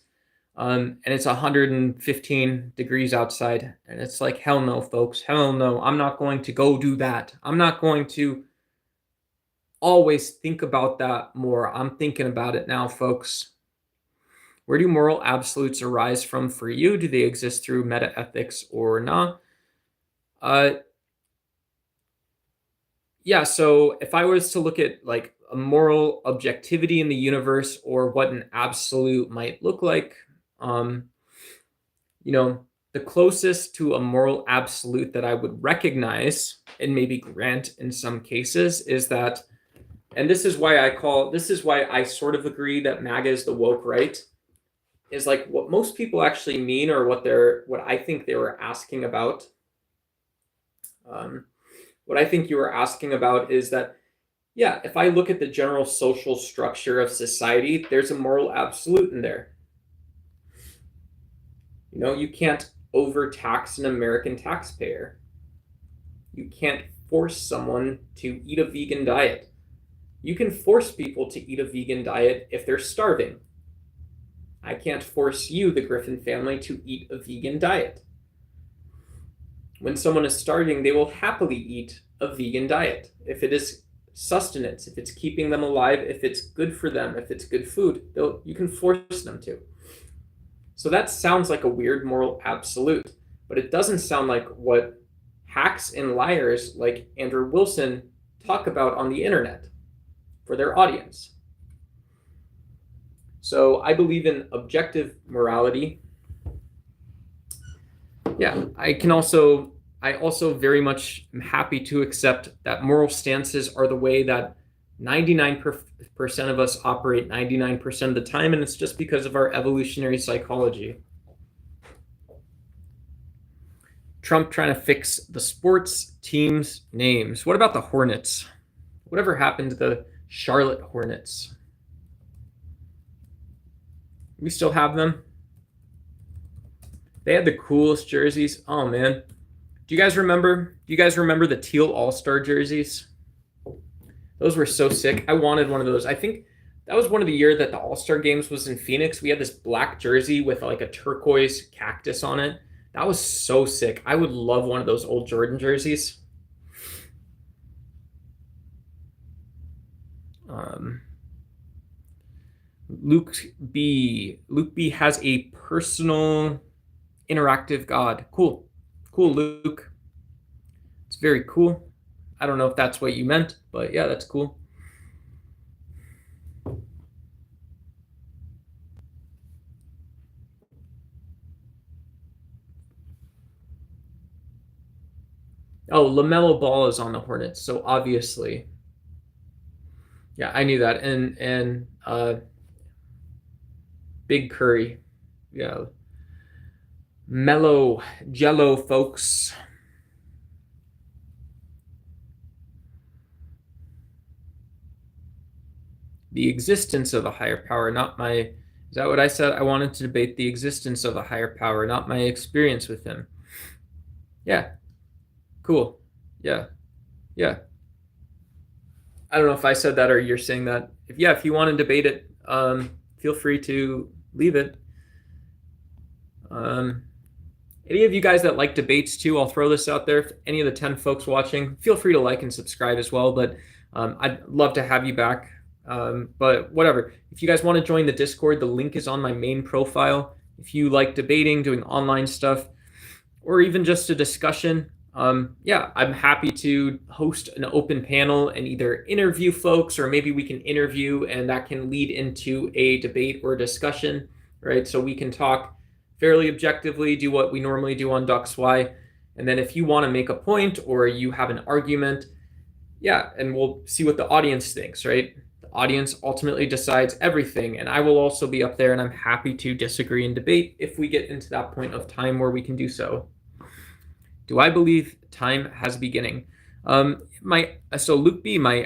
And it's 115 degrees outside. And it's like, hell no, folks. Hell no. I'm not going to go do that. I'm not going to always think about that more. I'm thinking about it now, folks. Where do moral absolutes arise from for you? Do they exist through meta ethics or not? Yeah, so if I was to look at like a moral objectivity in the universe, or what an absolute might look like, the closest to a moral absolute that I would recognize and maybe grant in some cases is that, and this is why I sort of agree that MAGA is the woke right, is like what most people actually mean, or what I think they were asking about. What I think you were asking about is that, yeah, if I look at the general social structure of society, there's a moral absolute in there. You can't overtax an American taxpayer. You can't force someone to eat a vegan diet. You can force people to eat a vegan diet if they're starving. I can't force you, the Griffin family, to eat a vegan diet. When someone is starving, they will happily eat a vegan diet. If it is sustenance, if it's keeping them alive, if it's good for them, if it's good food, you can force them to. So that sounds like a weird moral absolute, but it doesn't sound like what hacks and liars like Andrew Wilson talk about on the internet for their audience. So I believe in objective morality. Yeah, I also very much am happy to accept that moral stances are the way that 99% of us operate 99% of the time, and it's just because of our evolutionary psychology. Trump trying to fix the sports teams' names. What about the Hornets? Whatever happened to the Charlotte Hornets? We still have them. They had the coolest jerseys. Oh man. Do you guys remember the teal all-star jerseys? Those were so sick. I wanted one of those. I think that was one of the year that the All-Star Games was in Phoenix. We had this black jersey with like a turquoise cactus on it. That was so sick. I would love one of those old Jordan jerseys. Luke B has a personal interactive God. Cool, Luke. It's very cool. I don't know if that's what you meant, but yeah, that's cool. Oh, LaMelo Ball is on the Hornets, so obviously. Yeah, I knew that. And Big Curry. Yeah. Mellow Jello, folks. The existence of a higher power, not my... Is that what I said? I wanted to debate the existence of a higher power, not my experience with him. Yeah. Cool. Yeah. Yeah. I don't know if I said that or you're saying that. If you want to debate it, feel free to leave it. Any of you guys that like debates too, I'll throw this out there. If any of the 10 folks watching, feel free to like and subscribe as well. But I'd love to have you back. But whatever. If you guys want to join the Discord, the link is on my main profile. If you like debating, doing online stuff, or even just a discussion, Yeah, I'm happy to host an open panel and either interview folks, or maybe we can interview and that can lead into a debate or discussion, right? So we can talk fairly objectively, do what we normally do on Ducks Y. And then if you want to make a point or you have an argument, yeah, and we'll see what the audience thinks, right? The audience ultimately decides everything. And I will also be up there and I'm happy to disagree and debate if we get into that point of time where we can do so. Do I believe time has a beginning? So Luke B, my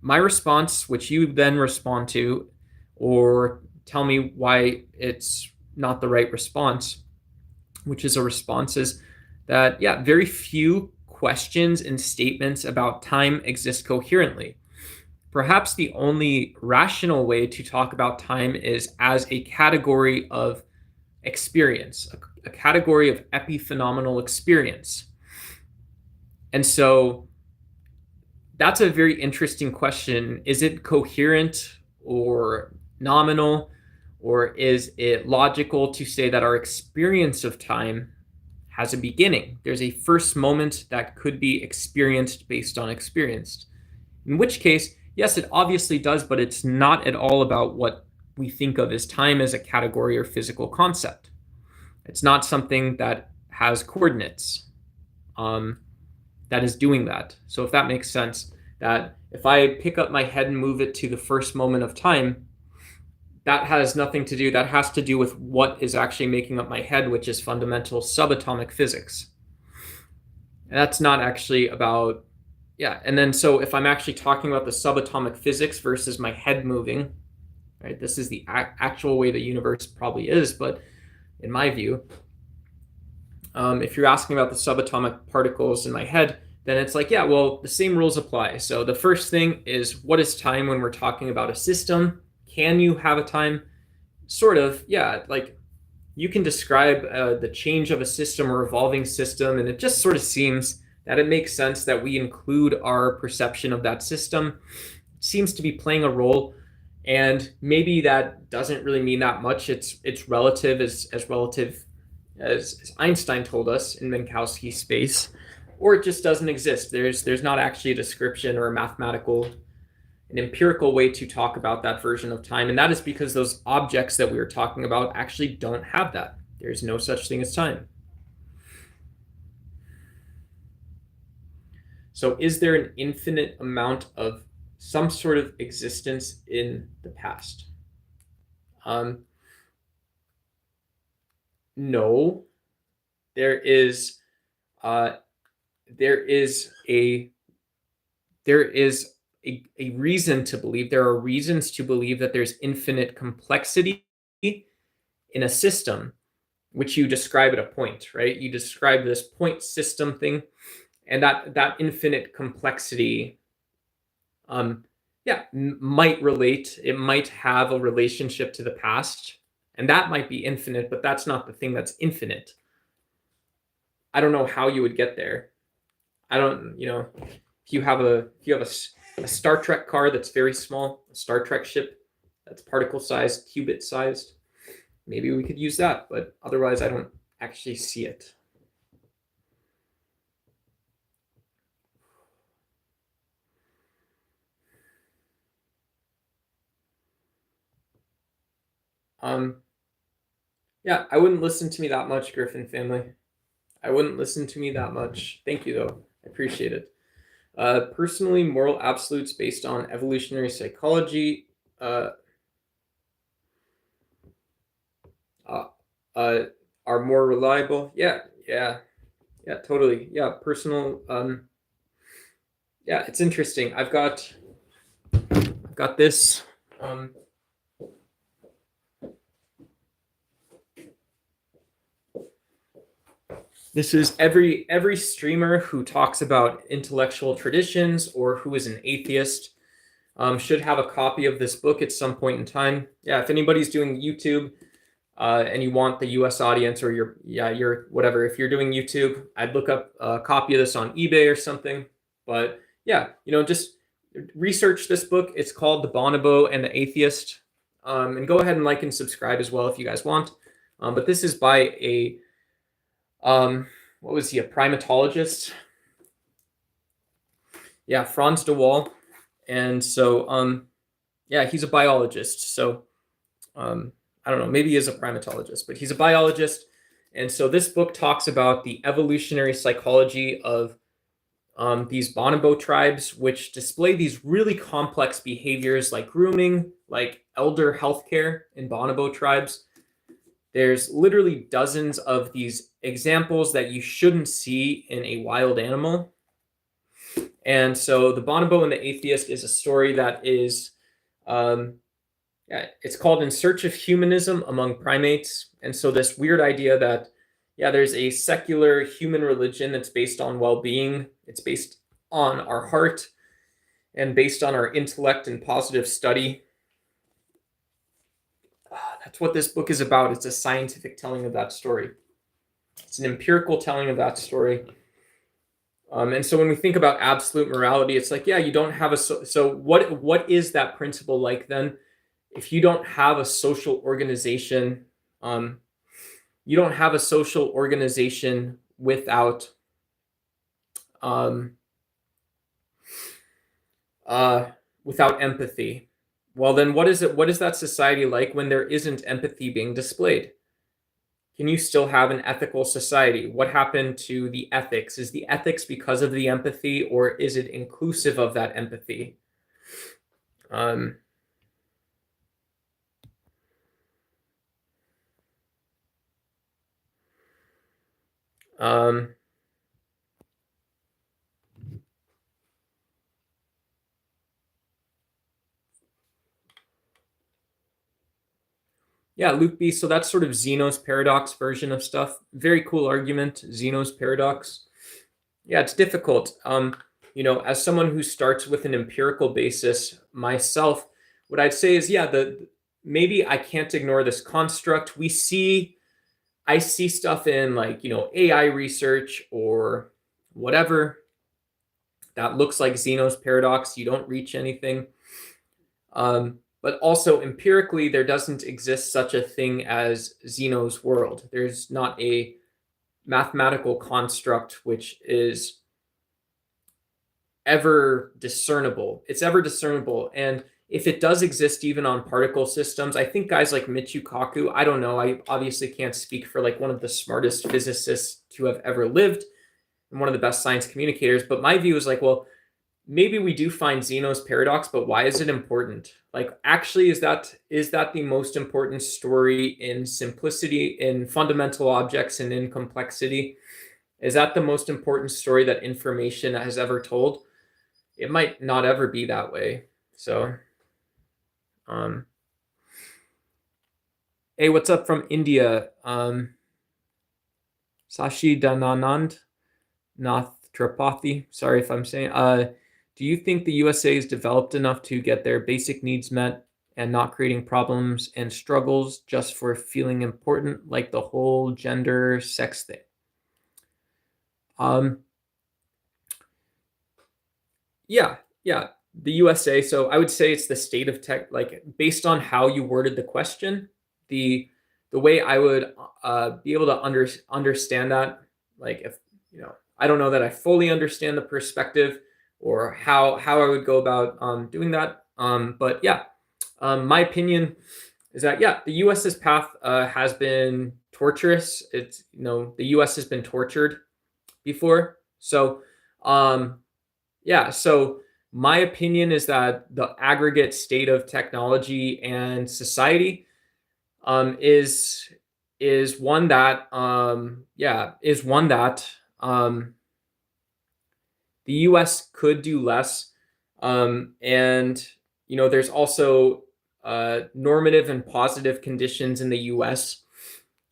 response, which you then respond to, or tell me why it's not the right response, which is a response is that yeah, very few questions and statements about time exist coherently. Perhaps the only rational way to talk about time is as a category of experience, a category of epiphenomenal experience. And so that's a very interesting question. Is it coherent or nominal, or is it logical to say that our experience of time has a beginning? There's a first moment that could be experienced based on experienced. In which case, yes, it obviously does, but it's not at all about what we think of as time as a category or physical concept. It's not something that has coordinates that is doing that. So if that makes sense, that if I pick up my head and move it to the first moment of time, that has nothing to do, that has to do with what is actually making up my head, which is fundamental subatomic physics. And that's not actually about, yeah. And then so if I'm actually talking about the subatomic physics versus my head moving, right, this is the actual way the universe probably is, but in my view, if you're asking about the subatomic particles in my head, then it's like, yeah, well, the same rules apply. So the first thing is, what is time when we're talking about a system? Can you have a time? Sort of, yeah, like you can describe the change of a system or evolving system, and it just sort of seems that it makes sense that we include our perception of that system. It seems to be playing a role, and maybe that doesn't really mean that much. It's relative, as relative as Einstein told us in Minkowski space, or it just doesn't exist. There's not actually a description or a mathematical, an empirical way to talk about that version of time. And that is because those objects that we were talking about actually don't have that. There's no such thing as time. So is there an infinite amount of some sort of existence in the past? No. There is a reason to believe, there are reasons to believe that there's infinite complexity in a system, which you describe at a point, right? You describe this point system thing, and that infinite complexity, might relate. It might have a relationship to the past, and that might be infinite, but that's not the thing that's infinite. I don't know how you would get there. I don't, if you have a Star Trek car that's very small, a Star Trek ship that's particle sized, qubit sized, maybe we could use that, but otherwise I don't actually see it. Yeah, I wouldn't listen to me that much, Griffin family. I wouldn't listen to me that much. Thank you, though. I appreciate it. Personally, moral absolutes based on evolutionary psychology are more reliable. Yeah, totally. Yeah, personal. Yeah, it's interesting. I've got this. This is every streamer who talks about intellectual traditions or who is an atheist should have a copy of this book at some point in time. Yeah, if anybody's doing YouTube and you want the US audience, or your whatever, if you're doing YouTube, I'd look up a copy of this on eBay or something. But yeah, just research this book. It's called The Bonobo and the Atheist. And go ahead and like and subscribe as well if you guys want. But this is by a what was he, a primatologist? Yeah, Franz de Waal. And so yeah, he's a biologist. So I don't know, maybe he is a primatologist, but he's a biologist. And so this book talks about the evolutionary psychology of these bonobo tribes, which display these really complex behaviors like grooming, like elder healthcare in bonobo tribes. There's literally dozens of these examples that you shouldn't see in a wild animal. And so The Bonobo and the Atheist is a story that is, yeah, it's called In Search of Humanism Among Primates. And so this weird idea that, yeah, there's a secular human religion that's based on well-being. It's based on our heart and based on our intellect and positive study. That's what this book is about. It's a scientific telling of that story. It's an empirical telling of that story. And so when we think about absolute morality, it's like, yeah, you don't have a so what is that principle like then? If you don't have a social organization, you don't have a social organization without without empathy. Well, then what is it? What is that society like when there isn't empathy being displayed? Can you still have an ethical society? What happened to the ethics? Is the ethics because of the empathy, or is it inclusive of that empathy? Um, um, yeah, Luke B. So that's sort of Zeno's paradox version of stuff. Very cool argument, Zeno's paradox. Yeah, it's difficult. As someone who starts with an empirical basis myself, what I'd say is, yeah, maybe I can't ignore this construct. I see stuff in like, AI research or whatever that looks like Zeno's paradox. You don't reach anything. But also empirically, there doesn't exist such a thing as Zeno's world. There's not a mathematical construct which is ever discernible. It's ever discernible. And if it does exist even on particle systems, I think guys like Michio Kaku, I don't know, I obviously can't speak for like one of the smartest physicists to have ever lived and one of the best science communicators, but my view is like, well, maybe we do find Zeno's paradox, but why is it important? Like, actually, is that the most important story in simplicity, in fundamental objects, and in complexity? Is that the most important story that information has ever told? It might not ever be that way. So, hey, what's up from India? Sashi Dananand Nath Tripathi. Sorry if I'm saying. Do you think the USA is developed enough to get their basic needs met and not creating problems and struggles just for feeling important, like the whole gender sex thing? Yeah, the USA. So I would say it's the state of tech. Like based on how you worded the question, the way I would be able to understand that, like if I don't know that I fully understand the perspective or how I would go about doing that. But yeah, my opinion is that yeah, the US's path has been torturous. It's the US has been tortured before. So yeah, so my opinion is that the aggregate state of technology and society is one that the US could do less. And there's also normative and positive conditions in the US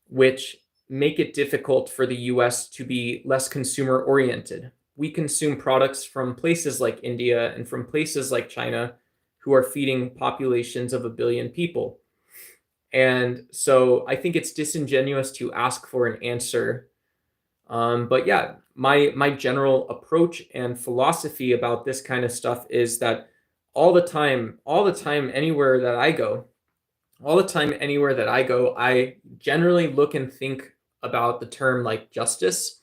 which make it difficult for the US to be less consumer oriented. We consume products from places like India and from places like China who are feeding populations of 1 billion people. And so I think it's disingenuous to ask for an answer. But yeah, my general approach and philosophy about this kind of stuff is that all the time, anywhere that I go, I generally look and think about the term like justice.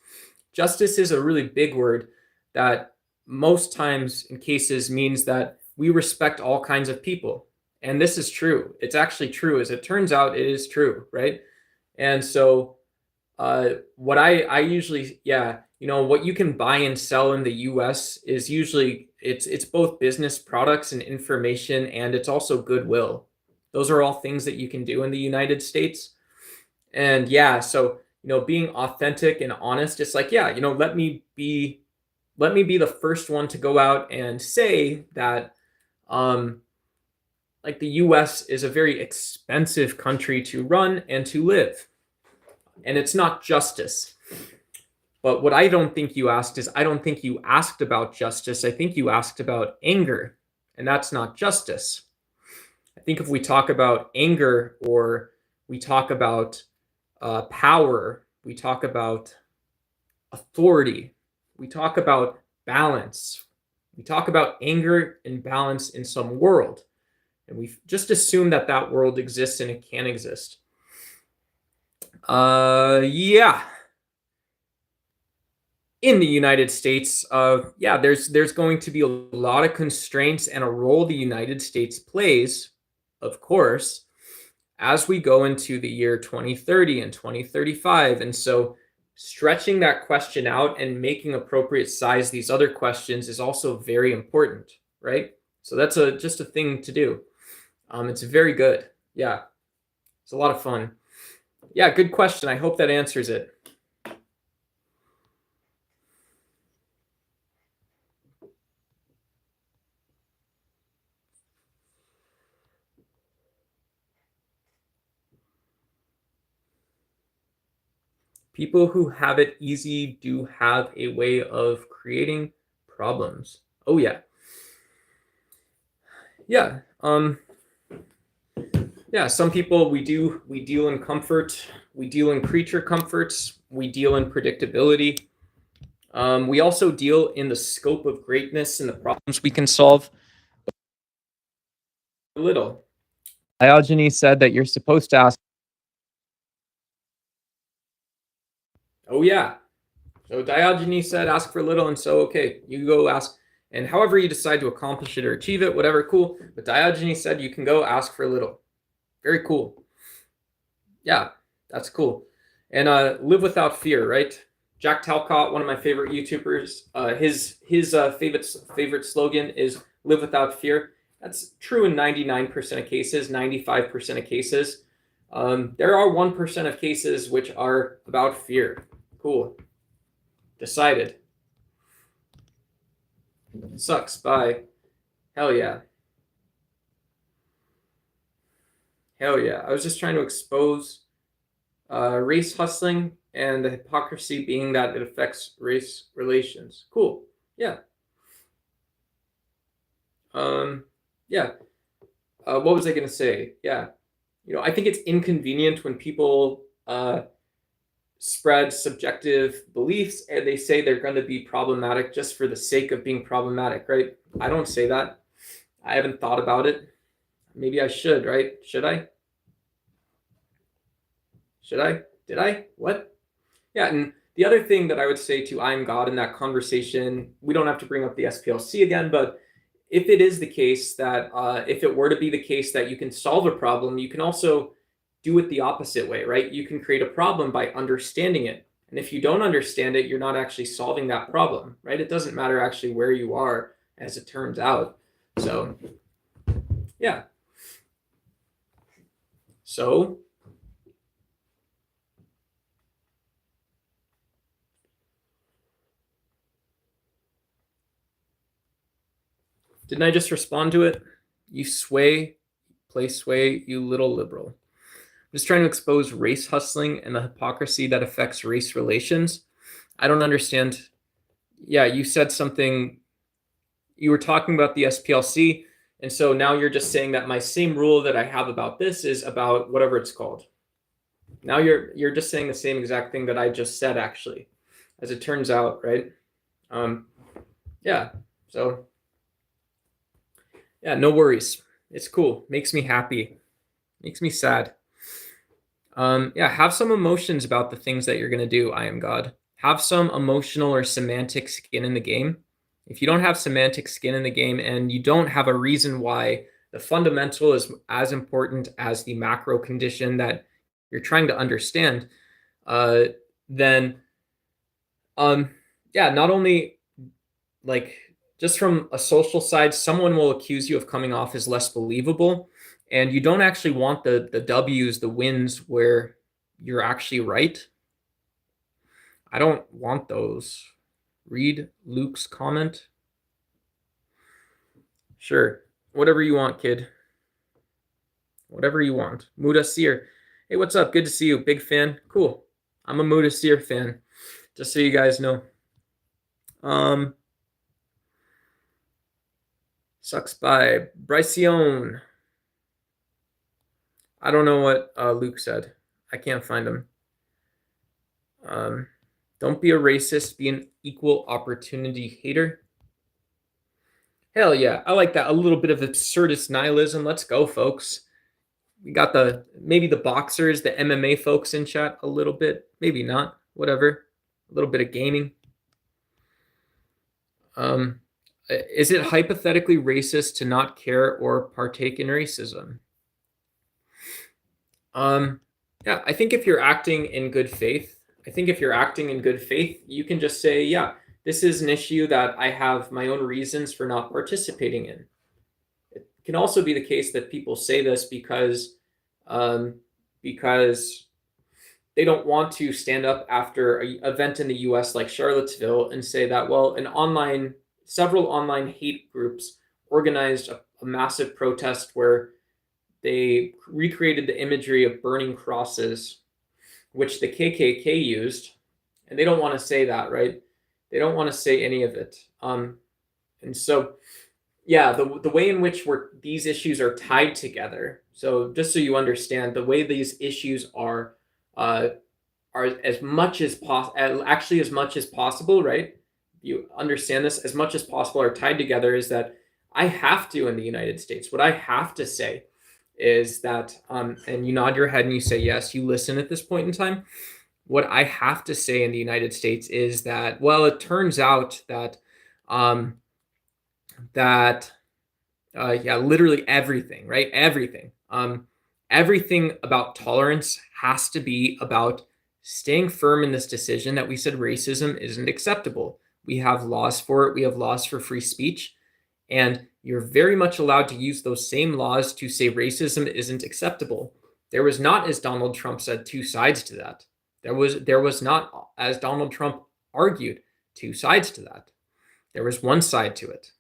justice is a really big word that most times in cases means that we respect all kinds of people. And this is true. It's actually true. As it turns out, it is true, right? And so what I usually, yeah, what you can buy and sell in the US is usually it's both business products and information, and it's also goodwill. Those are all things that you can do in the United States. And yeah, so being authentic and honest, it's like, yeah, let me be the first one to go out and say that like the US is a very expensive country to run and to live. And it's not justice. But what I don't think you asked is I don't think you asked about justice. I think you asked about anger, and that's not justice. I think if we talk about anger, or we talk about power, we talk about authority, we talk about balance, we talk about anger and balance in some world, and we just assume that that world exists and it can exist. Yeah. In the United States, yeah, there's going to be a lot of constraints and a role the United States plays, of course, as we go into the year 2030 and 2035. And so stretching that question out and making appropriate size these other questions is also very important, right? So that's just a thing to do. It's very good. Yeah, it's a lot of fun. Yeah, good question. I hope that answers it. People who have it easy do have a way of creating problems. Oh yeah. Yeah. Yeah, some people we deal in comfort, we deal in creature comforts, we deal in predictability. We also deal in the scope of greatness and the problems we can solve. A little. Diogenes said that you're supposed to ask. Oh yeah. So Diogenes said, ask for little, and so okay, you go ask, and however you decide to accomplish it or achieve it, whatever, cool. But Diogenes said you can go ask for little. Very cool. Yeah, that's cool. And live without fear, right? Jack Talcott, one of my favorite YouTubers, his favorite slogan is "Live without fear." That's true in 99% of cases, 95% of cases. There are 1% of cases which are about fear. Cool. Decided. Sucks. Bye. Hell yeah. Hell yeah. I was just trying to expose race hustling and the hypocrisy being that it affects race relations. Cool. Yeah. Yeah. What was I going to say? Yeah. I think it's inconvenient when people spread subjective beliefs and they say they're going to be problematic just for the sake of being problematic, right? I don't say that. I haven't thought about it. Maybe I should, right? Should I? Should I? Did I? What? Yeah, and the other thing that I would say to I am God in that conversation, we don't have to bring up the SPLC again, but if it is the case that, if it were to be the case that you can solve a problem, you can also do it the opposite way, right? You can create a problem by understanding it. And if you don't understand it, you're not actually solving that problem, right? It doesn't matter actually where you are, as it turns out. So, yeah. So, didn't I just respond to it? You sway, play sway, you little liberal. I'm just trying to expose race hustling and the hypocrisy that affects race relations. I don't understand. Yeah, you said something. You were talking about the SPLC, and so now you're just saying that my same rule that I have about this is about whatever it's called. Now you're just saying the same exact thing that I just said, actually, as it turns out, right? Yeah. So yeah, no worries. It's cool. Makes me happy. Makes me sad. Yeah, have some emotions about the things that you're gonna do. I am God. have some emotional or semantic skin in the game. If you don't have semantic skin in the game and you don't have a reason why the fundamental is as important as the macro condition that you're trying to understand, uh, then yeah, not only like just from a social side, someone will accuse you of coming off as less believable, and you don't actually want the W's, the wins where you're actually right. I don't want those. Read Luke's comment. Sure. Whatever you want, kid. Whatever you want. Mudasir. Hey, what's up? Good to see you. Big fan. Cool. I'm a Mudasir fan. Just so you guys know. Sucks by Brycion. I don't know what Luke said. I can't find him. Don't be a racist. Be an equal opportunity hater. Hell yeah. I like that. A little bit of absurdist nihilism. Let's go, folks. We got maybe the boxers, the MMA folks in chat a little bit. Maybe not. Whatever. A little bit of gaming. Is it hypothetically racist to not care or partake in racism? Yeah, I think if you're acting in good faith, you can just say, yeah, this is an issue that I have my own reasons for not participating in. It can also be the case that people say this because they don't want to stand up after an event in the US like Charlottesville and say that, well, several online hate groups organized a massive protest where they recreated the imagery of burning crosses, which the KKK used, and they don't want to say that, right? They don't want to say any of it. And so, yeah, the way in which these issues are tied together. So just so you understand, the way these issues are as much as possible, right? You understand this, as much as possible are tied together, is that I have to, in the United States, what I have to say is that, and you nod your head and you say yes, you listen at this point in time. What I have to say in the United States is that, well, it turns out that literally everything, right? Everything about tolerance has to be about staying firm in this decision that we said racism isn't acceptable. We have laws for it. We have laws for free speech. And you're very much allowed to use those same laws to say racism isn't acceptable. There was not, as Donald Trump said, two sides to that. There was not, as Donald Trump argued, two sides to that. There was one side to it.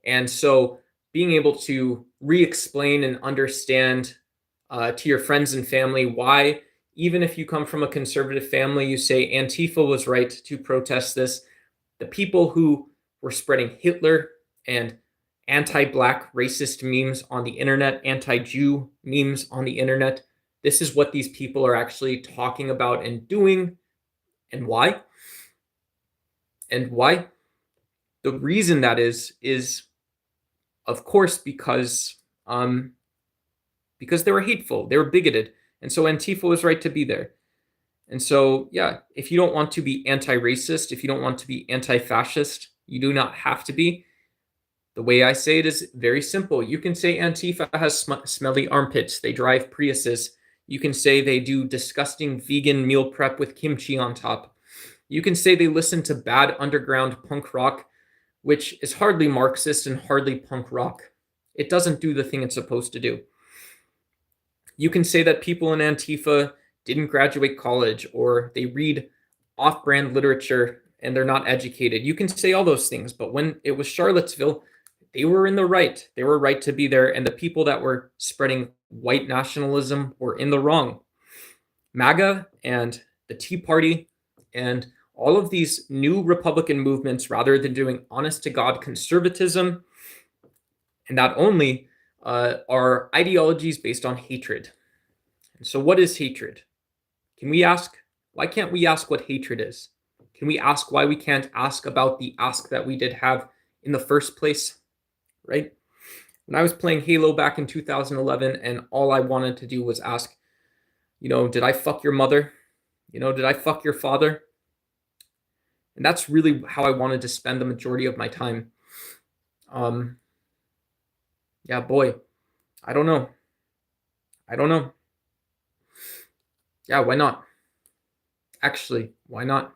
And so being able to re-explain and understand to your friends and family why, even if you come from a conservative family, you say Antifa was right to protest this. The people who were spreading Hitler and anti-Black racist memes on the internet, anti-Jew memes on the internet, this is what these people are actually talking about and doing. And why? The reason that is of course because they were hateful, they were bigoted, and so Antifa was right to be there. And so, yeah, if you don't want to be anti-racist, if you don't want to be anti-fascist, you do not have to be. The way I say it is very simple. You can say Antifa has smelly armpits, they drive Priuses. You can say they do disgusting vegan meal prep with kimchi on top. You can say they listen to bad underground punk rock, which is hardly Marxist and hardly punk rock. It doesn't do the thing it's supposed to do. You can say that people in Antifa didn't graduate college, or they read off-brand literature and they're not educated. You can say all those things, but when it was Charlottesville, they were in the right. They were right to be there, and the people that were spreading white nationalism were in the wrong. MAGA and the Tea Party and all of these new Republican movements, rather than doing honest-to-God conservatism, and not only are ideologies based on hatred. And so what is hatred? Why can't we ask what hatred is? Can we ask why we can't ask about the ask that we did have in the first place, right? When I was playing Halo back in 2011 and all I wanted to do was ask, did I fuck your mother? Did I fuck your father? And that's really how I wanted to spend the majority of my time. Yeah, boy, I don't know. I don't know. Yeah, why not? Actually, why not?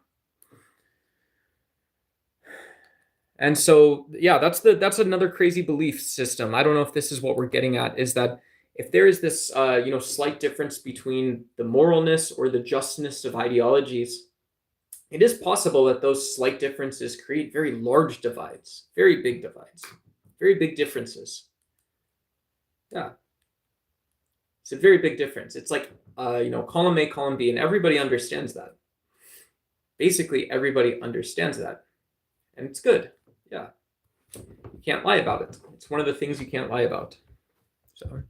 And so, yeah, that's another crazy belief system. I don't know if this is what we're getting at, is that if there is this slight difference between the moralness or the justness of ideologies, it is possible that those slight differences create very large divides, very big divides, very big differences. Yeah, it's a very big difference. It's like column A, column B, and everybody understands that. Basically, everybody understands that, and it's good. Yeah, you can't lie about it. It's one of the things you can't lie about. So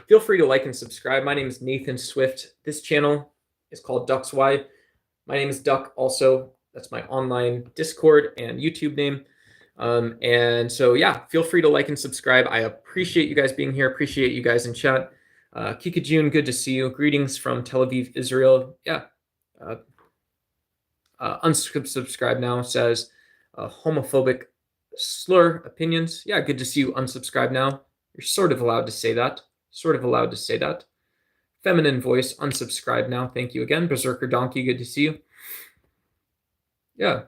feel free to like and subscribe. My name is Nathan Swift. This channel is called Duck's Why. My name is Duck also. That's my online Discord and YouTube name. And so, yeah, feel free to like and subscribe. I appreciate you guys being here. Appreciate you guys in chat. Kika June, good to see you. Greetings from Tel Aviv, Israel. Yeah. Unsubscribe now says homophobic slur opinions. Yeah, good to see you. Unsubscribe now. You're sort of allowed to say that. Sort of allowed to say that. Feminine voice, unsubscribe now. Thank you again. Berserker Donkey, good to see you. Yeah.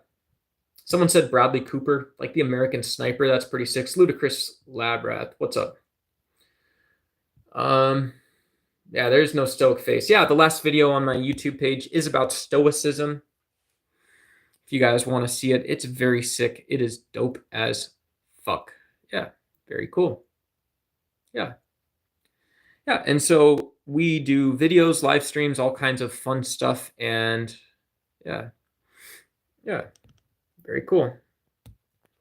Someone said Bradley Cooper, like the American Sniper. That's pretty sick. Ludicrous Lab Rat, what's up? Yeah, there's no stoic face. Yeah, the last video on my YouTube page is about stoicism. If you guys want to see it, it's very sick. It is dope as fuck. Yeah, very cool. Yeah. Yeah, and so we do videos, live streams, all kinds of fun stuff, and yeah, very cool.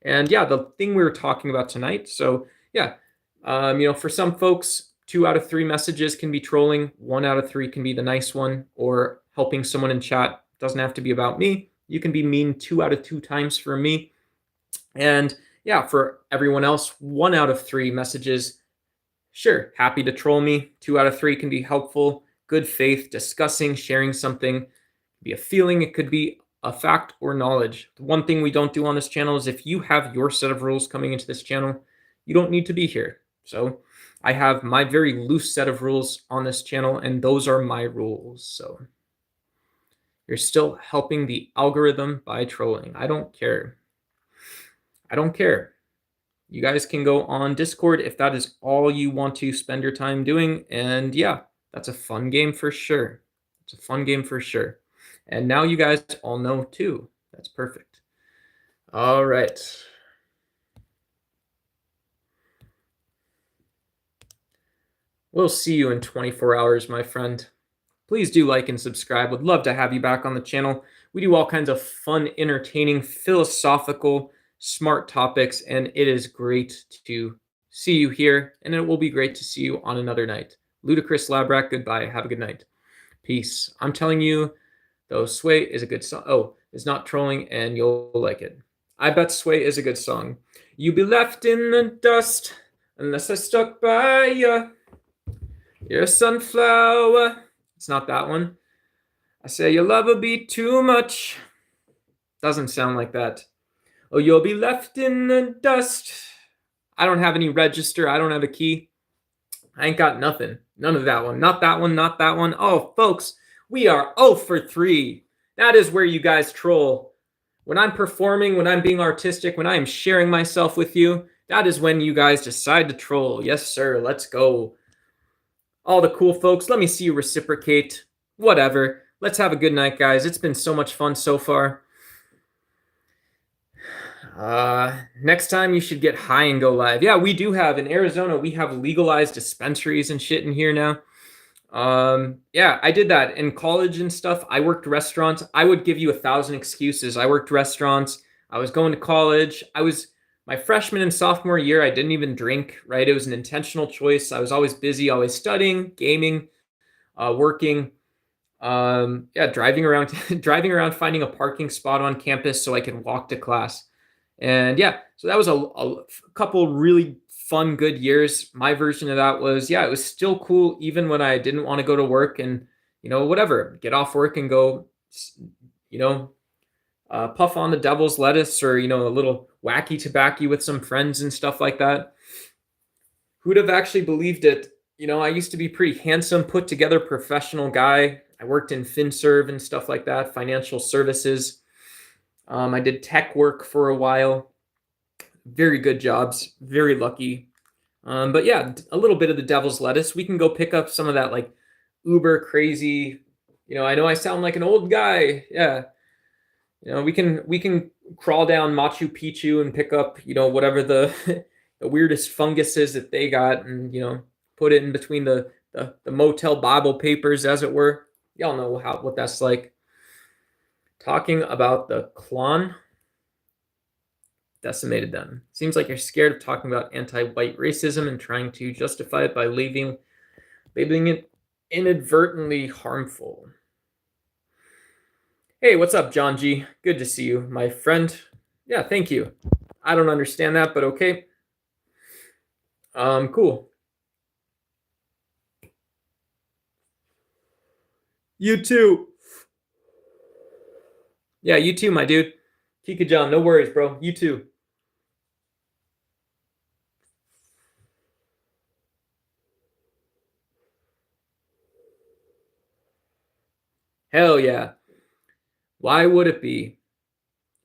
And yeah, the thing we were talking about tonight. So yeah, for some folks, 2 out of 3 messages can be trolling. 1 out of 3 can be the nice one or helping someone in chat. Doesn't have to be about me. You can be mean 2 out of 2 times for me. And yeah, for everyone else, 1 out of 3 messages. Sure, happy to troll me. 2 out of 3 can be helpful, good faith, discussing, sharing something. It could be a feeling, it could be a fact or knowledge. The one thing we don't do on this channel is if you have your set of rules coming into this channel, you don't need to be here. So I have my very loose set of rules on this channel, and those are my rules. So you're still helping the algorithm by trolling. I don't care. I don't care. You guys can go on Discord if that is all you want to spend your time doing. And yeah, that's a fun game for sure. It's a fun game for sure. And now you guys all know too. That's perfect. All right. We'll see you in 24 hours, my friend. Please do like and subscribe. Would love to have you back on the channel. We do all kinds of fun, entertaining, philosophical, smart topics, and it is great to see you here, and it will be great to see you on another night. Ludicrous Labrak, goodbye. Have a good night. Peace. I'm telling you, though, Sway is a good song. Oh, it's not trolling, and you'll like it. I bet Sway is a good song. You be left in the dust unless I stuck by you. You're a sunflower. It's not that one. I say your love will be too much. Doesn't sound like that. Oh, you'll be left in the dust. I don't have any register. I don't have a key. I ain't got nothing. None of that one. Not that one. Not that one. Oh, folks, we are 0 for 3. That is where you guys troll. When I'm performing, when I'm being artistic, when I am sharing myself with you, that is when you guys decide to troll. Yes, sir. Let's go. All the cool folks, let me see you reciprocate. Whatever. Let's have a good night, guys. It's been so much fun so far. Next time you should get high and go live. Yeah, we do have in Arizona, we have legalized dispensaries and shit in here now. Yeah, I did that in college and stuff. I worked restaurants. I would give you 1,000 excuses. I worked restaurants. I was going to college. My freshman and sophomore year, I didn't even drink, right? It was an intentional choice. I was always busy, always studying, gaming, working. Yeah, driving around, finding a parking spot on campus so I could walk to class. And yeah, so that was a couple really fun, good years. My version of that was, yeah, it was still cool even when I didn't want to go to work and, whatever, get off work and go you know, puff on the devil's lettuce, or, a little wacky tobacco with some friends and stuff like that. Who'd have actually believed it? I used to be pretty handsome, put together professional guy. I worked in FinServ and stuff like that, financial services. I did tech work for a while. Very good jobs, very lucky. But yeah, a little bit of the devil's lettuce. We can go pick up some of that like uber crazy. I know I sound like an old guy. Yeah, we can crawl down Machu Picchu and pick up whatever the the weirdest funguses that they got, and put it in between the motel Bible papers, as it were. Y'all know what that's like. Talking about the clon decimated them. Seems like you're scared of talking about anti-white racism and trying to justify it by labeling it inadvertently harmful. Hey, what's up, John G? Good to see you, my friend. Yeah, thank you. I don't understand that, but okay. Cool. You too. Yeah, you too, my dude. Kika John, no worries, bro. You too. Hell yeah. Why would it be?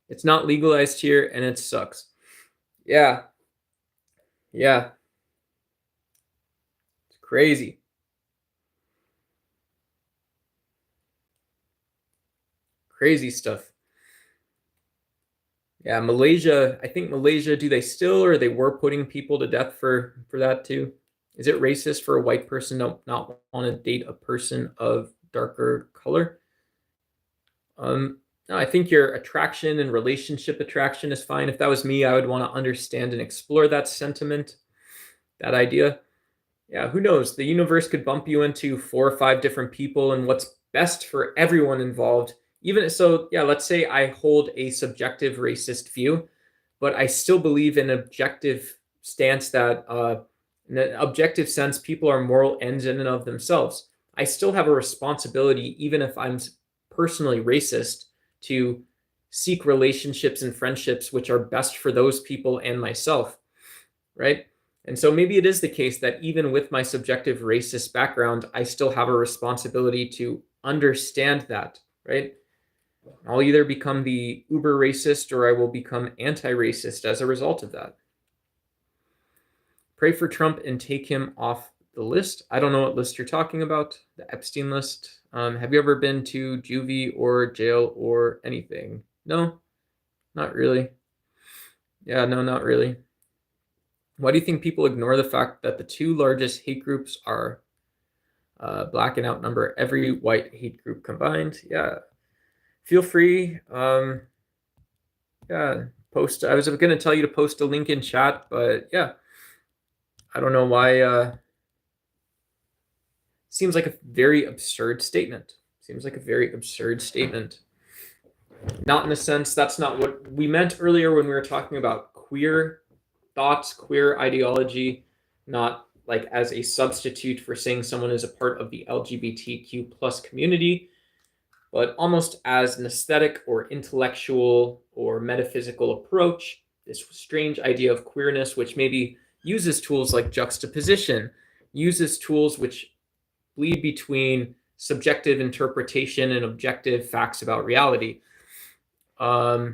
It's not legalized here and it sucks. Yeah. Yeah. It's crazy. Crazy stuff. Yeah, Malaysia, I think Malaysia, do they still, or they were putting people to death for that too? Is it racist for a white person to not want to date a person of darker color? No, I think your attraction and relationship attraction is fine. If that was me, I would want to understand and explore that sentiment, that idea. Yeah, who knows? The universe could bump you into 4 or 5 different people, and what's best for everyone involved. Even so, yeah, let's say I hold a subjective racist view, but I still believe in objective stance that, in an objective sense, people are moral ends in and of themselves. I still have a responsibility, even if I'm personally racist, to seek relationships and friendships which are best for those people and myself, right? And so maybe it is the case that even with my subjective racist background, I still have a responsibility to understand that, right? I'll either become the uber racist or I will become anti-racist as a result of that. Pray for Trump and take him off the list. I don't know what list you're talking about, the Epstein list. Have you ever been to juvie or jail or anything? No, not really. Yeah, no, not really. Why do you think people ignore the fact that the 2 largest hate groups are black and outnumber every white hate group combined? Yeah, feel free. Yeah, post. I was going to tell you to post a link in chat, but yeah, I don't know why. Seems like a very absurd statement. Not in a sense, that's not what we meant earlier when we were talking about queer thoughts, queer ideology, not like as a substitute for saying someone is a part of the LGBTQ plus community, but almost as an aesthetic or intellectual or metaphysical approach. This strange idea of queerness, which maybe uses tools like juxtaposition, uses tools which bleed between subjective interpretation and objective facts about reality. But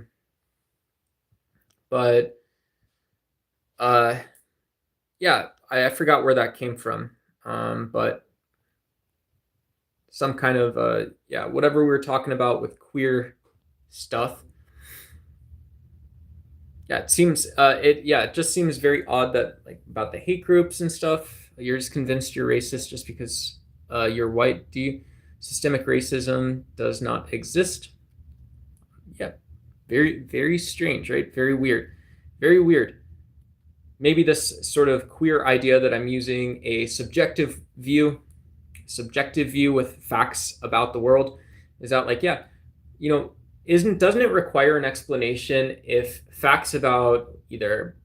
yeah, I forgot where that came from. But some kind of yeah, whatever we were talking about with queer stuff. Yeah, it just seems very odd that, like, about the hate groups and stuff, you're just convinced you're racist just because you're white. Systemic racism does not exist. Yeah, very, very strange, right? Very weird. Very weird. Maybe this sort of queer idea that I'm using a subjective view with facts about the world is that, like, yeah, doesn't it require an explanation if facts about either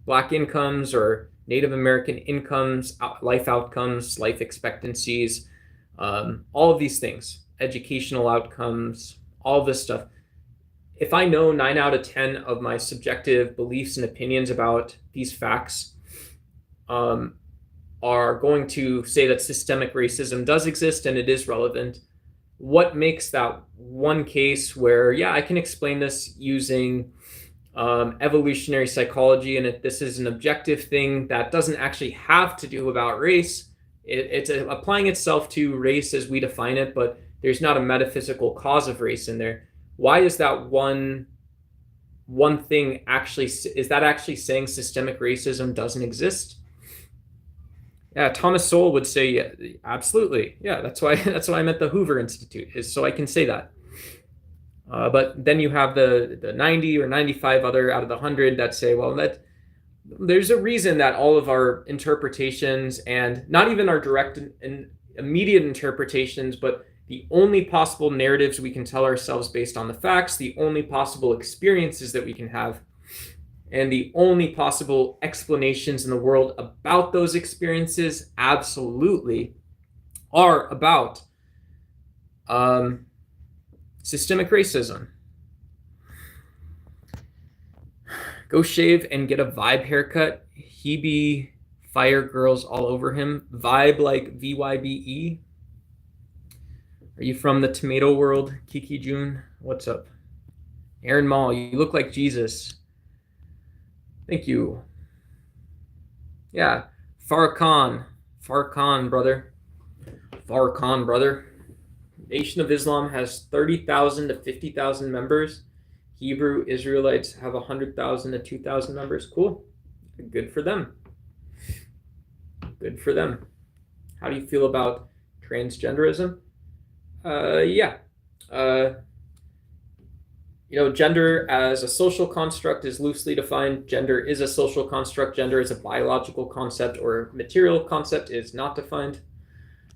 black incomes or Native American incomes, life outcomes, life expectancies, all of these things, educational outcomes, all this stuff. If I know 9 out of 10 of my subjective beliefs and opinions about these facts are going to say that systemic racism does exist and it is relevant, what makes that one case where, yeah, I can explain this using evolutionary psychology, and this is an objective thing that doesn't actually have to do about race. It's applying itself to race as we define it, but there's not a metaphysical cause of race in there. Why is that one thing actually, is that actually saying systemic racism doesn't exist? Yeah, Thomas Sowell would say, yeah, absolutely. Yeah, that's why I'm at the Hoover Institute, is so I can say that. But then you have the 90 or 95 other out of the 100 that say, well, there's a reason that all of our interpretations, and not even our direct and immediate interpretations, but the only possible narratives we can tell ourselves based on the facts, the only possible experiences that we can have, and the only possible explanations in the world about those experiences absolutely are about systemic racism. Go shave and get a vibe haircut. He be fire girls all over him. Vibe like VYBE. Are you from the tomato world, Kiki June? What's up? Aaron Mall, you look like Jesus. Thank you. Yeah, Farrakhan, brother. Farrakhan, brother. Nation of Islam has 30,000 to 50,000 members. Hebrew Israelites have 100,000 to 2,000 members. Cool. Good for them. Good for them. How do you feel about transgenderism? Yeah. Gender as a social construct is loosely defined. Gender is a social construct. Gender as a biological concept or material concept is not defined.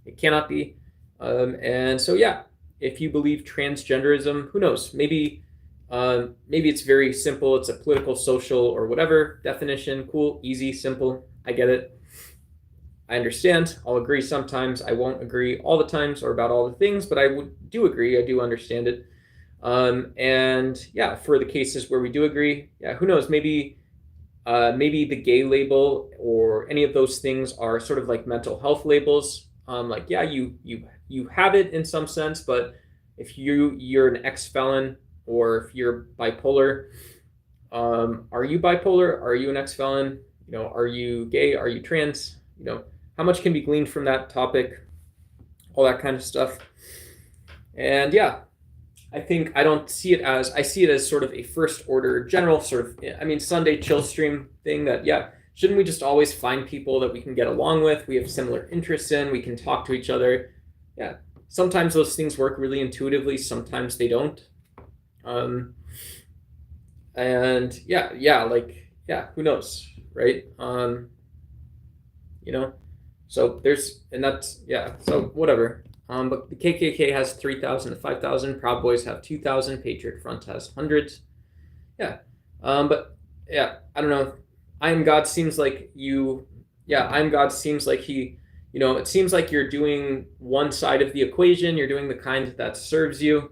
It cannot be. And so, yeah, if you believe transgenderism, who knows? Maybe it's very simple. It's a political, social, or whatever definition. Cool, easy, simple. I get it. I understand. I'll agree sometimes. I won't agree all the times or about all the things, but I do agree. I do understand it. And yeah, for the cases where we do agree, yeah, who knows? Maybe the gay label or any of those things are sort of like mental health labels. Like, yeah, you have it in some sense, but if you're an ex-felon or if you're bipolar, are you bipolar? Are you an ex-felon? Are you gay? Are you trans? How much can be gleaned from that topic? All that kind of stuff. And yeah, I see it as sort of a first order general sort of, Sunday chill stream thing that, yeah, shouldn't we just always find people that we can get along with? We have similar interests in, we can talk to each other. Yeah. Sometimes those things work really intuitively. Sometimes they don't. And yeah, who knows? Right. So so whatever. But the KKK has 3,000 to 5,000. Proud Boys have 2,000. Patriot Front has hundreds. Yeah. But yeah, I don't know. I Am God seems like you. Yeah, I Am God seems like he. It seems like you're doing one side of the equation. You're doing the kind that serves you.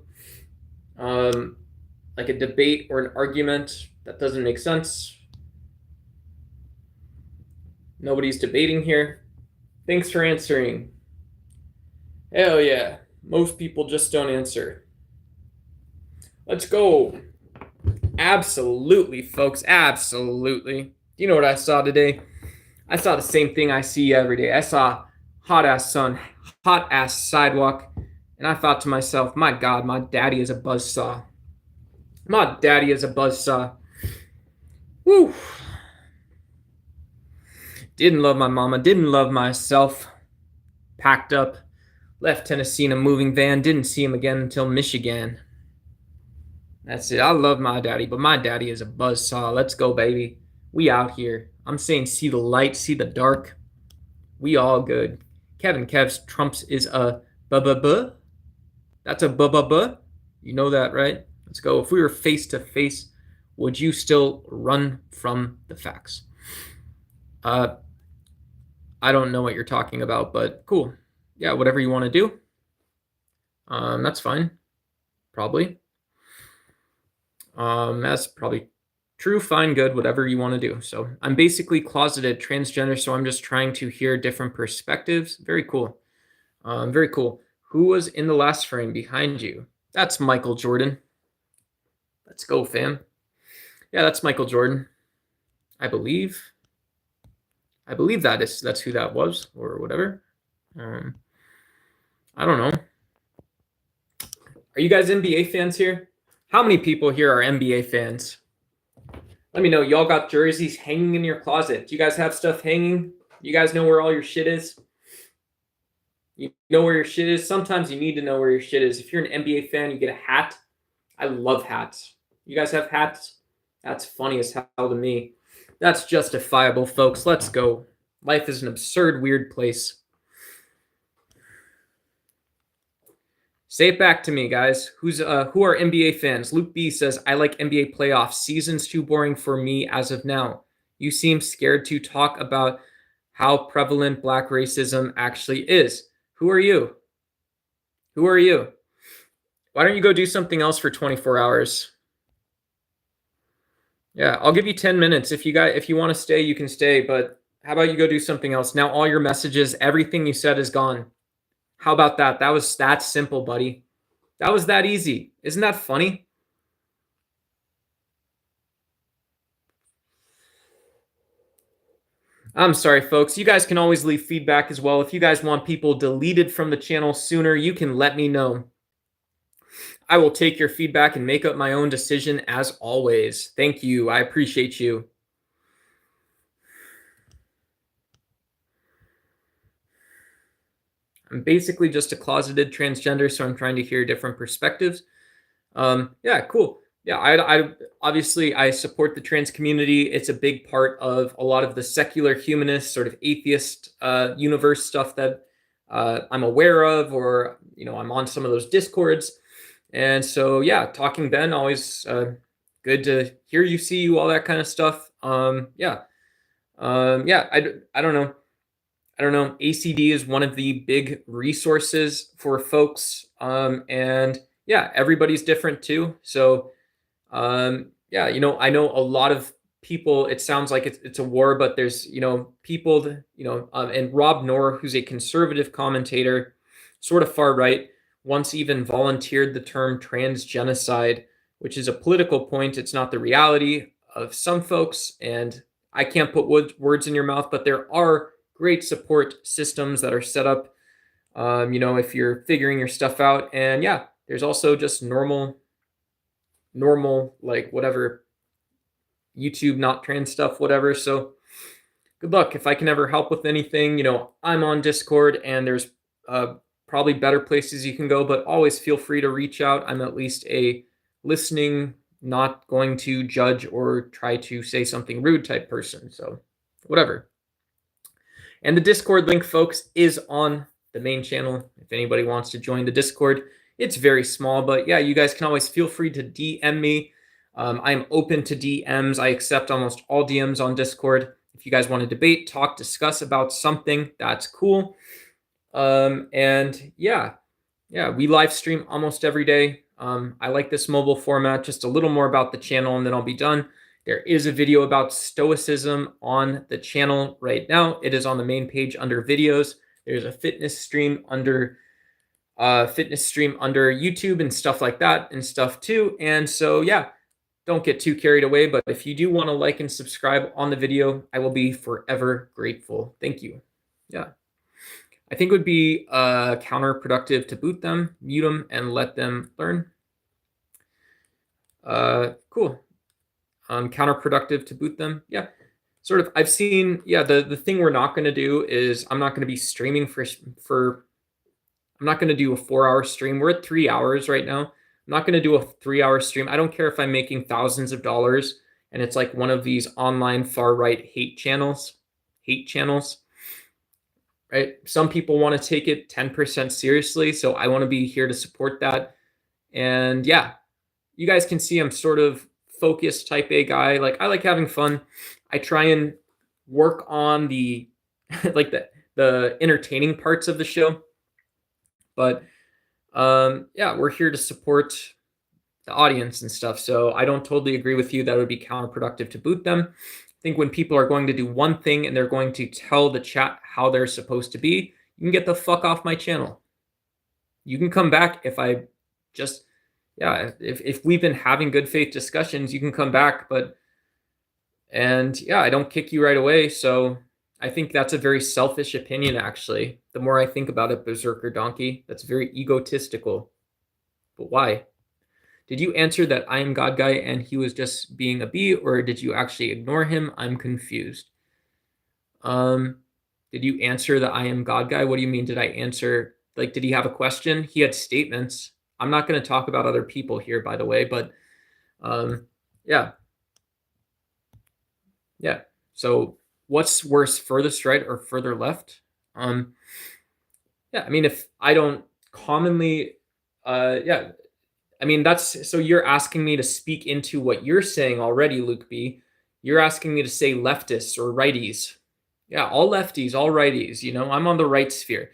Like a debate or an argument that doesn't make sense. Nobody's debating here. Thanks for answering. Hell yeah. Most people just don't answer. Let's go. Absolutely, folks. Absolutely. Do you know what I saw today? I saw the same thing I see every day. I saw hot ass sun, hot ass sidewalk, and I thought to myself, my God, my daddy is a buzzsaw. My daddy is a buzzsaw. Woo. Didn't love my mama, didn't love myself. Packed up, left Tennessee in a moving van, didn't see him again until Michigan. That's it. I love my daddy, but my daddy is a buzzsaw. Let's go, baby. We out here. I'm saying see the light, see the dark. We all good. Kevin Kev's Trumps is a buh. That's a buh. You know that, right? Let's go. If we were face to face, would you still run from the facts? I don't know what you're talking about, but cool. Yeah, whatever you want to do. That's fine. Probably. That's probably true, fine, good, whatever you want to do. So I'm basically closeted transgender, so I'm just trying to hear different perspectives. Very cool. Very cool. Who was in the last frame behind you? That's Michael Jordan. Let's go, fam. Yeah, that's Michael Jordan. I believe. That's who that was, or whatever. I don't know. Are you guys NBA fans here? How many people here are NBA fans? Let me know. Y'all got jerseys hanging in your closet. Do you guys have stuff hanging? You guys know where all your shit is? You know where your shit is? Sometimes you need to know where your shit is. If you're an NBA fan, you get a hat. I love hats. You guys have hats? That's funny as hell to me. That's justifiable, folks. Let's go. Life is an absurd, weird place. Say it back to me, guys. Who are NBA fans? Luke B says, I like NBA playoffs. Season's too boring for me as of now. You seem scared to talk about how prevalent black racism actually is. Who are you? Who are you? Why don't you go do something else for 24 hours? Yeah, I'll give you 10 minutes. If you want to stay, you can stay, but how about you go do something else? Now all your messages, everything you said is gone. How about that? That was that simple, buddy. That was that easy. Isn't that funny? I'm sorry, folks. You guys can always leave feedback as well. If you guys want people deleted from the channel sooner, you can let me know. I will take your feedback and make up my own decision as always. Thank you. I appreciate you. I'm basically just a closeted transgender, so I'm trying to hear different perspectives. Yeah, cool. Yeah, I obviously I support the trans community. It's a big part of a lot of the secular humanist sort of atheist universe stuff that I'm aware of, or I'm on some of those discords. And so yeah, talking Ben, always good to hear you, see you, all that kind of stuff. Yeah, I don't know. I don't know. ACD is one of the big resources for folks. And yeah, everybody's different too. So yeah, I know a lot of people, it sounds like it's a war, but there's, people, and Rob Noor, who's a conservative commentator, sort of far right, once even volunteered the term transgenocide, which is a political point. It's not the reality of some folks. And I can't put words in your mouth, but there are great support systems that are set up, if you're figuring your stuff out. And yeah, there's also just normal, like whatever, YouTube, not trans stuff, whatever. So good luck. If I can ever help with anything, I'm on Discord, and there's probably better places you can go, but always feel free to reach out. I'm at least a listening, not going to judge or try to say something rude type person. So whatever. And the Discord link, folks, is on the main channel. If anybody wants to join the Discord, it's very small, but yeah, you guys can always feel free to DM me. I'm open to DMs. I accept almost all DMs on Discord. If you guys want to debate, talk, discuss about something, that's cool. And yeah, we live stream almost every day. I like this mobile format. Just a little more about the channel, and then I'll be done. There is a video about stoicism on the channel right now. It is on the main page under videos. There's a fitness stream under YouTube and stuff like that and stuff too. And so yeah, don't get too carried away. But if you do want to like and subscribe on the video, I will be forever grateful. Thank you. Yeah. I think it would be counterproductive to boot them, mute them, and let them learn. Cool. Counterproductive to boot them. Yeah, sort of. I've seen. Yeah, the thing we're not going to do is I'm not going to be streaming for. I'm not going to do a 4-hour stream. We're at 3 hours right now. I'm not going to do a 3-hour stream. I don't care if I'm making thousands of dollars and it's like one of these online far right hate channels. Right? Some people want to take it 10% seriously, so I want to be here to support that. And yeah, you guys can see I'm sort of focused type A guy. Like, I like having fun. I try and work on the like the entertaining parts of the show. But Yeah, we're here to support the audience and stuff. So I don't totally agree with you that it would be counterproductive to boot them. I think when people are going to do one thing and they're going to tell the chat how they're supposed to be, you can get the fuck off my channel. You can come back if I just, yeah, if we've been having good faith discussions, you can come back. And yeah, I don't kick you right away. So I think that's a very selfish opinion, actually. The more I think about it, Berserker Donkey, that's very egotistical. But why? Did you answer that I am God guy and he was just being a bee, or did you actually ignore him? I'm confused. Um, did you answer the I am God guy? What do you mean? Did I answer? Like, did he have a question? He had statements. I'm not going to talk about other people here, by the way, but um, yeah, yeah. So, what's worse, furthest right or further left? Um, yeah, I mean, if I don't commonly, yeah, I mean, that's so you're asking me to speak into what you're saying already, Luke B. You're asking me to say leftists or righties. Yeah, all lefties, all righties. I'm on the right sphere.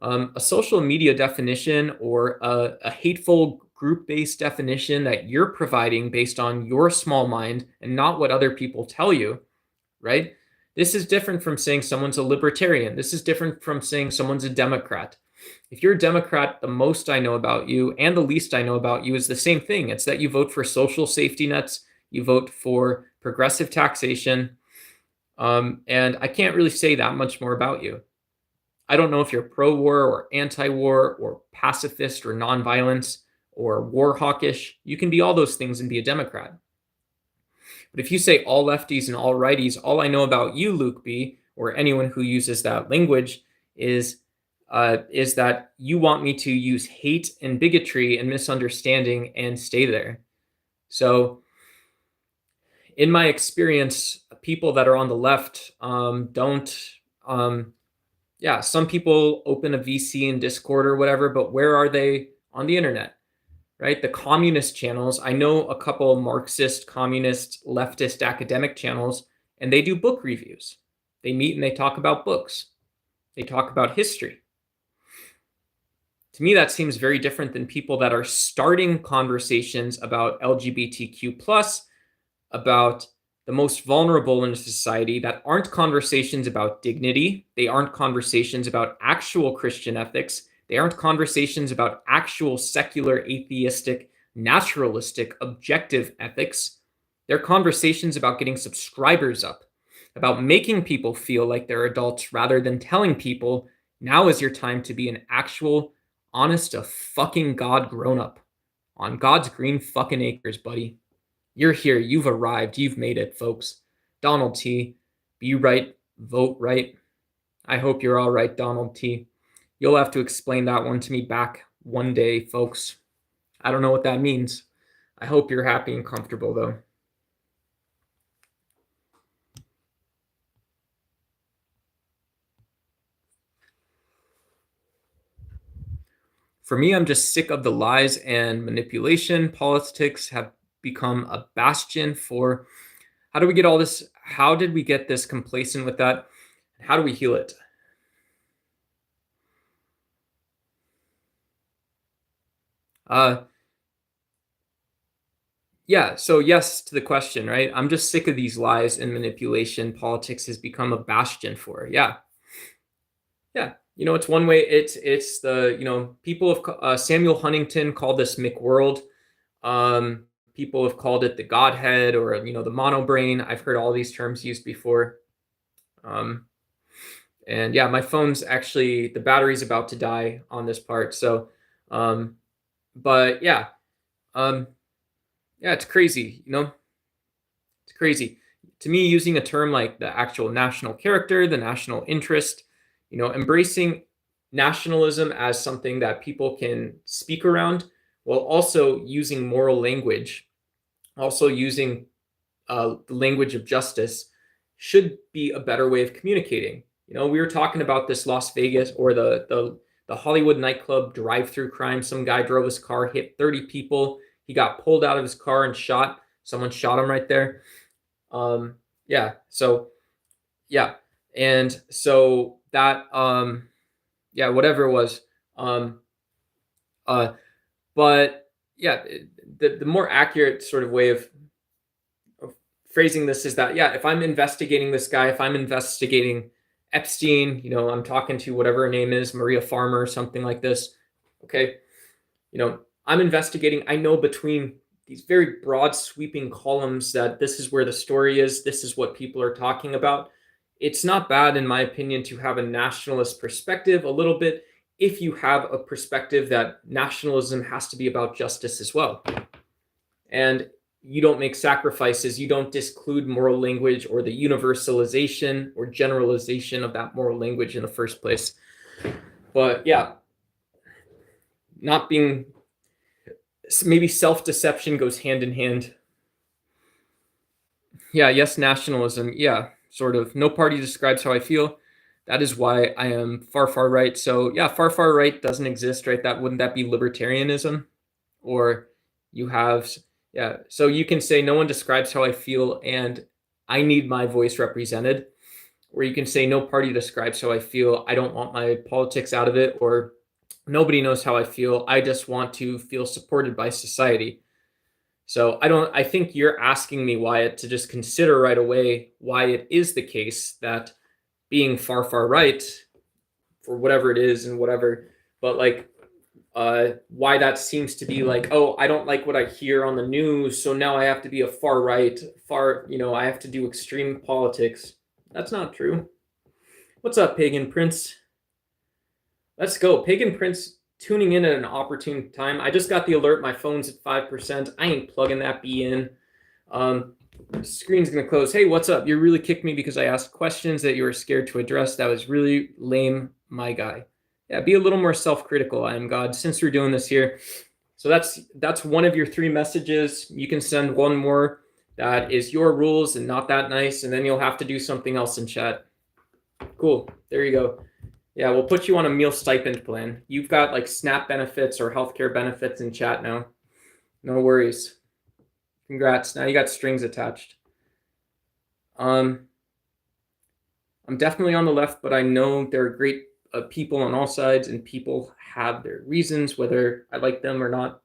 A social media definition or a hateful group based definition that you're providing based on your small mind and not what other people tell you, right? This is different from saying someone's a libertarian. This is different from saying someone's a Democrat. If you're a Democrat, the most I know about you and the least I know about you is the same thing. It's that you vote for social safety nets, you vote for progressive taxation, and I can't really say that much more about you. I don't know if you're pro-war or anti-war or pacifist or nonviolence or war hawkish. You can be all those things and be a Democrat. But if you say all lefties and all righties, all I know about you, Luke B, or anyone who uses that language is that you want me to use hate and bigotry and misunderstanding and stay there. So, in my experience, people that are on the left don't. Yeah, some people open a VC in Discord or whatever, but where are they on the internet? Right? The communist channels. I know a couple Marxist, communist, leftist academic channels, and they do book reviews. They meet and they talk about books. They talk about history. To me, that seems very different than people that are starting conversations about LGBTQ plus, about the most vulnerable in society, that aren't conversations about dignity. They aren't conversations about actual Christian ethics. They aren't conversations about actual secular, atheistic, naturalistic, objective ethics. They're conversations about getting subscribers up, about making people feel like they're adults rather than telling people, now is your time to be an actual, honest to fucking God grown up on God's green fucking acres, buddy. You're here. You've arrived. You've made it, folks. Donald T. Be right. Vote right. I hope you're all right, Donald T. You'll have to explain that one to me back one day, folks. I don't know what that means. I hope you're happy and comfortable, though. For me, I'm just sick of the lies and manipulation. Politics have become a bastion for how do we get all this? How did we get this complacent with that? How do we heal it? Yeah, so yes to the question, right? I'm just sick of these lies and manipulation. Politics has become a bastion for. Yeah, yeah. It's one way. It's the people of Samuel Huntington called this McWorld. People have called it the Godhead or the mono brain. I've heard all these terms used before. Um, and yeah, my phone's actually the battery's about to die on this part. So, um, but yeah, um, yeah, it's crazy. It's crazy to me using a term like the actual national character, the national interest, embracing nationalism as something that people can speak around while also using moral language, also using the language of justice should be a better way of communicating. We were talking about this Las Vegas or the Hollywood nightclub drive-through crime. Some guy drove his car, hit 30 people. He got pulled out of his car and shot. Someone shot him right there. Yeah. So yeah, and so that yeah, whatever it was. Um, But yeah, the more accurate sort of way of phrasing this is that, yeah, if I'm investigating this guy, if I'm investigating Epstein, I'm talking to whatever her name is, Maria Farmer or something like this. Okay. I'm investigating, I know between these very broad sweeping columns that this is where the story is, this is what people are talking about. It's not bad, in my opinion, to have a nationalist perspective a little bit, if you have a perspective that nationalism has to be about justice as well. And you don't make sacrifices, you don't disclude moral language or the universalization or generalization of that moral language in the first place. But yeah, not being, maybe self-deception goes hand in hand. Yeah, yes, nationalism. Yeah, sort of. No party describes how I feel. That is why I am far, far right. So yeah, far, far right doesn't exist, right? Wouldn't that be libertarianism? Or you have, yeah. So you can say no one describes how I feel and I need my voice represented. Or you can say no party describes how I feel. I don't want my politics out of it. Or nobody knows how I feel. I just want to feel supported by society. So I think you're asking me, Wyatt, to just consider right away why it is the case that being far, far right, for whatever it is and whatever, but like, why that seems to be like, oh, I don't like what I hear on the news, so now I have to be a far right, I have to do extreme politics. That's not true. What's up, Pagan Prince? Let's go. Pagan Prince tuning in at an opportune time. I just got the alert. My phone's at 5%. I ain't plugging that B in. Screen's going to close. Hey, what's up? You really kicked me because I asked questions that you were scared to address. That was really lame, my guy. Yeah, be a little more self-critical, I am God, since we're doing this here. So that's one of your 3 messages. You can send one more that is your rules and not that nice, and then you'll have to do something else in chat. Cool. There you go. Yeah, we'll put you on a meal stipend plan. You've got like SNAP benefits or healthcare benefits in chat now. No worries. Congrats. Now you got strings attached. I'm definitely on the left, but I know there are great people on all sides, and people have their reasons, whether I like them or not.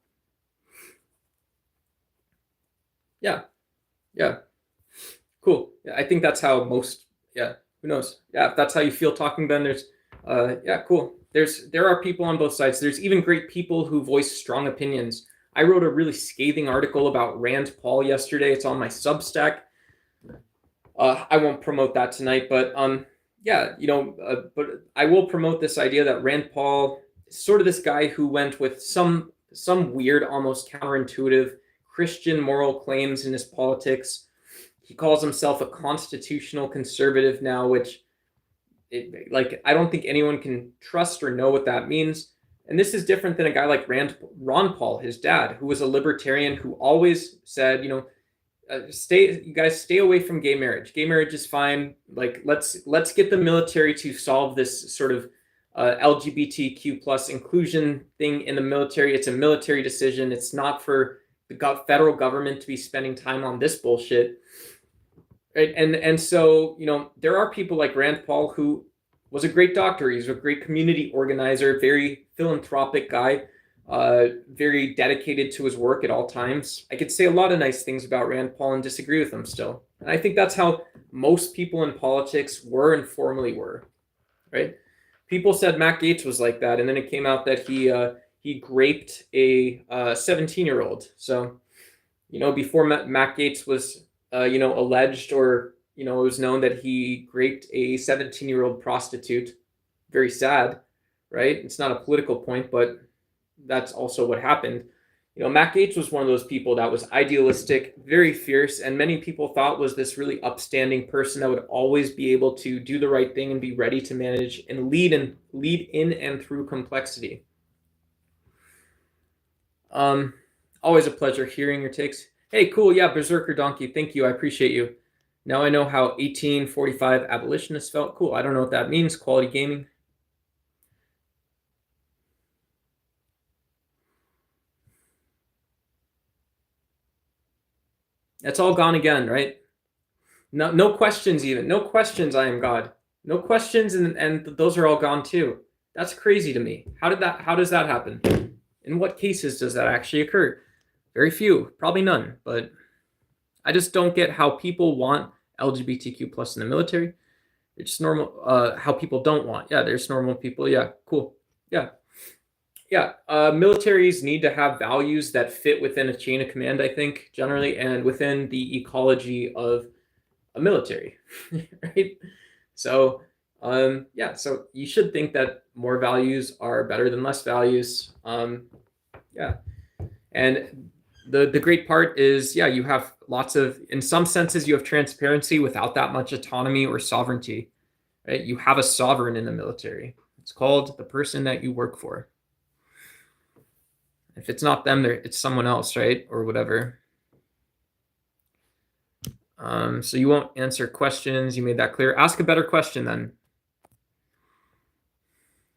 Yeah. Yeah. Cool. Yeah, I think that's how most, yeah, who knows? Yeah, if that's how you feel talking, Ben, there's, yeah, cool. There are people on both sides. There's even great people who voice strong opinions. I wrote a really scathing article about Rand Paul yesterday. It's on my Substack. I won't promote that tonight, but yeah, but I will promote this idea that Rand Paul is sort of this guy who went with some weird, almost counterintuitive Christian moral claims in his politics. He calls himself a constitutional conservative now, which I don't think anyone can trust or know what that means. And this is different than a guy like Ron Paul, his dad, who was a libertarian, who always said, you guys stay away from gay marriage. Gay marriage is fine. Like, let's get the military to solve this sort of LGBTQ plus inclusion thing in the military. It's a military decision. It's not for the federal government to be spending time on this bullshit. Right? And so, there are people like Rand Paul, who was a great doctor. He's a great community organizer, very philanthropic guy, very dedicated to his work at all times. I could say a lot of nice things about Rand Paul and disagree with him still. And I think that's how most people in politics were and formerly were, right? People said Matt Gaetz was like that, and then it came out that he graped a 17-year-old. So, before Matt Gaetz was alleged, or it was known that he raped a 17-year-old prostitute. Very sad, right? It's not a political point, but that's also what happened. Matt Gaetz was one of those people that was idealistic, very fierce, and many people thought was this really upstanding person that would always be able to do the right thing and be ready to manage and lead in and through complexity. Always a pleasure hearing your takes. Hey, cool. Yeah, Berserker Donkey. Thank you. I appreciate you. Now I know how 1845 abolitionists felt. Cool. I don't know what that means. Quality gaming. That's all gone again, right? No questions even. No questions, I am God. No questions, and those are all gone too. That's crazy to me. How does that happen? In what cases does that actually occur? Very few, probably none, but I just don't get how people want LGBTQ plus in the military. It's just normal. How people don't want. Yeah, there's normal people. Yeah, cool. Yeah, yeah. Militaries need to have values that fit within a chain of command, I think, generally, and within the ecology of a military, right? So, yeah. So you should think that more values are better than less values. Yeah, and the great part is, yeah, you have lots of, in some senses, you have transparency without that much autonomy or sovereignty. Right? You have a sovereign in the military. It's called the person that you work for. If it's not them, it's someone else, right? Or whatever. So you won't answer questions. You made that clear. Ask a better question then.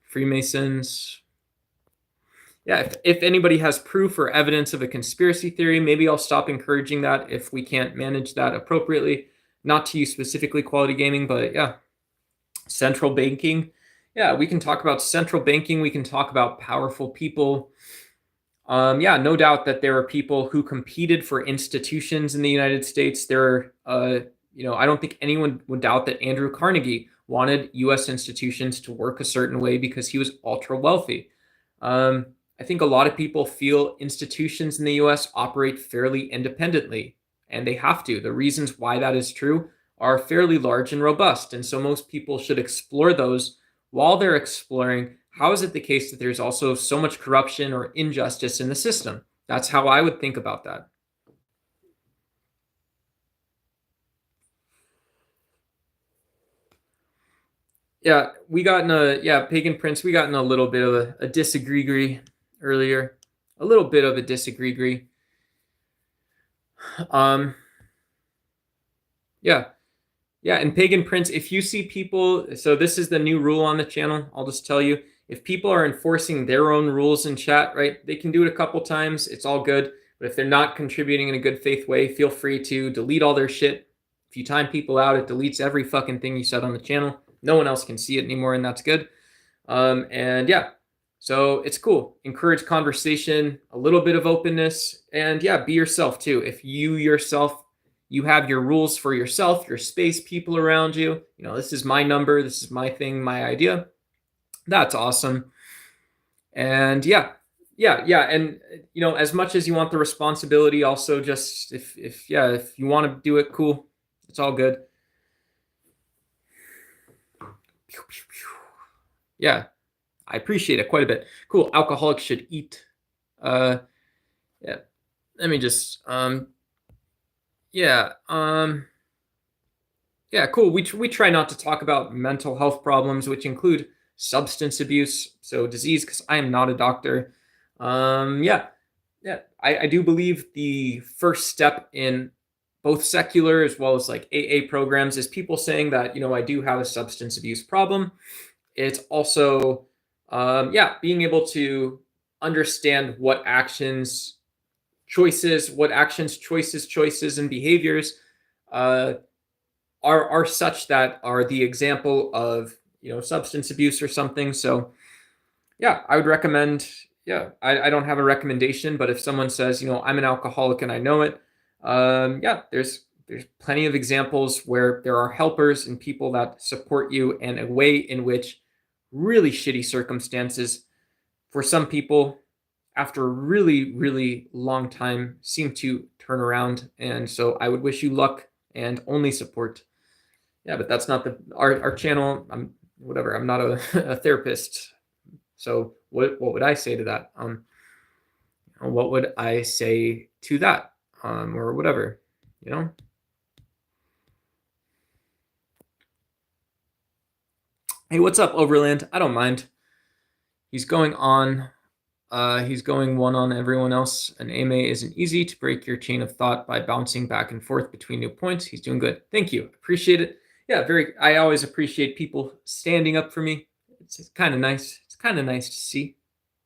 Freemasons. Yeah, if anybody has proof or evidence of a conspiracy theory, maybe I'll stop encouraging that if we can't manage that appropriately. Not to you specifically, Quality Gaming, but yeah. Central banking. Yeah, we can talk about central banking. We can talk about powerful people. Yeah, no doubt that there are people who competed for institutions in the United States. I don't think anyone would doubt that Andrew Carnegie wanted U.S. institutions to work a certain way because he was ultra wealthy. I think a lot of people feel institutions in the U.S. operate fairly independently, and they have to. The reasons why that is true are fairly large and robust, and so most people should explore those. While they're exploring, how is it the case that there's also so much corruption or injustice in the system? That's how I would think about that. Yeah, Pagan Prince, we got in a little bit of a disagree earlier. A little bit of a disagree. Yeah. Yeah, and Pagan Prince, if you see people, so this is the new rule on the channel, I'll just tell you, if people are enforcing their own rules in chat, right, they can do it a couple times, it's all good, but if they're not contributing in a good faith way, feel free to delete all their shit. If you time people out, it deletes every fucking thing you said on the channel. No one else can see it anymore, and that's good. And yeah, so it's cool. Encourage conversation, a little bit of openness, and yeah, be yourself too. If you yourself, you have your rules for yourself, your space, people around you. You know, this is my number, this is my thing, my idea. That's awesome. And yeah, and as much as you want the responsibility, also just if you want to do it, cool. It's all good. Yeah, I appreciate it quite a bit. Cool. Alcoholics should eat. Yeah. Let me just yeah. Yeah, cool. We try not to talk about mental health problems, which include substance abuse, so disease, because I am not a doctor. Yeah. I do believe the first step in both secular as well as like AA programs is people saying that, I do have a substance abuse problem. It's also, being able to understand what actions, choices, and behaviors are such that are the example of substance abuse or something. So yeah, I would recommend. Yeah, I don't have a recommendation, but if someone says I'm an alcoholic and I know it, there's plenty of examples where there are helpers and people that support you, and a way in which really shitty circumstances for some people after a really, really long time seem to turn around. And so I would wish you luck and only support. Yeah, but that's not our channel. I'm not a therapist. So what would I say to that? What would I say to that? Or whatever, Hey, what's up, Overland? I don't mind. He's going on. He's going one on everyone else. An AMA isn't easy to break your chain of thought by bouncing back and forth between new points. He's doing good. Thank you. Appreciate it. Yeah, I always appreciate people standing up for me. It's kind of nice. It's kind of nice to see.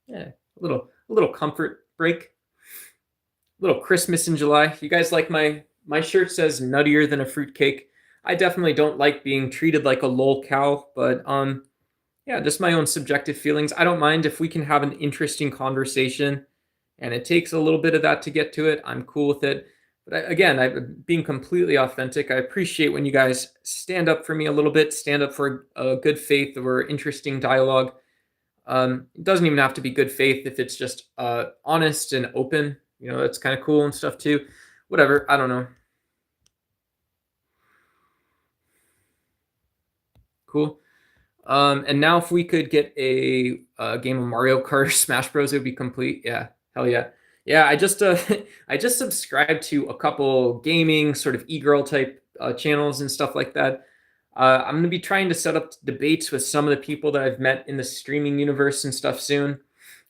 Yeah, a little comfort break. A little Christmas in July. You guys like my shirt says nuttier than a fruitcake. I definitely don't like being treated like a lol cow, but Yeah, just my own subjective feelings. I don't mind if we can have an interesting conversation and it takes a little bit of that to get to it. I'm cool with it. But again, I'm being completely authentic. I appreciate when you guys stand up for me a little bit, stand up for a good faith or interesting dialogue. It doesn't even have to be good faith if it's just honest and open. You know, that's kind of cool and stuff too. Whatever. I don't know. Cool. And now if we could get a game of Mario Kart or Smash Bros, it would be complete. Yeah, hell yeah. Yeah, I just I just subscribed to a couple gaming sort of e-girl type channels and stuff like that. I'm gonna be trying to set up debates with some of the people that I've met in the streaming universe and stuff soon.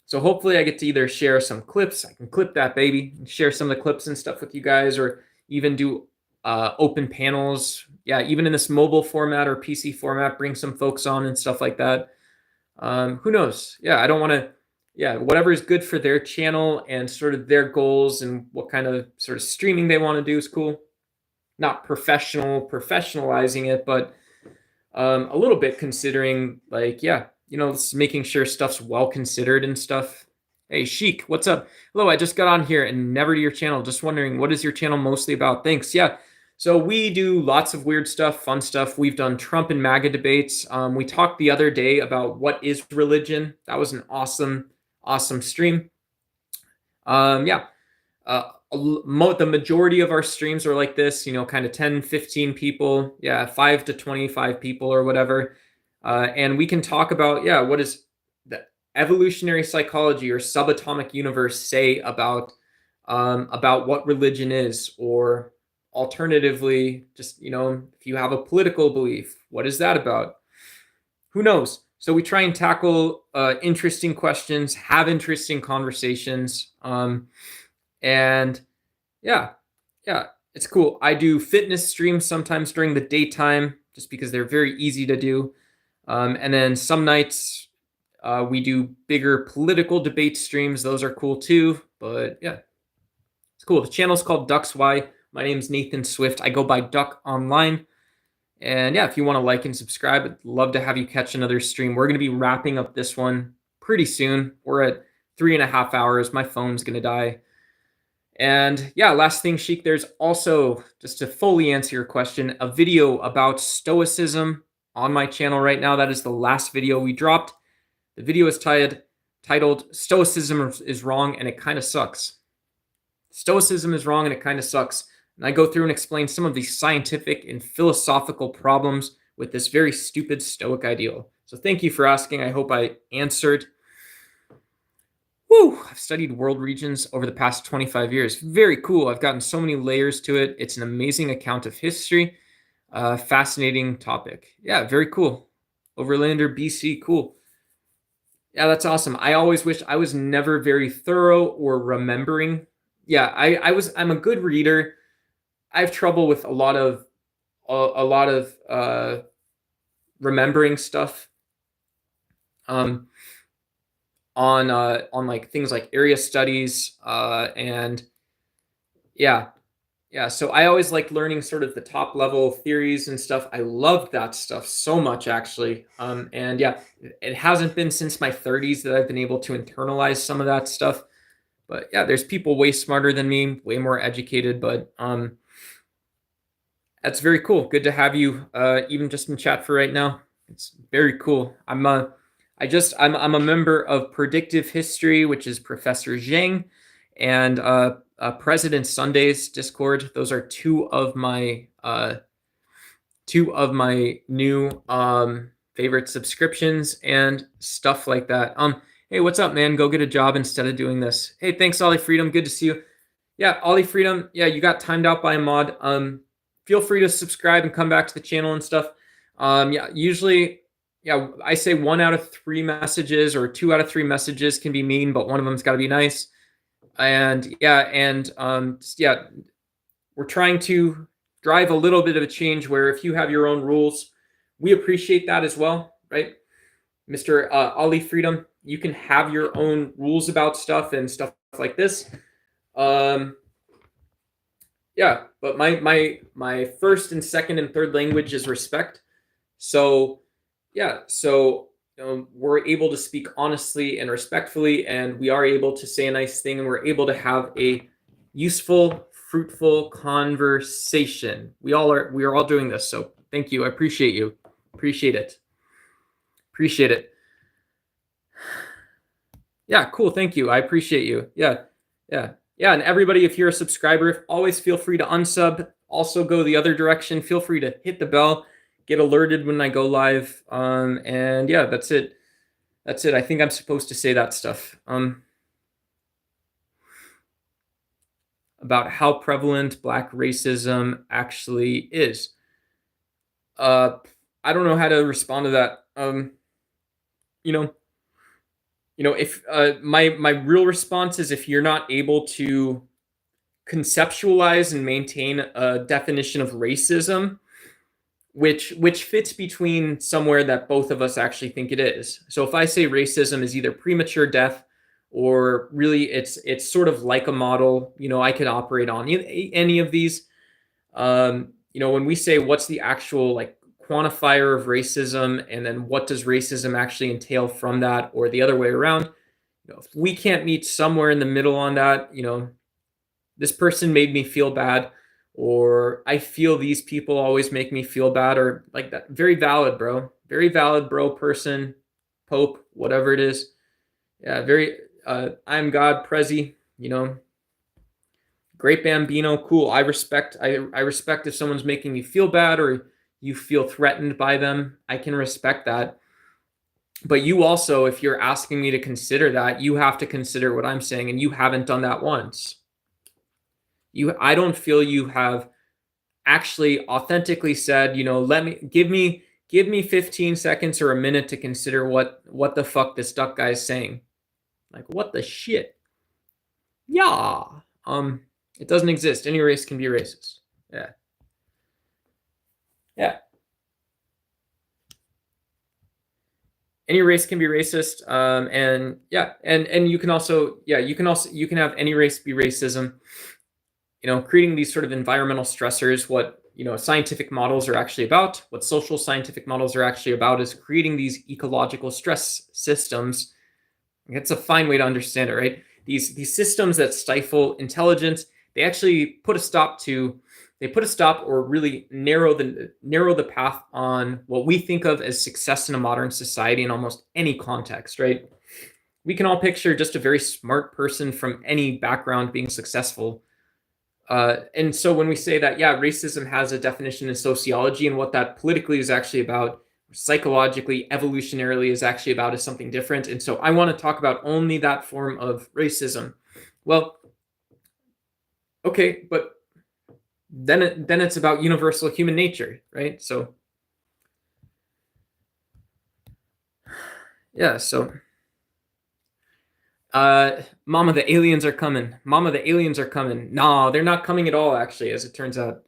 So hopefully I get to either share some clips. I can clip that baby, and share some of the clips and stuff with you guys, or even do open panels. Yeah, even in this mobile format or PC format, bring some folks on and stuff like that. Who knows? Yeah, I don't want to. Yeah, whatever is good for their channel and sort of their goals and what kind of sort of streaming they want to do is cool. Not professionalizing it, but a little bit considering like yeah, you know, making sure stuff's well considered and stuff. Hey Sheik, what's up? Hello, I just got on here and never to your channel. Just wondering, what is your channel mostly about? Thanks. Yeah, so we do lots of weird stuff, fun stuff. We've done Trump and MAGA debates. We talked the other day about what is religion. That was an awesome stream. Yeah, the majority of our streams are like this, you know, kind of 10, 15 people, yeah, 5 to 25 people or whatever. And we can talk about, yeah, what does the evolutionary psychology or subatomic universe say about what religion is, or alternatively, just, you know, if you have a political belief, what is that about? Who knows? So we try and tackle interesting questions, have interesting conversations. And yeah, yeah, it's cool. I do fitness streams sometimes during the daytime just because they're very easy to do. And then some nights we do bigger political debate streams. Those are cool too. But yeah, it's cool. The channel's called Ducks Y. My name's Nathan Swift. I go by Duck Online. And yeah, if you want to like and subscribe, I'd love to have you catch another stream. We're going to be wrapping up this one pretty soon. We're at 3.5 hours. My phone's going to die. And yeah, last thing, Sheik, there's also, just to fully answer your question, a video about Stoicism on my channel right now. That is the last video we dropped. The video is titled Stoicism is Wrong and It Kind of Sucks. Stoicism is wrong and it kind of sucks. And I go through and explain some of the scientific and philosophical problems with this very stupid Stoic ideal. So thank you for asking. I hope I answered. Woo! I've studied world regions over the past 25 years. Very cool. I've gotten so many layers to it. It's an amazing account of history. Fascinating topic. Yeah, very cool. Overlander, BC, cool. Yeah, that's awesome. I always wish I was never very thorough or remembering. Yeah, I'm a good reader. I have trouble with a lot of remembering stuff. On like things like area studies and yeah, so I always like learning sort of the top level theories and stuff. I loved that stuff so much actually. And yeah, it hasn't been since my 30s that I've been able to internalize some of that stuff. But yeah, there's people way smarter than me, way more educated, but that's very cool. Good to have you even just in chat for right now. It's very cool. I'm a member of Predictive History, which is Professor Zhang, and President Sunday's Discord. Those are two of my new favorite subscriptions and stuff like that. Hey, what's up, man? Go get a job instead of doing this. Hey, thanks, Ollie Freedom. Good to see you. Yeah, Ollie Freedom. Yeah, you got timed out by a mod. Feel free to subscribe and come back to the channel and stuff. Yeah, usually, yeah, I say 1 out of 3 messages or 2 out of 3 messages can be mean, but one of them's got to be nice. And yeah, we're trying to drive a little bit of a change where if you have your own rules, we appreciate that as well, right? Mr. Ollie Freedom, you can have your own rules about stuff and stuff like this. Yeah, but my first and second and third language is respect. So yeah, so we're able to speak honestly and respectfully, and we are able to say a nice thing, and we're able to have a useful, fruitful conversation. We are all doing this. So thank you. I appreciate you. Appreciate it. Appreciate it. Yeah, cool. Thank you. I appreciate you. Yeah. And everybody, if you're a subscriber, always feel free to unsub. Also go the other direction. Feel free to hit the bell, get alerted when I go live. And yeah, that's it. That's it. I think I'm supposed to say that stuff. About how prevalent Black racism actually is. I don't know how to respond to that. If my real response is, if you're not able to conceptualize and maintain a definition of racism, which fits between somewhere that both of us actually think it is. So if I say racism is either premature death, or really it's sort of like a model, I could operate on any of these. When we say what's the actual like quantifier of racism, and then what does racism actually entail from that, or the other way around, if we can't meet somewhere in the middle on that, this person made me feel bad, or I feel these people always make me feel bad, or like that. Very valid, bro. Very valid, bro. Person, Pope, whatever it is. Yeah, very. I'm God, Prezi. Great Bambino, cool. I respect if someone's making me feel bad, or you feel threatened by them. I can respect that. But you also, if you're asking me to consider that, you have to consider what I'm saying, and you haven't done that once. I don't feel you have actually authentically said, give me 15 seconds or a minute to consider what the fuck this duck guy is saying. Like, what the shit? Yeah. It doesn't exist. Any race can be racist. Yeah. Any race can be racist. And you can have any race be racism. Creating these sort of environmental stressors, what scientific models are actually about, what social scientific models are actually about, is creating these ecological stress systems. It's a fine way to understand it, right? These systems that stifle intelligence, they actually put a stop or really narrow the path on what we think of as success in a modern society in almost any context, right? We can all picture just a very smart person from any background being successful. And so when we say that, racism has a definition in sociology, and what that politically is actually about, psychologically, evolutionarily is actually about, is something different. And so I want to talk about only that form of racism. Well, okay, but then it's about universal human nature, right? So yeah, so Mama, the aliens are coming. Mama, the aliens are coming. No, they're not coming at all, actually, as it turns out.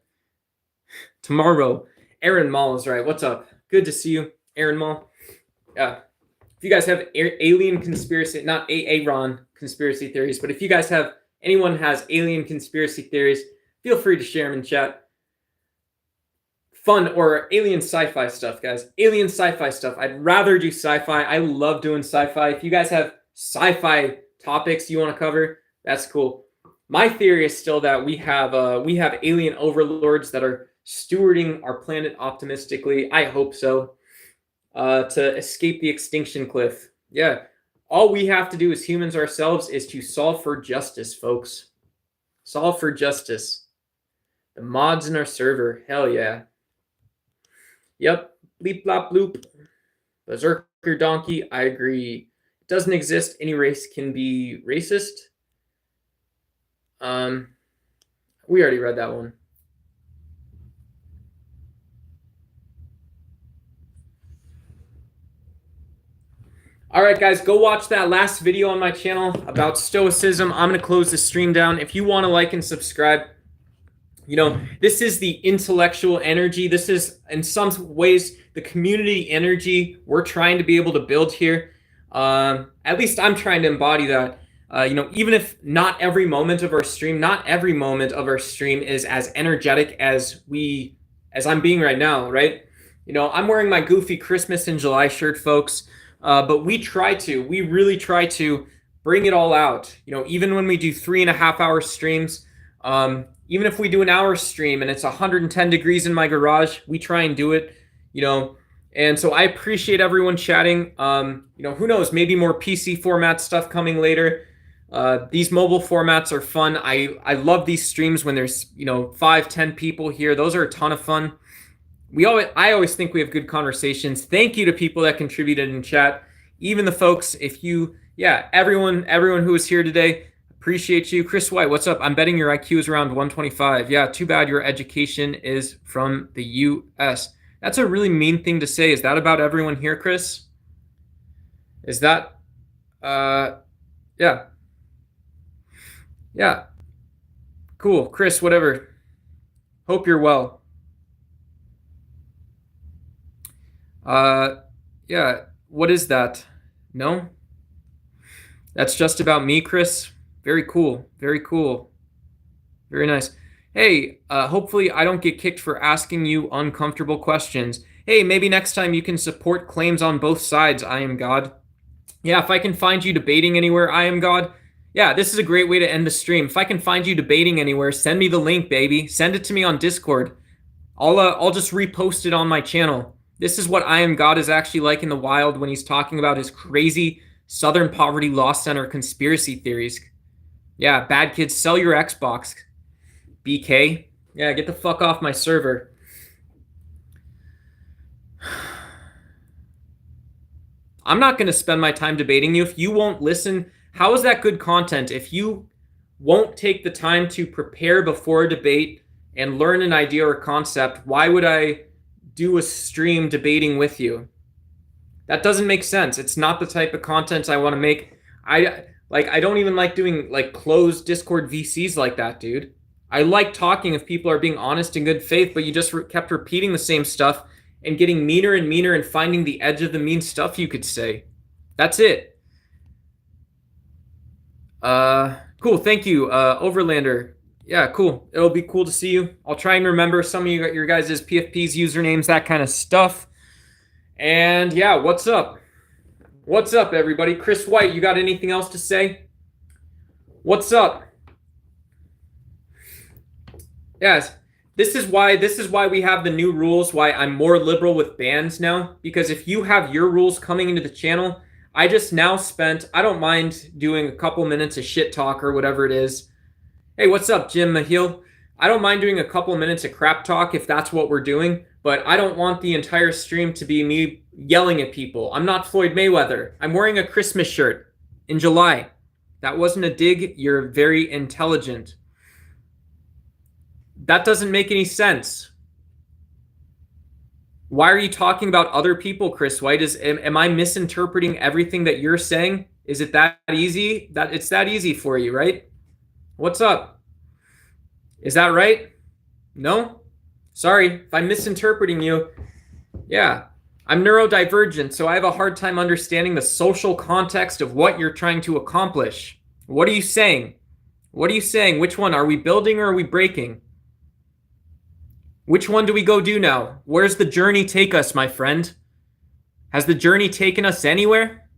Tomorrow, Aaron Mall is right. What's up? Good to see you, Aaron Mall. Yeah. If you guys have alien conspiracy, not Aaron conspiracy theories, but if you guys have, anyone has alien conspiracy theories, feel free to share them in chat. Fun, or alien sci-fi stuff, guys. Alien sci-fi stuff. I'd rather do sci-fi. I love doing sci-fi. If you guys have sci-fi topics you want to cover, that's cool. My theory is still that we have alien overlords that are stewarding our planet optimistically. I hope so. To escape the extinction cliff. Yeah. All we have to do as humans ourselves is to solve for justice, folks. Solve for justice. The mods in our server. Hell yeah. Yep. Bleep blop bloop. Berserker donkey. I agree. It doesn't exist. Any race can be racist. We already read that one. All right, guys, go watch that last video on my channel about stoicism. I'm going to close the stream down. If you want to like and subscribe, this is the intellectual energy. This is, in some ways, the community energy we're trying to be able to build here. At least I'm trying to embody that. Even if not every moment of our stream is as energetic as I'm being right now, right? I'm wearing my goofy Christmas in July shirt, folks. But we really try to bring it all out. Even when we do 3.5 hour streams, even if we do an hour stream and it's 110 degrees in my garage, we try and do it. And so I appreciate everyone chatting. Who knows? Maybe more PC format stuff coming later. These mobile formats are fun. I love these streams when there's 5-10 people here. Those are a ton of fun. I always think we have good conversations. Thank you to people that contributed in chat, even the folks. Everyone who was here today, appreciate you. Chris White, what's up? I'm betting your IQ is around 125. Yeah, too bad your education is from the U.S. That's a really mean thing to say. Is that about everyone here, Chris? Is that, yeah. Yeah. Cool. Chris, whatever. Hope you're well. Yeah. What is that? No? That's just about me, Chris. Very cool. Very cool. Very nice. Hey, hopefully I don't get kicked for asking you uncomfortable questions. Hey, maybe next time you can support claims on both sides, I am God. Yeah, if I can find you debating anywhere, I am God. Yeah, this is a great way to end the stream. If I can find you debating anywhere, send me the link, baby. Send it to me on Discord. I'll just repost it on my channel. This is what I Am God is actually like in the wild when he's talking about his crazy Southern Poverty Law Center conspiracy theories. Yeah, bad kids, sell your Xbox. BK. Yeah, get the fuck off my server. I'm not going to spend my time debating you if you won't listen. How is that good content if you won't take the time to prepare before a debate and learn an idea or concept? Why would I do a stream debating with you? That doesn't make sense. It's not the type of content I want to make. I don't even like doing closed Discord VCs like that, dude. I like talking if people are being honest and good faith, but you just kept repeating the same stuff and getting meaner and meaner and finding the edge of the mean stuff you could say. That's it. Cool. Thank you, Overlander. Yeah, cool. It'll be cool to see you. I'll try and remember some of your guys' PFP's usernames, that kind of stuff. And yeah, what's up? What's up, everybody? Chris White, you got anything else to say? What's up? Yes. This is why we have the new rules, why I'm more liberal with bans now. Because if you have your rules coming into the channel, I don't mind doing a couple minutes of shit talk or whatever it is. Hey, what's up, Jim Mahil? I don't mind doing a couple minutes of crap talk if that's what we're doing, but I don't want the entire stream to be me yelling at people. I'm not Floyd Mayweather. I'm wearing a Christmas shirt in July. That wasn't a dig. You're very intelligent. That doesn't make any sense. Why are you talking about other people, Chris White? Am I misinterpreting everything that you're saying? Is it that easy? It's that easy for you, right? What's up? Is that right? No? Sorry, if I'm misinterpreting you. Yeah, I'm neurodivergent, so I have a hard time understanding the social context of what you're trying to accomplish. What are you saying? What are you saying? Which one? Are we building or are we breaking? Which one do we go do now? Where's the journey take us, my friend? Has the journey taken us anywhere?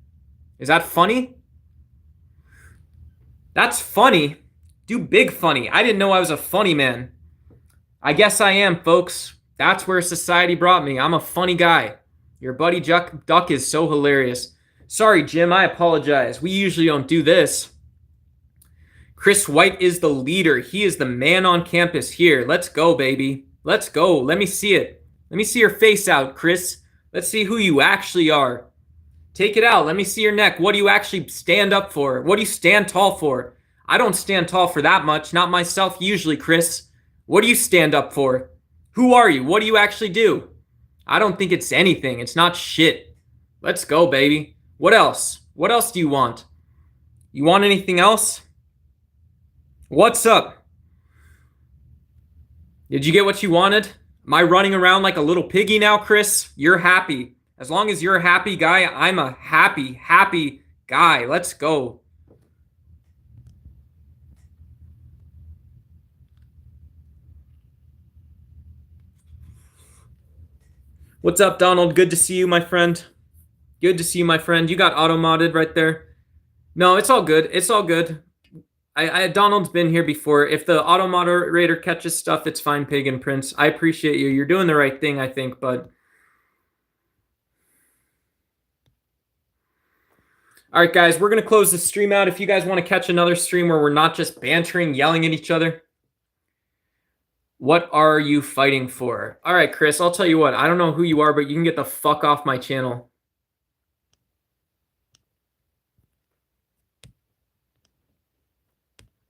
Is that funny? That's funny. Do big funny. I didn't know I was a funny man. I guess I am, folks. That's where society brought me. I'm a funny guy. Your buddy Duck is so hilarious. Sorry, Jim. I apologize. We usually don't do this. Chris White is the leader. He is the man on campus here. Let's go, baby. Let's go. Let me see it. Let me see your face out, Chris. Let's see who you actually are. Take it out. Let me see your neck. What do you actually stand up for? What do you stand tall for? I don't stand tall for that much. Not myself usually, Chris. What do you stand up for? Who are you? What do you actually do? I don't think it's anything. It's not shit. Let's go, baby. What else? What else do you want? You want anything else? What's up? Did you get what you wanted? Am I running around like a little piggy now, Chris? You're happy. As long as you're a happy guy, I'm a happy guy. Let's go. What's up, Donald? Good to see you, my friend. Good to see you, my friend. You got auto-modded right there. No, it's all good. It's all good. Donald's been here before. If the auto-moderator catches stuff, it's fine, Pagan Prince. I appreciate you. You're doing the right thing, I think, but... All right, guys, we're going to close the stream out. If you guys want to catch another stream where we're not just bantering, yelling at each other, what are you fighting for? All right, Chris, I'll tell you what. I don't know who you are, but you can get the fuck off my channel.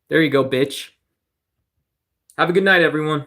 There you go, bitch. Have a good night, everyone.